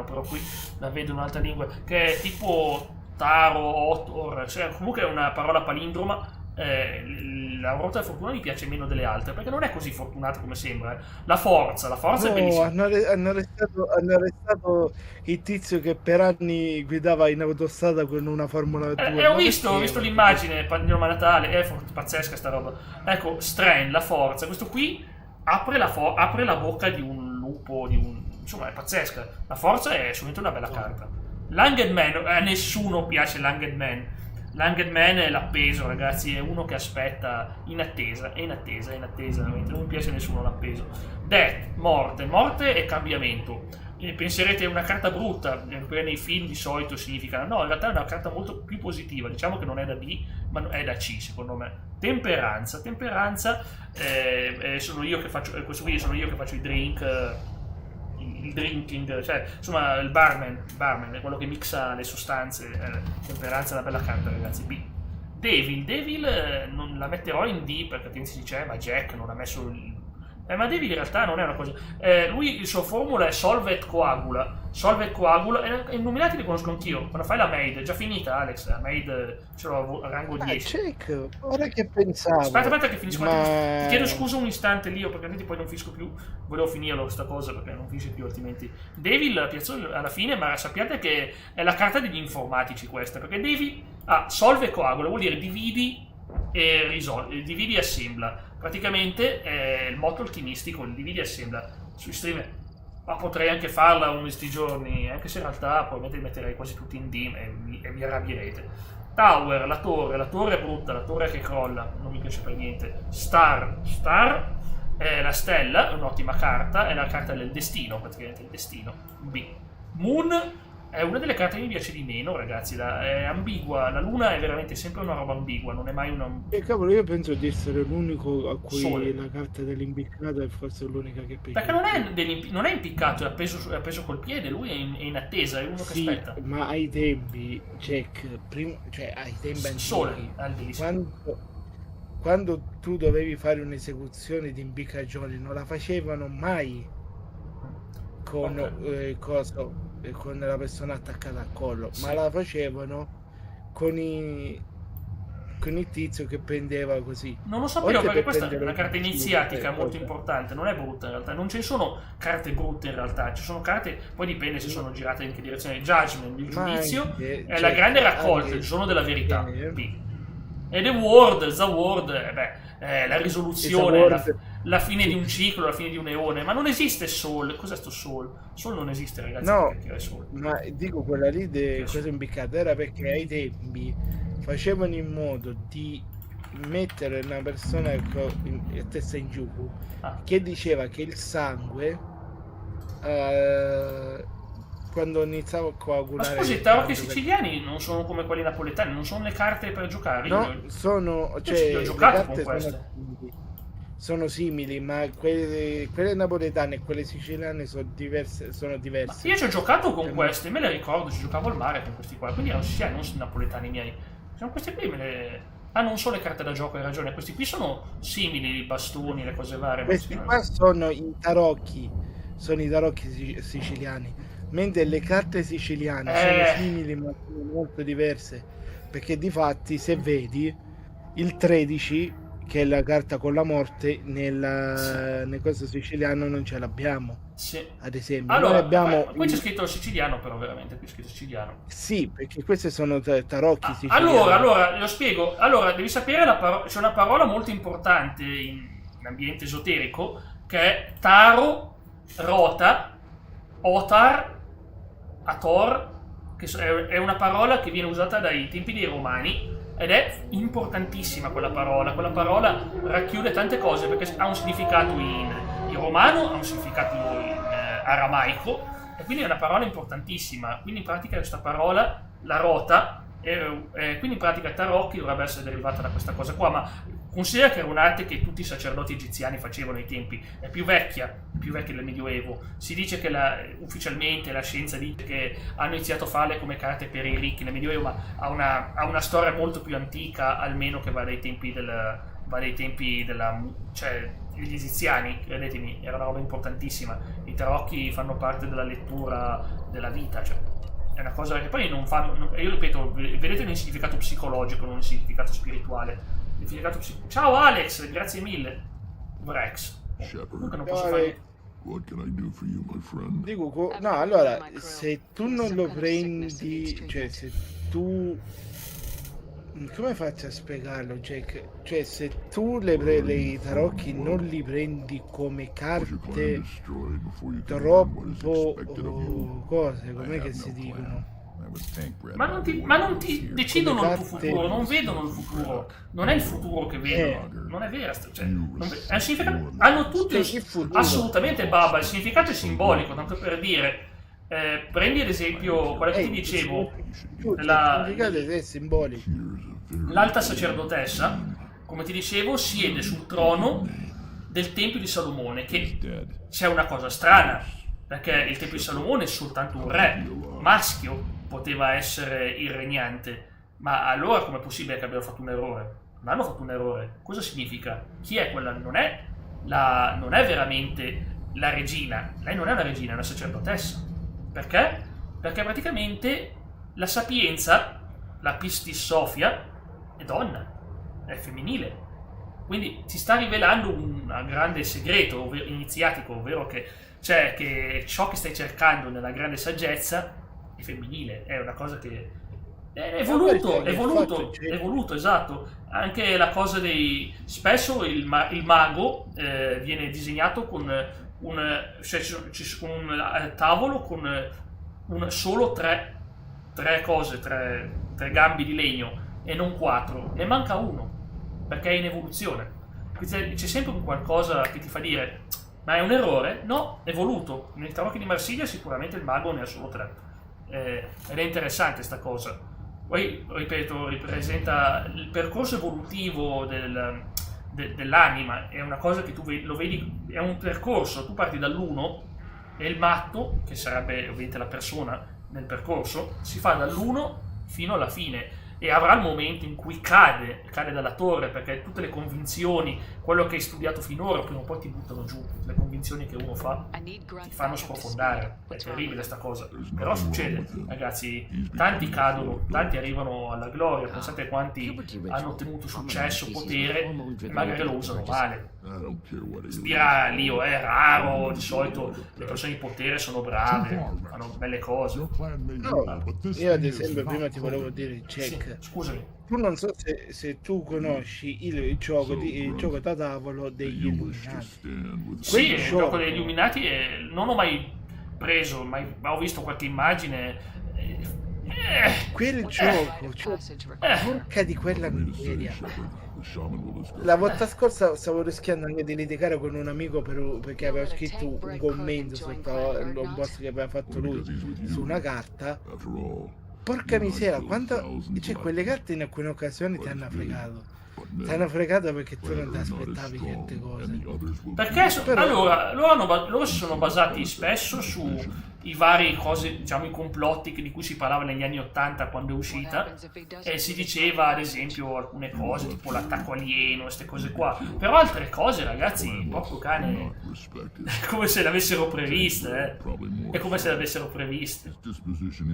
però qui la vedo in un'altra lingua, che è tipo Taro, Otor, cioè comunque è una parola palindroma. La ruota della fortuna mi piace meno delle altre perché non è così fortunata come sembra. La forza è bellissima. Hanno arrestato il tizio che per anni guidava in autostrada con una Formula 2. Ho visto l'immagine di Natale, è pazzesca sta roba. Ecco, Strand, la forza, questo qui apre la bocca di un lupo, di un insomma è pazzesca. La forza è assolutamente una bella carta. L'Hanged Man, a nessuno piace l'Hanged Man. L'Hanged Man è l'appeso, ragazzi, è uno che aspetta in attesa, veramente non mi piace a nessuno l'appeso. Death, morte e cambiamento. Penserete è una carta brutta, perché nei film di solito significa no, in realtà è una carta molto più positiva, diciamo che non è da B ma è da C secondo me. Temperanza, sono io che faccio questo qui, sono io che faccio i drink, il drinking, cioè insomma il barman è quello che mixa le sostanze. Temperanza è una bella carta, ragazzi. B. Devil non la metterò in D perché si dice ma Jack non ha messo il... ma Devil in realtà non è una cosa. Lui, il suo formula è Solve et Coagula. E i nominati li conosco anch'io. Quando fai la Maid, è già finita, Alex. La Maid ce l'ho a rango 10. Check, ora che pensavo. Aspetta che finisco. Ti chiedo scusa un istante lì, perché altrimenti poi non finisco più. Volevo finirlo questa cosa perché non finisce più altrimenti. Devil piazzo alla fine, ma sappiate che è la carta degli informatici questa. Perché Devil Solve e Coagula, vuol dire dividi e risolvi, dividi e assembla. Praticamente è il motto alchimistico, il dividi e assembla sui streamer. Ma potrei anche farla uno di questi giorni, anche se in realtà probabilmente li metterei quasi tutti in D e vi arrabbierete. Tower, la torre è brutta, la torre che crolla, non mi piace per niente. Star è la stella, è un'ottima carta, è la carta del destino, praticamente il destino. B. Moon è una delle carte che mi piace di meno, ragazzi, è ambigua, la luna è veramente sempre una roba ambigua, non è mai una... cavolo, io penso di essere l'unico a cui la carta dell'impiccato è forse l'unica che piace. Perché non è impiccato, è appeso col piede, lui è in attesa, è uno che aspetta. Ma ai tempi, Jack, ai tempi antichi, quando tu dovevi fare un'esecuzione di impiccagione, non la facevano mai con con la persona attaccata al collo, ma la facevano con il tizio che pendeva così. Non lo sapevo perché questa è una carta iniziatica molto importante, non è brutta in realtà, non ci sono carte brutte in realtà, ci sono carte, poi dipende se sono girate in che direzione. Judgment, il giudizio, è la grande raccolta, il giorno della verità. B. E The Word, la risoluzione, la fine di un ciclo, la fine di un eone, ma non esiste Soul. Cos'è sto Soul? Soul non esiste, ragazzi. No, ma dico quella lì cosa impiccata era perché ai tempi facevano in modo di mettere una persona a testa in giù che diceva che il sangue quando iniziava a coagulare. Ma scusi, i tarocchi siciliani non sono come quelli napoletani, non sono le carte per giocare? No, sono, cioè, ho giocato con queste. Sono simili, ma quelle napoletane e quelle siciliane sono diverse. Ma io ci ho giocato con queste, me le ricordo, ci giocavo al mare con questi qua, quindi erano siciliani, non sono napoletani miei. Sono questi qui, non sono le carte da gioco, hai ragione, questi qui sono simili, i bastoni, le cose varie. Questi qua sono i tarocchi siciliani, mentre le carte siciliane sono simili ma sono molto diverse, perché difatti se vedi il 13, che è la carta con la morte, nel coso siciliano non ce l'abbiamo. Sì. Ad esempio, allora, noi abbiamo qui c'è scritto siciliano, però veramente qui c'è scritto siciliano. Sì, perché queste sono tarocchi siciliani. Allora lo spiego. Allora, devi sapere c'è una parola molto importante in ambiente esoterico che è taro, rota, otar, ator, che è una parola che viene usata dai tempi dei Romani. Ed è importantissima quella parola racchiude tante cose perché ha un significato in romano, ha un significato in aramaico e quindi è una parola importantissima. Quindi in pratica questa parola, la rota, quindi in pratica tarocchi dovrebbe essere derivata da questa cosa qua, ma considera che era un'arte che tutti i sacerdoti egiziani facevano ai tempi, è più vecchia del Medioevo. Si dice che ufficialmente la scienza dice che hanno iniziato a farle come carte per i ricchi nel Medioevo, ma ha una storia molto più antica, almeno che va dai tempi cioè gli egiziani, credetemi, era una roba importantissima. I tarocchi fanno parte della lettura della vita, cioè è una cosa che poi non fanno, io ripeto, vedete nel significato psicologico, non nel significato spirituale. Ciao Alex, grazie mille. Vrex. Comunque non posso fare. What can I do for you, my friend? Dico, no, allora, se tu non lo prendi, cioè se tu come faccio a spiegarlo, Jack? Cioè, se tu i tarocchi non li prendi come carte troppo cose, com'è che si dicono? Ma non ti decidono il tuo futuro, non vedono il futuro, non è il futuro che vedono, non è vero, cioè, è un significato, hanno tutti assolutamente Baba, il significato è simbolico, tanto per dire, prendi ad esempio quella che ti dicevo, è simbolico. L'alta sacerdotessa, come ti dicevo, siede sul trono del Tempio di Salomone, che c'è una cosa strana, perché il Tempio di Salomone è soltanto un re maschio, poteva essere il regnante, ma allora com'è possibile che abbiano fatto un errore? Non hanno fatto un errore. Cosa significa? Chi è quella? Non è veramente la regina, lei non è una regina, è una sacerdotessa. Perché? Perché praticamente la sapienza, la Pistis Sophia, è donna, è femminile. Quindi ti sta rivelando un grande segreto iniziatico, ovvero che ciò che stai cercando nella grande saggezza è femminile, è una cosa che è voluto, esatto. Anche la cosa spesso il mago viene disegnato con un tavolo con solo tre gambi di legno e non 4, ne manca uno perché è in evoluzione. Quindi c'è sempre un qualcosa che ti fa dire ma è un errore? No, è voluto. Nei tarocchi di Marsiglia sicuramente il mago ne ha solo 3. Ed è interessante sta cosa. Poi, ripeto, ripresenta il percorso evolutivo dell'anima, è una cosa che tu lo vedi, è un percorso, tu parti dall'1 e il matto, che sarebbe ovviamente la persona nel percorso, si fa dall'1 fino alla fine e avrà il momento in cui cade dalla torre, perché tutte le convinzioni, quello che hai studiato finora, prima o poi ti buttano giù. Le convinzioni che uno fa ti fanno sprofondare, è terribile sta cosa, però succede, ragazzi. Tanti cadono, tanti arrivano alla gloria, pensate quanti hanno ottenuto successo, potere e magari lo usano male. Spira Lio è raro, di solito le persone di potere sono brave, fanno belle cose. No, io ad esempio prima ti volevo dire, Jack, scusami, tu non so se tu conosci il gioco da tavolo degli Illuminati. Sì, il gioco degli Illuminati non ho mai preso, ma ho visto qualche immagine. Quel gioco, porca di quella miseria. La volta scorsa stavo rischiando anche di litigare con un amico perché aveva scritto un commento sotto un post che aveva fatto lui su una carta. Porca miseria, quelle carte in alcune occasioni ti hanno fregato. Ti hanno fregato perché tu non ti aspettavi certe cose. Perché loro si sono basati spesso su i vari cose, diciamo, i complotti di cui si parlava negli anni 80 quando è uscita, e si diceva ad esempio alcune cose tipo l'attacco alieno, queste cose qua, però altre cose, ragazzi, proprio cane, come se le avessero previste, è come se le avessero previste.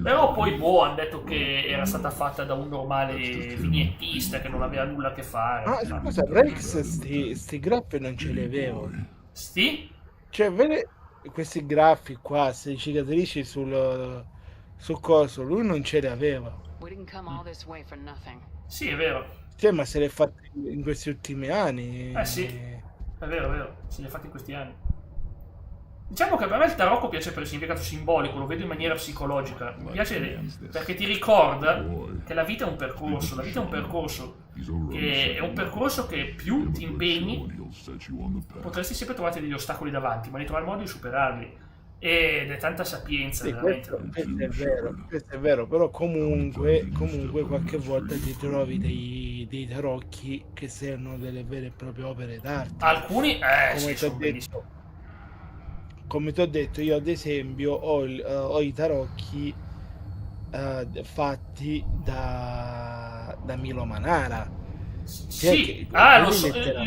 Però poi hanno detto che era stata fatta da un normale vignettista che non aveva nulla a che fare. Ah, scusa, Rex sti graffi non ce li avevo. Cioè, vede questi graffi qua, queste cicatrici sul coso, lui non ce le aveva. Sì, è vero. Cioè, ma se le ha fatte in questi ultimi anni. Sì, è vero, se le ha fatte in questi anni. Diciamo che per me il tarocco piace per il significato simbolico, lo vedo in maniera psicologica. Mi piace perché ti ricorda che la vita è un percorso, che è un percorso che più ti impegni potresti sempre trovarti degli ostacoli davanti, ma devi trovare il modo di superarli. Ed è tanta sapienza, veramente. Questo è vero, però comunque qualche volta ti trovi dei tarocchi che siano delle vere e proprie opere d'arte. Alcuni, sono bellissimi. Come ti ho detto, io ad esempio ho i tarocchi fatti da Milo Manara. Sì,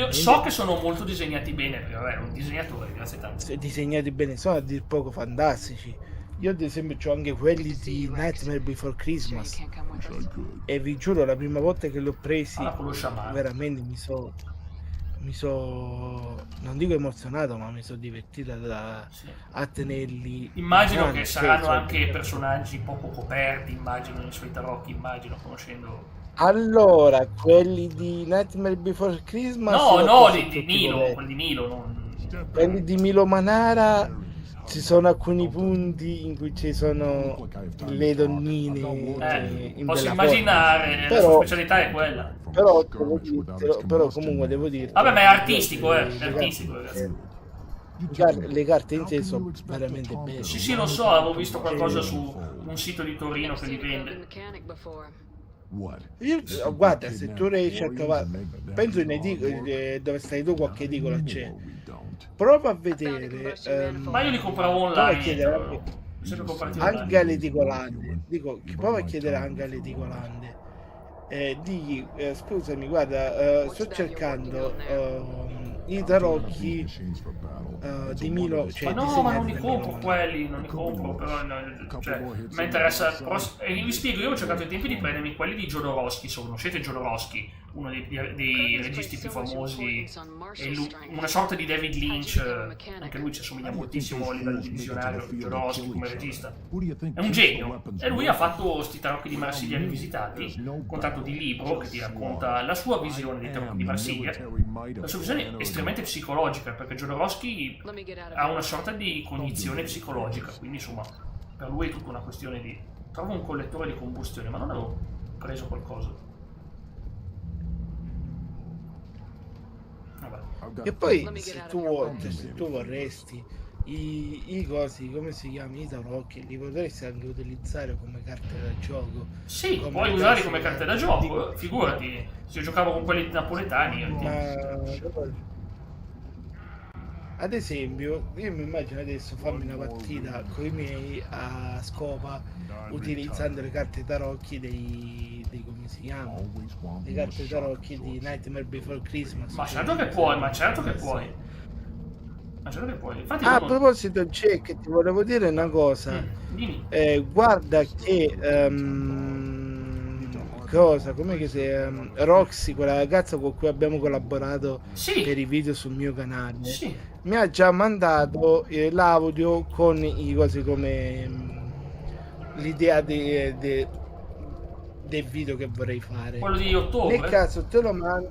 so che sono molto disegnati bene, perché è un disegnatore, grazie tanto. Disegnati bene, sono a dir poco fantastici. Io ad esempio ho anche quelli di Nightmare Before Christmas e vi giuro, la prima volta che l'ho presi veramente mi sono non dico emozionato, ma mi sono divertito a tenerli. Immagino che saranno anche personaggi poco coperti, immagino, nei suoi tarocchi, conoscendo Allora, quelli di Nightmare Before Christmas... No, di Milo, quelli di Milo, non... Quelli di Milo Manara ci sono alcuni punti in cui ci sono le donnine in posso bella immaginare, forma. la sua specialità è quella. Però comunque devo dire... Vabbè, ma è artistico, è artistico, ragazzi. Le carte in sé sono veramente belle. Sì, lo so, avevo visto qualcosa su un sito di Torino che li vende. Io, guarda, se tu riesci a trovare, penso in dove stai tu, qualche edicola c'è. Prova a vedere. Ma io li compravo online. Anche alle edicolande. Dico, prova a chiedere anche alle edicolande. Digli, scusami, guarda, sto cercando i tarocchi di Milo. Cioè, ma no, ma non li compro quelli, non li compro, però cioè, mi interessa. Vi spiego, io ho cercato i tempi di prendermi quelli di Jodorowsky, se conoscete Jodorowsky, uno dei registi più famosi, una sorta di David Lynch, anche lui ci assomiglia moltissimo a livello di visionario, Jodorowsky come regista. È un genio, e lui ha fatto sti tarocchi di Marsiglia rivisitati, con tanto di libro che ti racconta la sua visione dei tarocchi di Marsiglia. La sua visione è estremamente psicologica, perché Jodorowsky ha una sorta di cognizione psicologica, quindi insomma per lui è tutta una questione di... Trovo un collettore di combustione, ma non avevo preso qualcosa. Vabbè. E poi se tu vorresti i cosi, come si chiama, i tarocchi, li potresti anche utilizzare come carte da gioco. Sì, puoi usarli come carte da gioco, figurati, se io giocavo con quelli napoletani. Ad esempio, io mi immagino adesso farmi una partita con i miei a scopa utilizzando le carte tarocchi dei come si chiamano? Le carte tarocchi di Nightmare Before Christmas. Ma certo che puoi, Infatti, a proposito, c'è che ti volevo dire una cosa. Guarda che come che si Roxy, quella ragazza con cui abbiamo collaborato per i video sul mio canale, mi ha già mandato l'audio con i cose come l'idea del video che vorrei fare. Quello di ottobre? Nel caso te lo mando,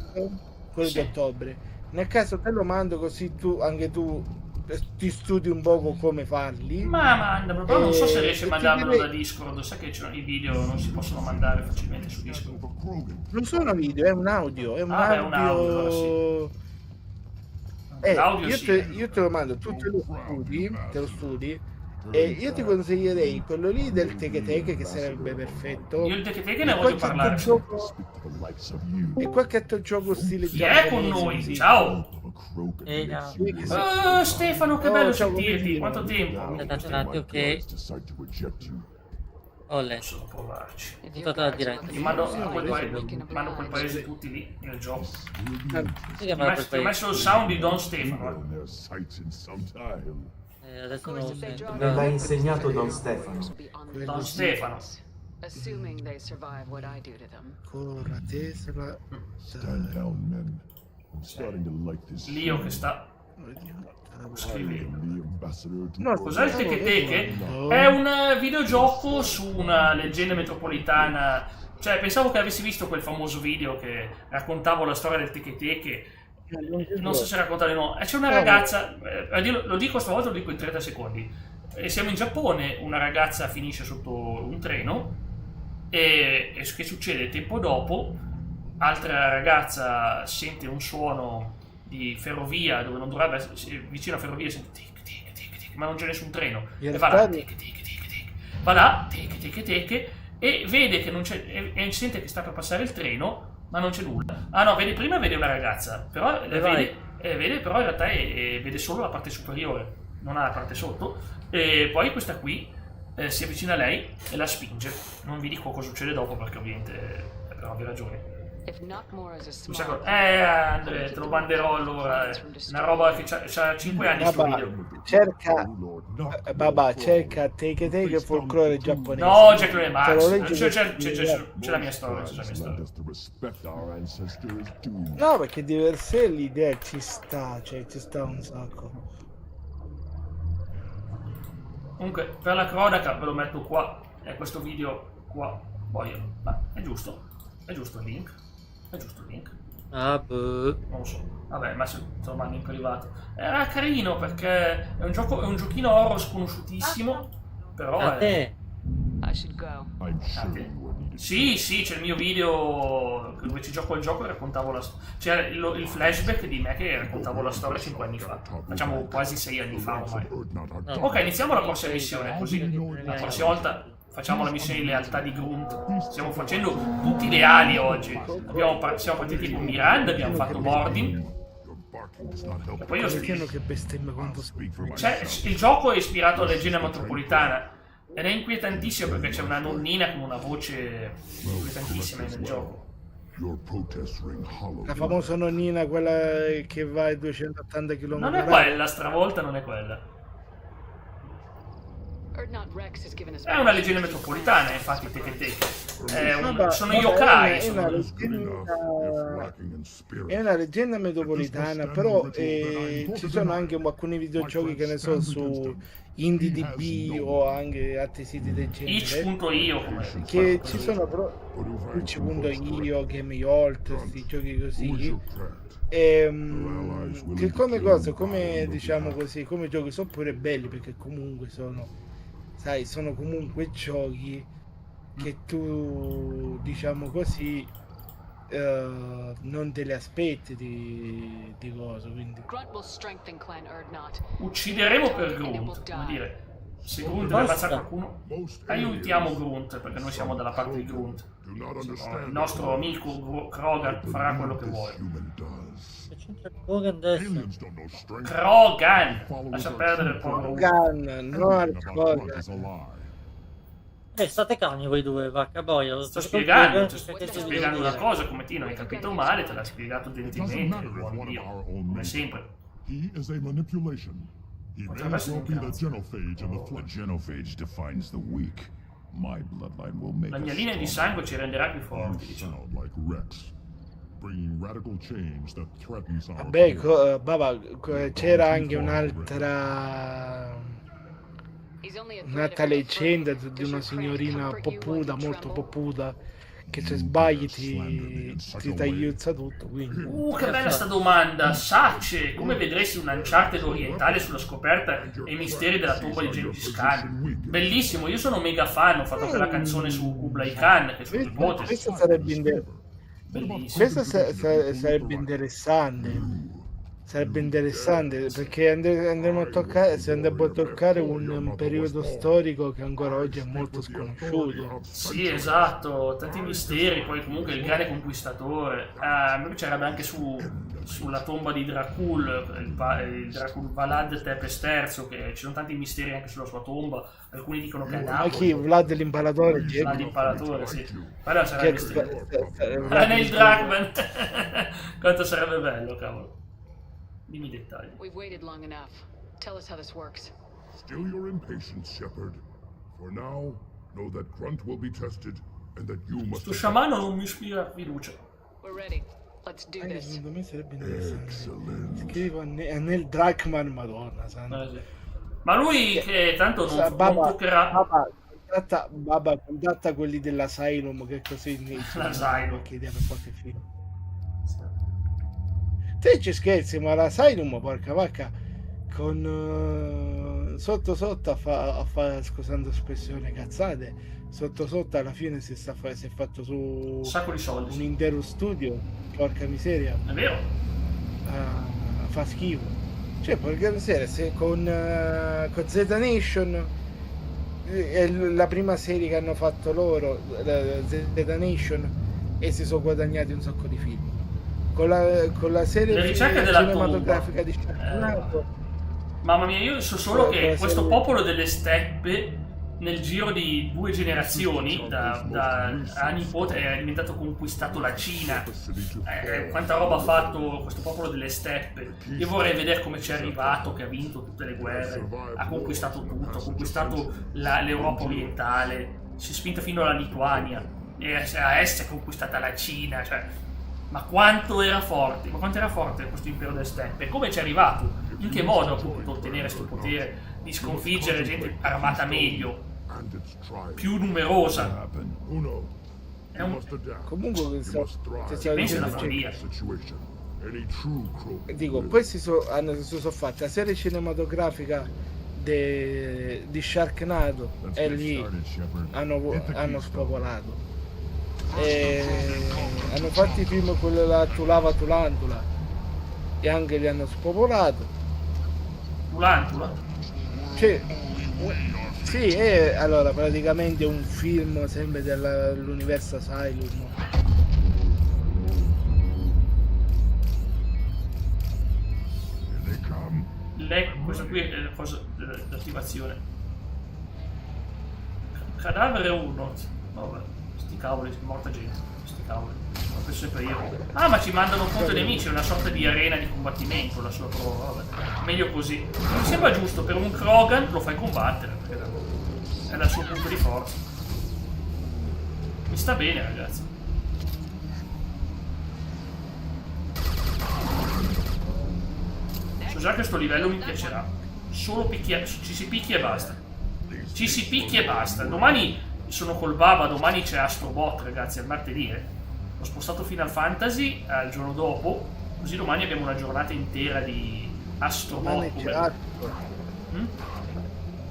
quello di ottobre. Nel caso te lo mando così anche tu ti studi un poco come farli. Ma mandamelo, però non so se riesci a mandarmelo da Discord. Sai che i video non si possono mandare facilmente su Discord. Non sono video, è un audio. È un audio. Un audio, io te lo mando, tu te lo studi. E io ti consiglierei quello lì del Teke Teke, che sarebbe perfetto. Io il Teke Teke ne voglio parlare. E qualche altro gioco stile Chi è con noi? Ciao! Stefano, che bello sentirti, quanto tempo! Aspettate un attimo che... Olle, posso provarci. è tutta la diretta. Ti mando quel paese tutti lì nel gioco. Ti ho messo il sound di Don Stefano. Adesso non lo sento. Me l'ha insegnato Don Stefano. Don Stefano. Corra Tesla. Lio che sta scrivendo. Cos'è il Teke Teke? È un videogioco su una leggenda metropolitana. Cioè, pensavo che avessi visto quel famoso video che raccontavo la storia del Teke Teke. Non so se raccontare o no. C'è una ragazza, lo dico stavolta, lo dico in 30 secondi. Siamo in Giappone, una ragazza finisce sotto un treno e che succede? Tempo dopo, altra ragazza sente un suono di ferrovia dove non dovrebbe, vicino a ferrovia sente tic tic tic tic, ma non c'è nessun treno. E va là, tic tic tic tic. Va là, tic tic tic, e vede che non c'è, e sente che sta per passare il treno, ma non c'è nulla. Ah no, prima vede una ragazza, però vede però in realtà vede solo la parte superiore, non ha la parte sotto. E poi questa qui si avvicina a lei e la spinge. Non vi dico cosa succede dopo perché ovviamente per ovvie ragioni. Andrea, te lo manderò allora. Una roba che c'ha 5 anni sto video. Cerca Teke Teke folklore giapponese. No, Jack Leone Max. C'è la mia storia. No, perché di per sé l'idea ci sta un sacco. Comunque, per la cronaca ve lo metto qua. È questo video qua. Poi, è giusto. È giusto il link? È giusto il link? Ah, boh. Non lo so. Vabbè, ma se te lo mando in privato. Era carino perché è un giochino horror sconosciutissimo, però A te. I should go. Sì, c'è il mio video dove ci gioco il gioco e raccontavo la storia. C'è il flashback di me che raccontavo la storia 5 anni fa. Facciamo quasi 6 anni fa ormai. Ok, iniziamo la prossima missione, così la prossima volta facciamo la missione di lealtà di Grunt. Stiamo facendo tutti leali oggi. Siamo partiti con Miranda, abbiamo fatto Mordin. E poi io che bestemmia quando il gioco è ispirato alla leggenda metropolitana. Ed è inquietantissimo perché c'è una nonnina con una voce inquietantissima nel gioco. La famosa nonnina, quella che va ai 280 km/h. Non è quella, stravolta non è quella. È una leggenda metropolitana, infatti, sono yokai. È una leggenda metropolitana, però ci sono anche alcuni videogiochi che ne so su IndieDB o anche altri siti del genere. Itch.io che ci sono però Itch.io, GameYolt, questi giochi così. Che come diciamo così, come giochi sono pure belli perché comunque sono comunque giochi che tu, diciamo così, non te le aspetti di cosa, quindi uccideremo per Grunt, come dire, se Grunt deve ammazzare qualcuno aiutiamo Grunt perché noi siamo dalla parte di Grunt. Il nostro amico Krogan farà quello che vuole. Krogan, lascia perdere il povero Krogan, non Krogan. State calmi voi due, vacca boia. Sto spiegando una cosa, come ti non hai capito male, te l'ha spiegato gentilmente, buon Dio, come sempre. Potrebbe essere un cazzo. La mia linea di sangue ci renderà più forti, diciamo. Vabbè, c'era anche un'altra leggenda di una signorina popputa, molto popputa, che se sbagli ti tagliuzza tutto, quindi. Che bella sta domanda. Sace, come vedresti un Uncharted orientale sulla scoperta e i misteri della tomba di Gengis Khan? Bellissimo, io sono mega fan, ho fatto quella canzone su Kublai Khan, che è suo nipote. Questo sarebbe interessante. Sarebbe interessante perché andremo a toccare un periodo storico che ancora oggi è molto sconosciuto. Sì, esatto, tanti misteri, poi comunque il grande conquistatore. A me piacerebbe anche sulla tomba di Dracul, il Dracul Vlad Tepes III, che ci sono tanti misteri anche sulla sua tomba. Alcuni dicono che è Napoli. Ma chi? Vlad l'impalatore? Vlad l'impalatore, sì. Quello sarebbe nel Drachman. Quanto sarebbe bello, cavolo. Dimmi i dettagli. We've waited long enough. Tell us how this works. Still your impatience, Shepard. For now, know that Grunt will be tested and that you must. Sto sciamano non mi ispira fiducia. We're ready. Let's do this. Secondo me sarebbe interessante. Scrivo nel Drachman, madonna santa. Sì. Ma lui che tanto non toccherà. Baba, contatta quelli dell'Asylum che così l'Asylum. Qualche idea per qualche film. Te ci scherzi, ma l'Asylum, porca vacca, con sotto a fa scusando espressione cazzate, sotto alla fine si è fatto su un sacco di soldi, un intero studio, porca miseria. È vero? Fa schifo. Cioè, porca miseria, se con Z Nation è la prima serie che hanno fatto loro, Z Nation, e si sono guadagnati un sacco di film. Con la serie cinematografica di Sharknado. Mamma mia, io so solo che questo popolo delle steppe nel giro di 2 generazioni a nipote è diventato conquistato la Cina. Quanta roba ha fatto questo popolo delle steppe. Io vorrei vedere come ci è arrivato, che ha vinto tutte le guerre, ha conquistato tutto, ha conquistato l'Europa orientale, si è spinto fino alla Lituania e a est è conquistata la Cina, cioè. Ma quanto era forte questo impero delle steppe? Come ci è arrivato? In che modo ha potuto ottenere questo potere di sconfiggere gente armata meglio, più numerosa? È un... Comunque penso è una follia. Dico, poi si sono fatti la serie cinematografica di Sharknado e lì hanno spopolato. E hanno fatto i film quello là Tulava Tulantula e anche li hanno spopolato. Tulantula? Sì, è allora praticamente un film sempre dell'universo Asylum. Questo qui è la cosa dell'attivazione. Cadavere 1. Vabbè, sti cavoli, morta gente. Sti cavoli. Lo penso sempre io. Ah, ma ci mandano contro i nemici, è una sorta di arena di combattimento la sua prova. Vabbè, meglio così. Mi sembra giusto, per un Krogan lo fai combattere, perché è il suo punto di forza. Mi sta bene, ragazzi. So già che sto livello mi piacerà. Solo picchia, ci si picchia e basta. Ci si picchia e basta. Domani sono col Baba, domani c'è Astrobot, ragazzi, al martedì. Ho spostato Final Fantasy al giorno dopo, così domani abbiamo una giornata intera di Astrobot.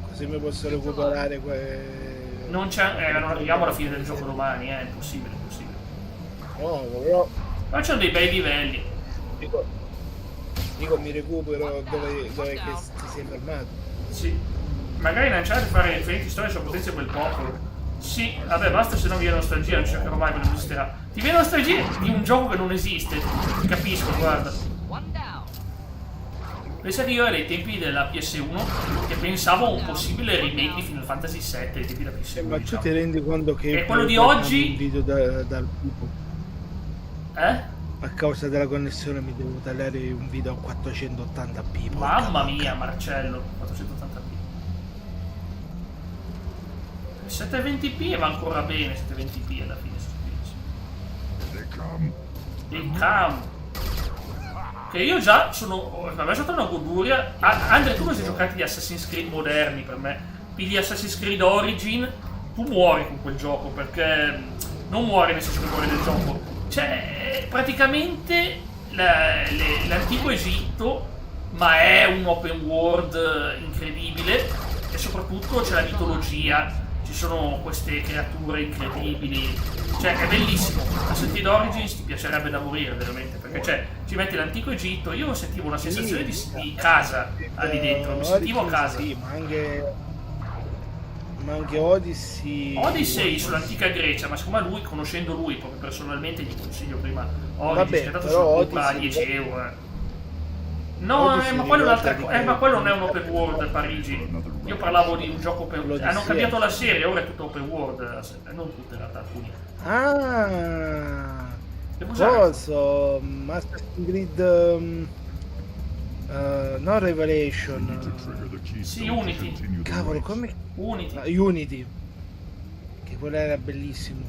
Così mi posso recuperare non arriviamo alla fine del gioco domani, è impossibile, impossibile. No, però... Ma c'hanno dei bei livelli. Dico, mi recupero dove che ti sei fermato. Sì. Magari lanciare e fare differenti storie sulla potenza di quel popolo. Sì, vabbè, basta, se no viene nostalgia, non cercherò mai, non esisterà. Ti viene nostalgia di un gioco che non esiste. Capisco, guarda. Pensa che io ai tempi della PS1 che pensavo a un possibile remake di Final Fantasy VII ai tempi della PS1. Ma tu ti rendi conto che... E quello di oggi... un video dal tipo. A causa della connessione mi devo tagliare un video a 480p. Mamma mia, Marcello, 480p. 720p va ancora bene, 720p alla fine. Il cam. Che io già sono... Per me è stata una goduria. Andre, tu non sei giocati di Assassin's Creed moderni per me. Pigli Assassin's Creed Origin, tu muori con quel gioco, perché... Non muori nel senso che muori nel gioco. Cioè, praticamente l'antico Egitto, ma è un open world incredibile e soprattutto c'è la mitologia, ci sono queste creature incredibili, cioè è bellissimo. Assassin's Creed Origins ti piacerebbe da morire veramente, perché cioè ci metti l'antico Egitto, io sentivo una sensazione di casa lì dentro, mi sentivo a casa. Sì, ma anche Odyssey sull'antica Grecia, ma siccome lui, conoscendo lui proprio personalmente, gli consiglio prima Odyssey, che è dato su a 10 euro. No, ma quello è un'altra cosa, ma quello non è un open world a Parigi. Io parlavo di un gioco open world. Hanno cambiato la serie, ora è tutto open world, non tutte in realtà, alcuni. Cosa? Assassin's Creed no, Revelation. Sì, Unity. Cavolo, come? Unity. Che quello era bellissimo.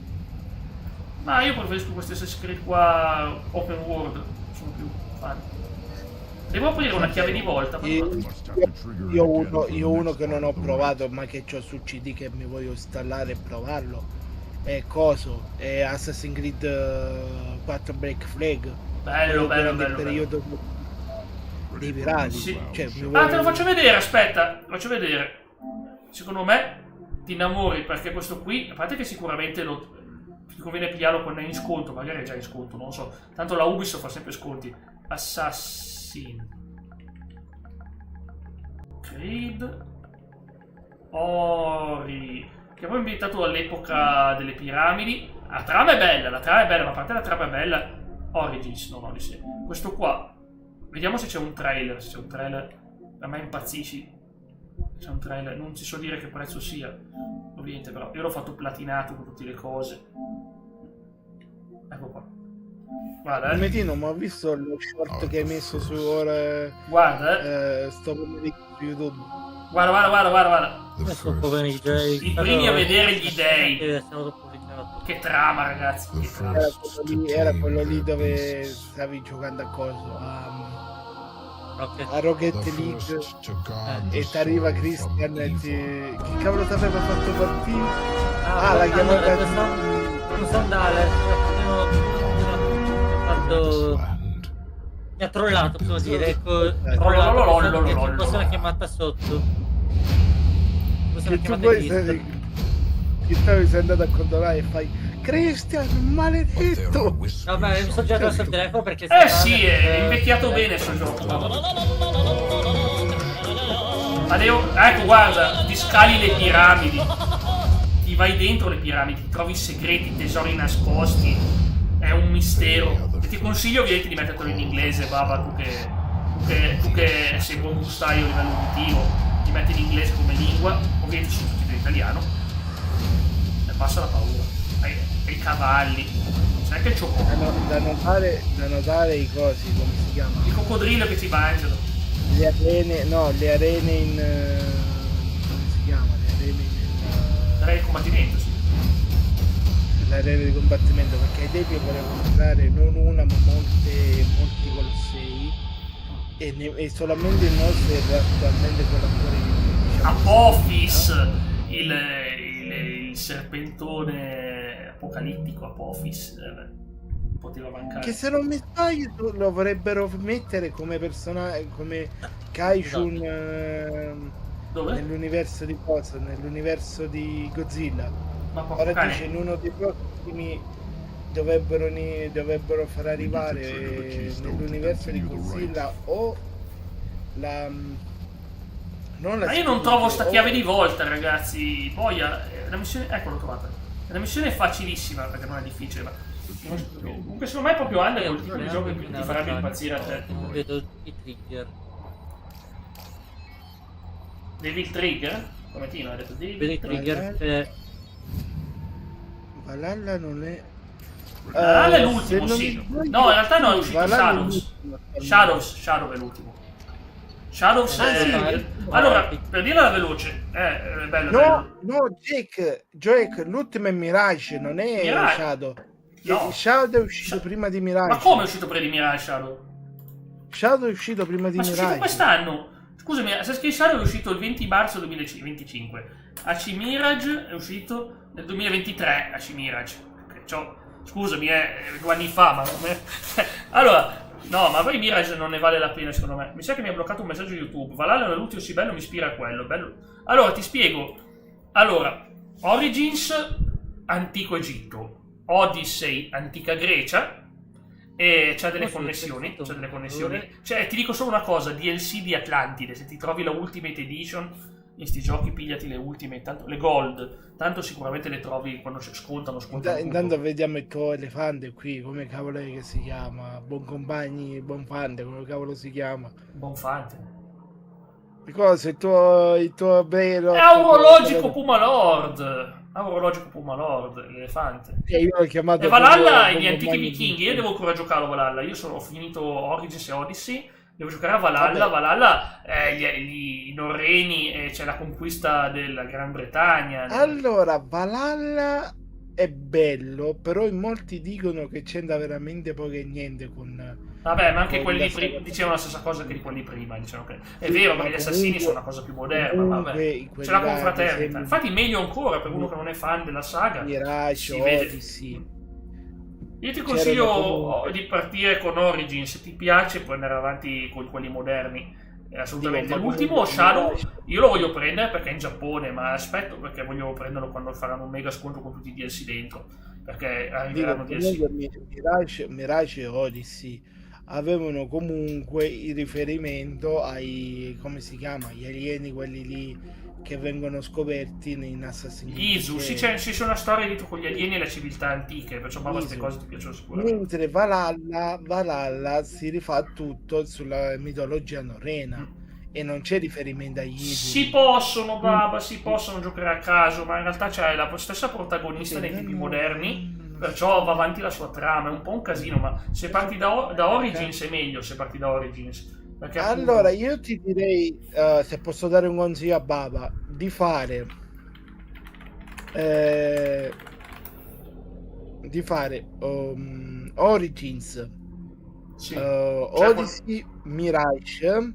Ma io preferisco questi Assassin's Creed qua open world, sono più fan. Devo aprire una chiave di volta. Io uno che non ho provato, ma che ho su CD che mi voglio installare e provarlo. È coso? È Assassin's Creed 4 Black Flag. Bello. Periodo dei pirati. Sì. Cioè, te lo faccio vedere, aspetta, faccio vedere. Secondo me ti innamori, perché questo qui, a parte che sicuramente ti conviene pigliarlo quando è in sconto, magari è già in sconto, non lo so. Tanto la Ubisoft fa sempre sconti. Assassin's Creed Ori, che poi è ambientato all'epoca delle piramidi. La trama è bella, ma a parte la trama è bella, Origins, non Odyssey. Questo qua, vediamo se c'è un trailer, a me impazzisci. C'è un trailer, non ti so dire che prezzo sia, ovviamente, però io l'ho fatto platinato con tutte le cose. Ecco qua. Guarda, Metino, ma ho visto lo short che hai messo su ora. Guarda, sto pomeriggio su YouTube. Guarda. I primi a vedere gli dei. Che trama, ragazzi. Che trama. Era quello lì dove stavi giocando a coso. A Rocket League e ti arriva Christian e che cavolo ti aveva fatto partire? La chiamata un sandale. Mi ha trollato, possiamo dire. Ecco, trollato. Possiamo chiamata sotto. Che tu poi sei andato a controllare e fai Christian, maledetto! Vabbè, mi sto già sul telefono perché... sì, è invecchiato bene sto gioco. Ecco, guarda, ti scali le piramidi. Ti vai dentro le piramidi, trovi segreti, tesori nascosti. È un mistero. E ti consiglio ovviamente di metterlo in inglese, Baba, tu che sei buon gustaio a livello uditivo. Ti metti in inglese come lingua, ovviamente sottotitolo in italiano. E passa la paura. Hai i cavalli. Sai che il cioccolato. Da notare i cosi, come si chiama? Il coccodrillo che ti mangiano. Le arene in... come si chiama? Le arene in... L'area di combattimento, sì. L'arena di combattimento, perché ai tempi volevo comprare non una ma molti colossei e solamente il nostro era attualmente quello ancora in Apophis, il serpentone apocalittico Apophis, poteva mancare. Che se non mi sbaglio lo dovrebbero mettere come personaggio, come Kaijun nell'universo di cosa? Nell'universo di Godzilla. Ma ora dice in uno dei prossimi dovrebbero far arrivare nell'universo di Godzilla o la ma io non trovo sta chiave di volta, ragazzi. Poi la missione, ecco, l'ho trovata. La missione è facilissima perché non è difficile, ma comunque secondo me è proprio Under quel tipo di gioco che ti farebbe impazzire a te. Vedo i trigger. Devil Trigger? Come ti hai detto? Vedo i trigger. Valhalla non è... Valhalla è l'ultimo, sì. No, in realtà no, è uscito Shadows. Shadow è l'ultimo. Shadows è... Allora, per dirla veloce, è bello. No, Jake, l'ultimo è Mirage, non è Mirage. Shadow. No. Shadow è uscito prima di Mirage. Ma come è uscito prima di Mirage Shadow? Shadow è uscito prima di Mirage. Ma è uscito quest'anno. Scusami, Assassin's Shadow è uscito il 20 marzo 2025. AC Mirage è uscito nel 2023. AC Mirage. Scusami, 2 anni fa, ma non è... Allora, no, ma poi Mirage non ne vale la pena, secondo me. Mi sa che mi ha bloccato un messaggio YouTube. Valhalla non è l'ultimo, sì, bello, mi ispira a quello. Bello. Allora, ti spiego. Allora, Origins, antico Egitto. Odyssey, antica Grecia. E c'ha delle connessioni. Cioè, ti dico solo una cosa: DLC di Atlantide. Se ti trovi la Ultimate Edition in sti giochi, pigliati le Ultimate, tanto, le Gold. Tanto sicuramente le trovi quando scontano. Intanto vediamo il tuo elefante qui, come cavolo è che si chiama? Bonfante, come cavolo si chiama? Bonfante. Che cosa? Il tuo vero... È Aurologico Puma Lord. L'elefante. Io l'ho chiamato... E Valhalla e gli antichi vichinghi. Io devo ancora giocarlo Valhalla. Io ho finito Origins e Odyssey. Devo giocare a Valhalla. Valhalla, i norreni, c'è la conquista della Gran Bretagna. Allora, Valhalla è bello, però in molti dicono che c'entra veramente poco e niente con... Vabbè, ma anche quelli prima dicevano la stessa cosa che di quelli prima. Dicevano che è vero, ma gli assassini sono una cosa più moderna. Vabbè. C'è la confraternita. Infatti, meglio ancora per uno che non è fan della saga. Mirage, Odyssey. Io ti consiglio di partire con Origins, se ti piace puoi andare avanti con quelli moderni, assolutamente. L'ultimo Shadow io lo voglio prendere perché è in Giappone, ma aspetto perché voglio prenderlo quando faranno un mega sconto con tutti i DLC dentro, perché arriveranno DLC. Mirage e Odyssey avevano comunque il riferimento ai, come si chiama, gli alieni, quelli lì che vengono scoperti in Assassin's Creed. Isu, sì, c'è una storia dietro con gli alieni e le civiltà antiche, perciò queste cose ti piacciono sicuramente. Mentre Valhalla si rifà tutto sulla mitologia norrena e non c'è riferimento agli Isu. Si possono giocare a caso, ma in realtà c'è la stessa protagonista nei tempi moderni, perciò va avanti la sua trama, è un po' un casino, ma se parti da Origins è meglio, se parti da Origins. Perché allora io ti direi, se posso dare un consiglio a Baba, di fare Origins, sì, Odyssey, Mirage,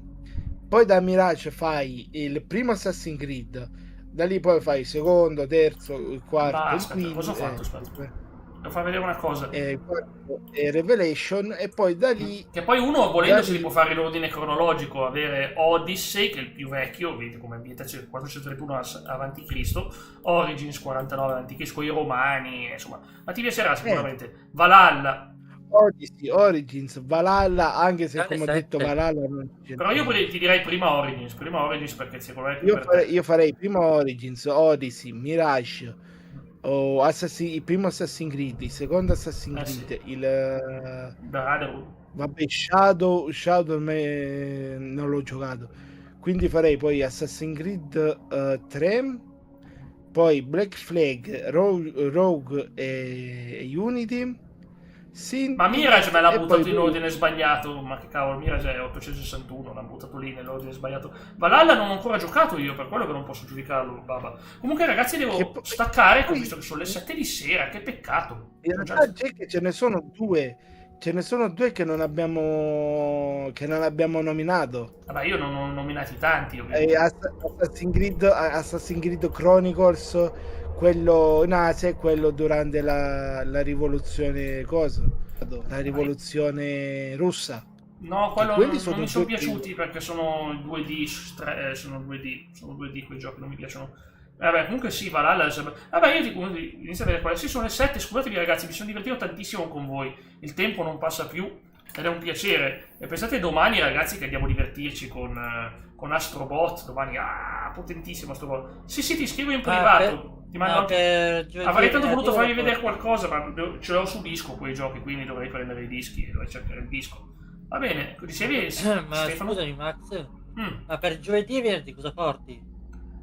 poi da Mirage fai il primo Assassin's Creed, da lì poi fai il secondo, terzo, il quarto, il quinto. Cosa ho fatto? Aspetta. devo far vedere una cosa. E Revelation, e poi da lì... Che poi uno, volendosi, li può fare in ordine cronologico, avere Odyssey, che è il più vecchio, vedete come ambientazione 431 avanti Cristo, Origins 49 avanti Cristo, con i Romani, insomma, ma ti piacerà sicuramente. Valhalla. Odyssey, Origins, Valhalla, anche se come ho detto Valhalla non c'è. Però io ti direi prima Origins perché secondo me io farei prima Origins, Odyssey, Mirage, o il primo Assassin's Creed, il secondo Assassin's Creed, il vabbè, Shadow non l'ho giocato, quindi farei poi Assassin's Creed 3, poi Black Flag, Rogue e Unity. Ma Mirage me l'ha buttato in ordine sbagliato. Ma che cavolo, Mirage è 861, l'ha buttato lì nell'ordine sbagliato. Valhalla non ho ancora giocato io, per quello che non posso giudicarlo, baba. Comunque ragazzi devo staccare, visto che sono le 7 di sera, che peccato. In realtà ce ne sono due che non abbiamo nominato. Vabbè, io non ho nominati tanti. Assassin's Creed Chronicles, quello in Asia e quello durante la rivoluzione la rivoluzione russa. No, quello non mi sono piaciuti perché sono 2D, sono 2D quei giochi, non mi piacciono. Vabbè, comunque sì, Valhalla. Vabbè, io dico, inizio a vedere quale. Sì, sono le 7, scusatevi ragazzi, mi sono divertito tantissimo con voi. Il tempo non passa più ed è un piacere. E pensate domani ragazzi che andiamo a divertirci con Astrobot. Domani, potentissimo Astrobot. Sì, ti scrivo in privato. Ti mando avrei tanto voluto farvi vedere qualcosa, ma ce l'ho su disco quei giochi, quindi dovrei prendere i dischi e dovrei cercare il disco. Va bene, dicevi ma Stefano? Scusami Max, ma per giovedì e venerdì cosa porti?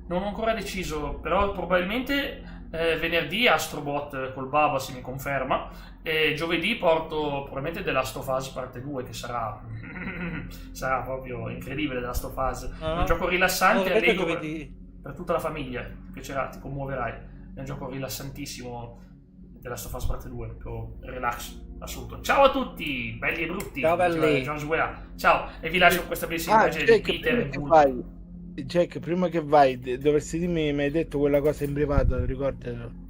Non ho ancora deciso, però probabilmente venerdì Astrobot col Baba se mi conferma, e giovedì porto probabilmente The Last of Us parte 2 che sarà proprio incredibile. The Last of Us è un gioco rilassante e allegro per tutta la famiglia, ti piacerà, ti commuoverai, è un gioco rilassantissimo. The Last of Us parte 2, proprio relax assoluto. Ciao a tutti, belli e brutti. Ciao belli. Ciao, e vi lascio questa bellissima immagine di Peter e Bull. Jack, prima che vai, dovresti dirmi, mi hai detto quella cosa in privato, ricordatelo.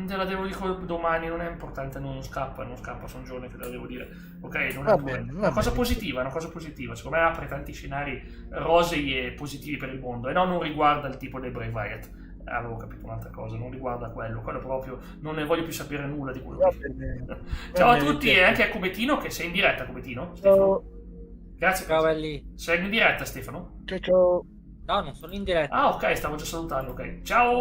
Te la devo dire domani, non è importante, non scappa, sono giorni che te la devo dire. Ok, non va è bene, una cosa positiva, secondo me apre tanti scenari rosei e positivi per il mondo, e no, non riguarda il tipo dei Brave Wyatt. Avevo capito un'altra cosa, non riguarda quello proprio, non ne voglio più sapere nulla di quello. Ciao a tutti e anche a Cubetino, che sei in diretta, Cubetino. Stefano. Grazie. Ciao belli. Sei in diretta, Stefano? Ciao. No, non sono in diretta. Ah, ok, stavo già salutando, ok. Ciao.